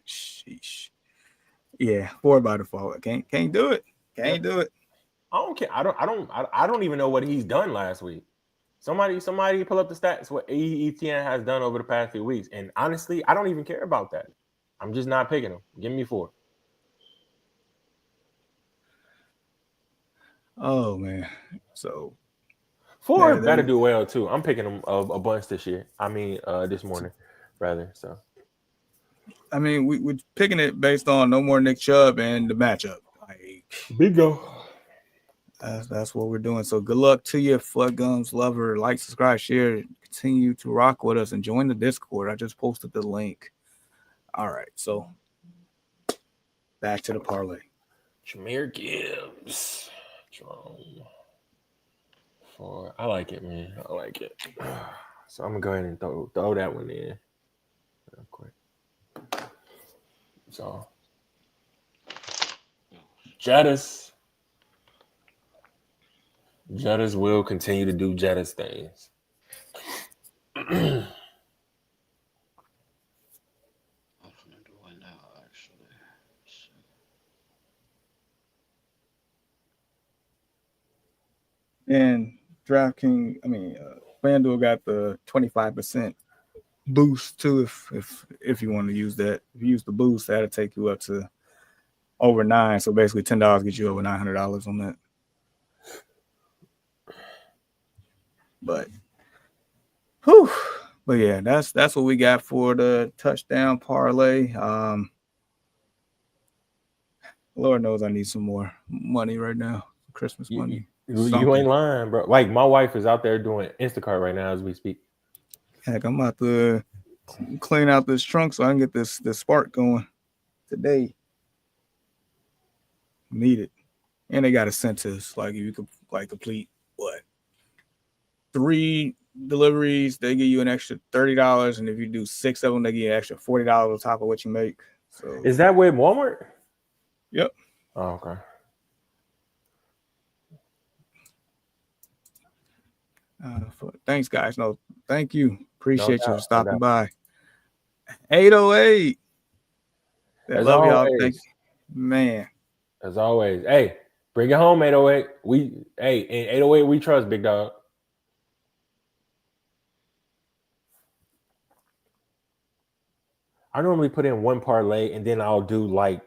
Sheesh. Yeah, 4 by default. Can't do it. Can't do it. I don't care. I don't even know what he's done last week. Somebody pull up the stats what ETN has done over the past few weeks. And honestly, I don't even care about that. I'm just not picking him. Give me 4. Oh man. So 4 better do well too. I'm picking him a bunch this year. I mean, this morning, rather. So I mean, we're picking it based on no more Nick Chubb and the matchup. Like, bingo. That's what we're doing. So good luck to you, Flood Gums lover. Like, subscribe, share, continue to rock with us, and join the Discord. I just posted the link. All right, so back to the parlay. Jameer Gibbs. I like it, man. I like it. So I'm gonna go ahead and throw that one in real quick. So Jettis will continue to do Jettis things. And DraftKings, FanDuel got the 25% boost too. If you want to use that, if you use the boost, that'll take you up to over 9. So basically, $10 gets you over $900 on that. But yeah, that's what we got for the touchdown parlay. Lord knows I need some more money right now. Christmas money. You ain't lying, bro. Like my wife is out there doing Instacart right now as we speak. Heck, I'm about to clean out this trunk so I can get this spark going today. Need it. And they got incentives. Like if you could complete 3 deliveries, they give you an extra $30, and if you do 6 of them, they give you an extra $40 on top of what you make. So is that with Walmart? Yep. Oh, okay. Thanks, guys. No, thank you. Appreciate you for stopping by. 808. I love y'all. Thank you. Man. As always. Hey, bring it home, 808. In 808 we trust, big dog. I normally put in one parlay and then I'll do like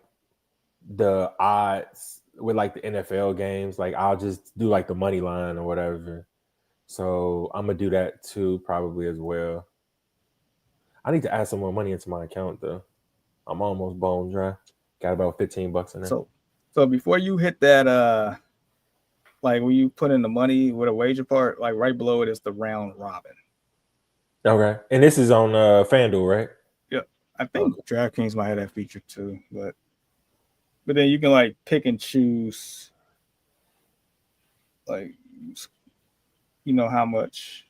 the odds with like the NFL games. Like I'll just do like the money line or whatever. So I'm gonna do that too, probably as well. I need to add some more money into my account though. I'm almost bone dry. Got about $15 in there. So before you hit that, like when you put in the money with a wager part, like right below it is the round robin. Okay, and this is on FanDuel, right? Yeah, I think DraftKings might have that feature too, but then you can like pick and choose, like, you know, how much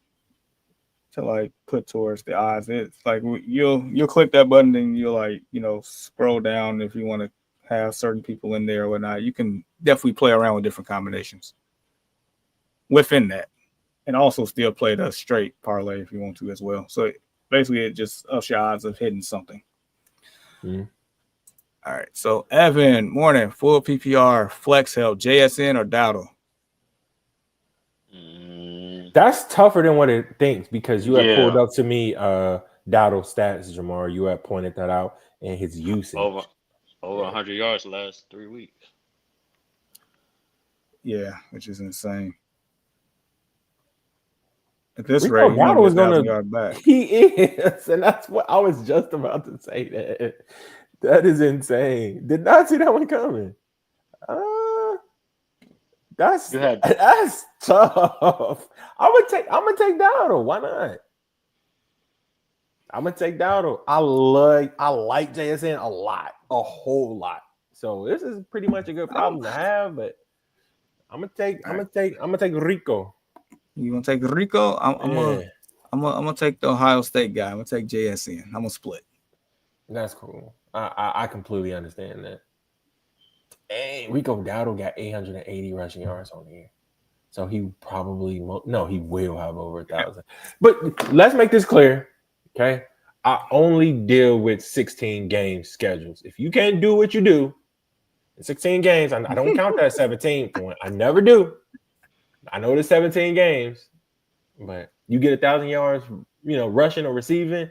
to like put towards the odds. It's like you'll click that button and you'll like, you know, scroll down if you want to have certain people in there or whatnot. You can definitely play around with different combinations within that, and also still play the straight parlay if you want to as well. So basically, it just ups your odds of hitting something. Mm-hmm. All right. So Evan, morning, full PPR, flex help, JSN or Dowdle? That's tougher than what it thinks because you have pulled up to me Dowdle stats, Jamar. You have pointed that out and his usage. Over 100 yards the last 3 weeks. Yeah, which is insane. At this Rico rate, Dowdle is going to yard back. He is, and that's what I was just about to say. That is insane. Did not see that one coming. That's tough. I'm gonna take Dowdle. Why not? I'm gonna take Dowdle. I like JSN a whole lot. So this is pretty much a good problem to have. But I'm gonna take Rico. You gonna take Rico? I'm gonna take the Ohio State guy. I'm gonna take JSN. I'm gonna split. That's cool. I completely understand that. Hey, Rico Dowdle got 880 rushing yards on the year. So he probably he will have over 1,000. But let's make this clear, okay? I only deal with 16 game schedules. If you can't do what you do in 16 games, I don't count that 17th one. I never do. I know there's 17 games, but you get 1,000 yards, rushing or receiving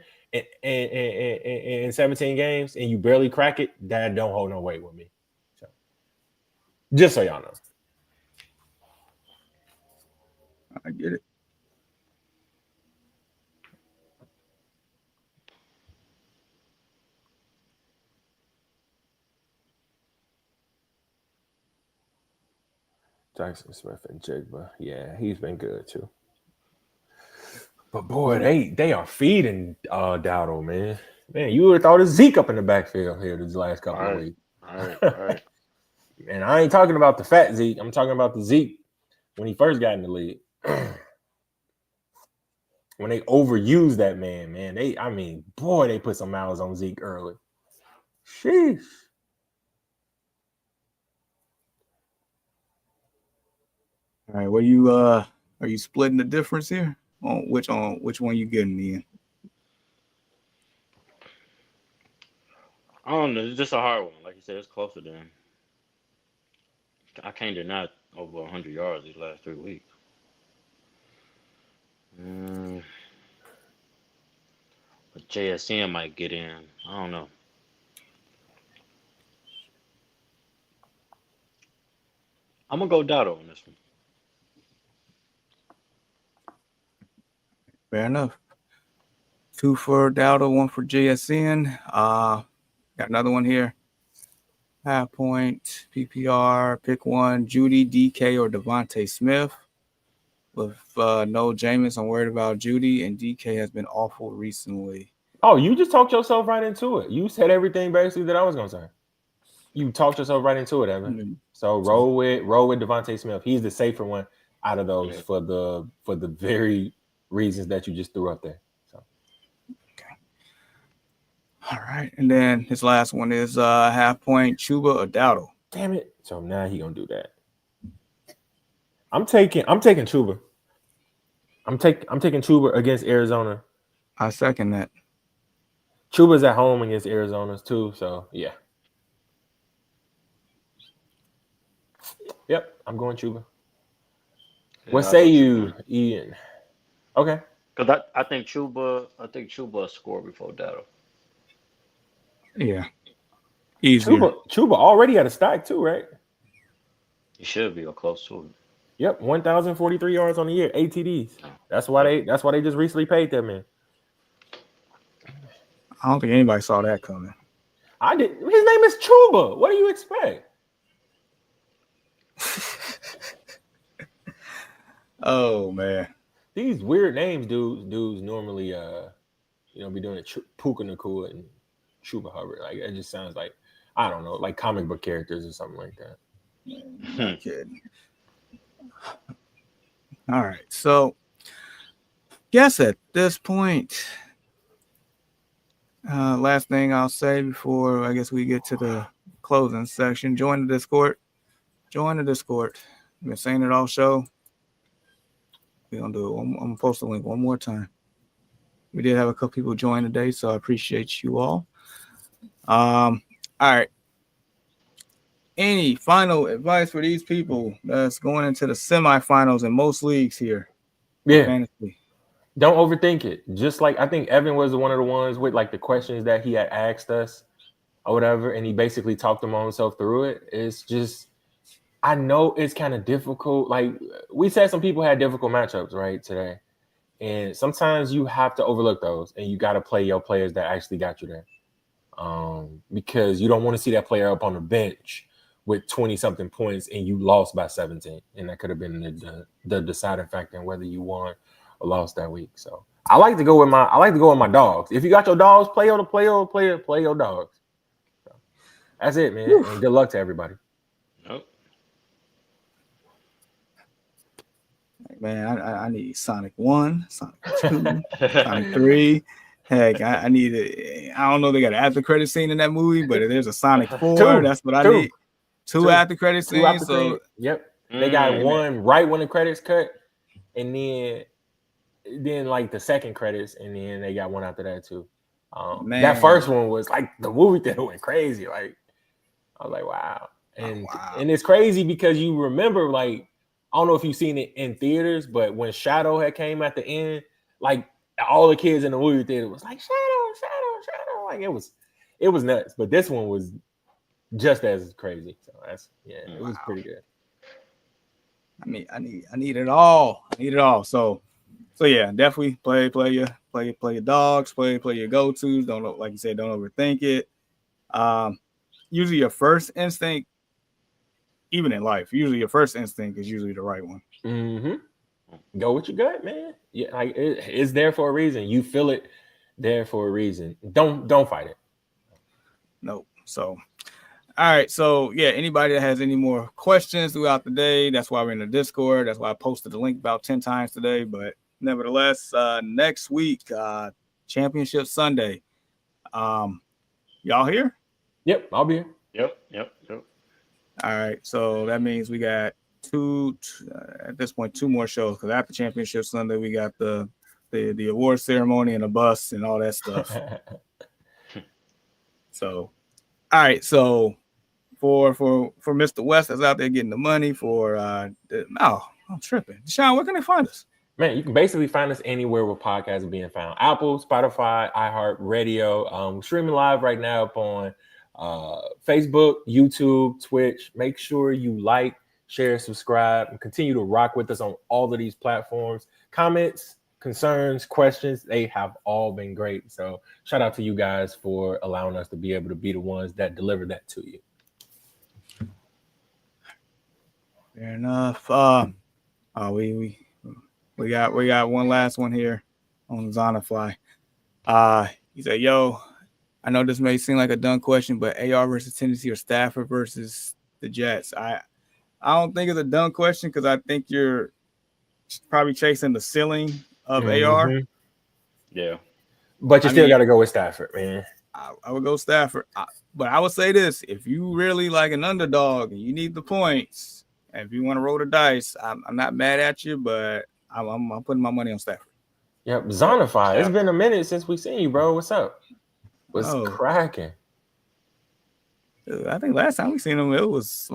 in 17 games, and you barely crack it. That don't hold no weight with me. So, just so y'all know. I get it. Jackson Smith and Jigba. Yeah, he's been good too. But boy, they are feeding Dowdle, man. Man, you would have thought of Zeke up in the backfield here these last couple of weeks. All right. And I ain't talking about the fat Zeke. I'm talking about the Zeke when he first got in the league. When they overused that man, they put some miles on Zeke early. Sheesh. All right, are you splitting the difference here? On which one you getting in? I don't know. It's just a hard one. Like you said, it's closer than. I can't deny over 100 yards these last 3 weeks. But JSN might get in. I don't know. I'm gonna go Dotto on this one. Fair enough. 2 for Dowdle, 1 for JSN. Got another one here. Half point, PPR, pick one, Judy, DK, or Devontae Smith. With no Jameis, I'm worried about Judy, and DK has been awful recently. Oh, you just talked yourself right into it. You said everything basically that I was gonna say. You talked yourself right into it, Evan. Mm-hmm. So roll with Devontae Smith. He's the safer one out of those for the very reasons that you just threw up there. So okay. All right. And then his last one is half point, Chuba or Dowdle. Damn it. So now he gonna do that. I'm taking Chuba. I'm taking Chuba against Arizona. I second that. Chuba's at home against Arizona too, so yeah. Yep, I'm going Chuba. Yeah, what say you, Ian? Okay. Because I think Chuba scored before Dotto. Yeah. Easier. Chuba already had a stack too, right? He should be or close to it. Yep, 1,043 yards on the year, ATDs. That's why they just recently paid that man. I don't think anybody saw that coming. I did. His name is Chuba. What do you expect? Oh man, these weird names, dudes normally be doing it. Puka Nakua and Chuba Hubbard. Like it just sounds like I don't know, like comic book characters or something like that. Not kidding. All right, so guess at this point, last thing I'll say before I guess we get to the closing section: join the Discord. Join the Discord. I've been saying it all show. We're gonna do it. I'm gonna post the link one more time. We did have a couple people join today, so I appreciate you all. All right. Any final advice for these people that's going into the semifinals in most leagues here? Yeah. Fantasy. Don't overthink it. Just like I think Evan was one of the ones with like the questions that he had asked us or whatever, and he basically talked himself through it. It's just, I know it's kind of difficult. Like we said, some people had difficult matchups right today, and sometimes you have to overlook those, and you got to play your players that actually got you there, because you don't want to see that player up on the bench with 20-something points and you lost by 17, and that could have been the deciding factor in whether you won or lost that week. So I like to go with my dogs. If you got your dogs, play your dogs. So that's it, man. And good luck to everybody. Nope. Man, I need Sonic 1, Sonic 2, Sonic 3. Heck, I need it. I don't know. They got an after credit scene in that movie, but if there's a Sonic 4, that's what I need. Two after credit scenes. So yep, they got one right when the credits cut, and then like the second credits, and then they got one after that too. That first one was like the movie theater went crazy. Like I was like, wow. And it's crazy because you remember, like, I don't know if you've seen it in theaters, but when Shadow had came at the end, like all the kids in the movie theater was like Shadow. Like it was nuts. But this one was just as crazy. So it was pretty good. I mean, I need it all. I need it all. So yeah, definitely play your dogs, play your go-tos. Don't, like you said, don't overthink it. Usually your first instinct, even in life, usually your first instinct is usually the right one. Mm-hmm. Go with your gut, man. Yeah, like it's there for a reason. You feel it there for a reason. Don't fight it. Nope. So, all right. So yeah, anybody that has any more questions throughout the day, that's why we're in the Discord. That's why I posted the link about 10 times today. But nevertheless, next week, Championship Sunday. Y'all here? Yep, I'll be here. Yep. All right, so that means we got at this point, 2 more shows, because after Championship Sunday, we got the award ceremony and the bus and all that stuff. So, all right, so for Mr. West that's out there getting the money I'm tripping. Deshaun, where can they find us? Man, you can basically find us anywhere where podcasts are being found. Apple, Spotify, iHeartRadio. Streaming live right now up on Facebook, YouTube, Twitch. Make sure you like, share, subscribe, and continue to rock with us on all of these platforms. Comments, concerns, questions, they have all been great. So shout out to you guys for allowing us to be able to be the ones that deliver that to you. Fair enough. We got one last one here on Zonafly. He said, yo, I know this may seem like a dumb question, but AR versus Tennessee or Stafford versus the Jets. I don't think it's a dumb question because I think you're probably chasing the ceiling of AR. Yeah. But you still got to go with Stafford, man. I would go Stafford. But I would say this. If you really like an underdog and you need the points, and if you want to roll the dice, I'm not mad at you, but I'm putting my money on Stafford. Yep, Zonify. It's been a minute since we seen you, bro. What's up? What's cracking? I think last time we seen him, it was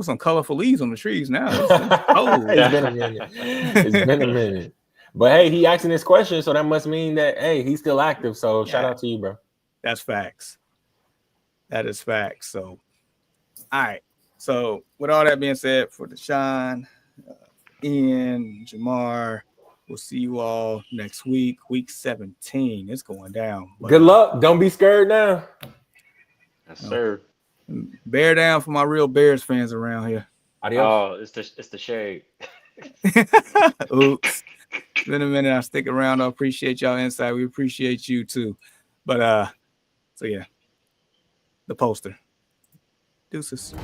some colorful leaves on the trees. Now it's been a minute. It's been a minute. But hey, he asking this question, so that must mean that he's still active. So shout out to you, bro. That's facts. That is facts. So, all right. So with all that being said, for Deshaun, Ian, Jamar, we'll see you all next week, week 17. It's going down. Good luck. Don't be scared now. Yes, sir. Bear down for my real Bears fans around here. Adios. Oh, it's the shade. Oops. It's been a minute. I stick around. I appreciate y'all insight. We appreciate you too. But so yeah, the poster. Deuces.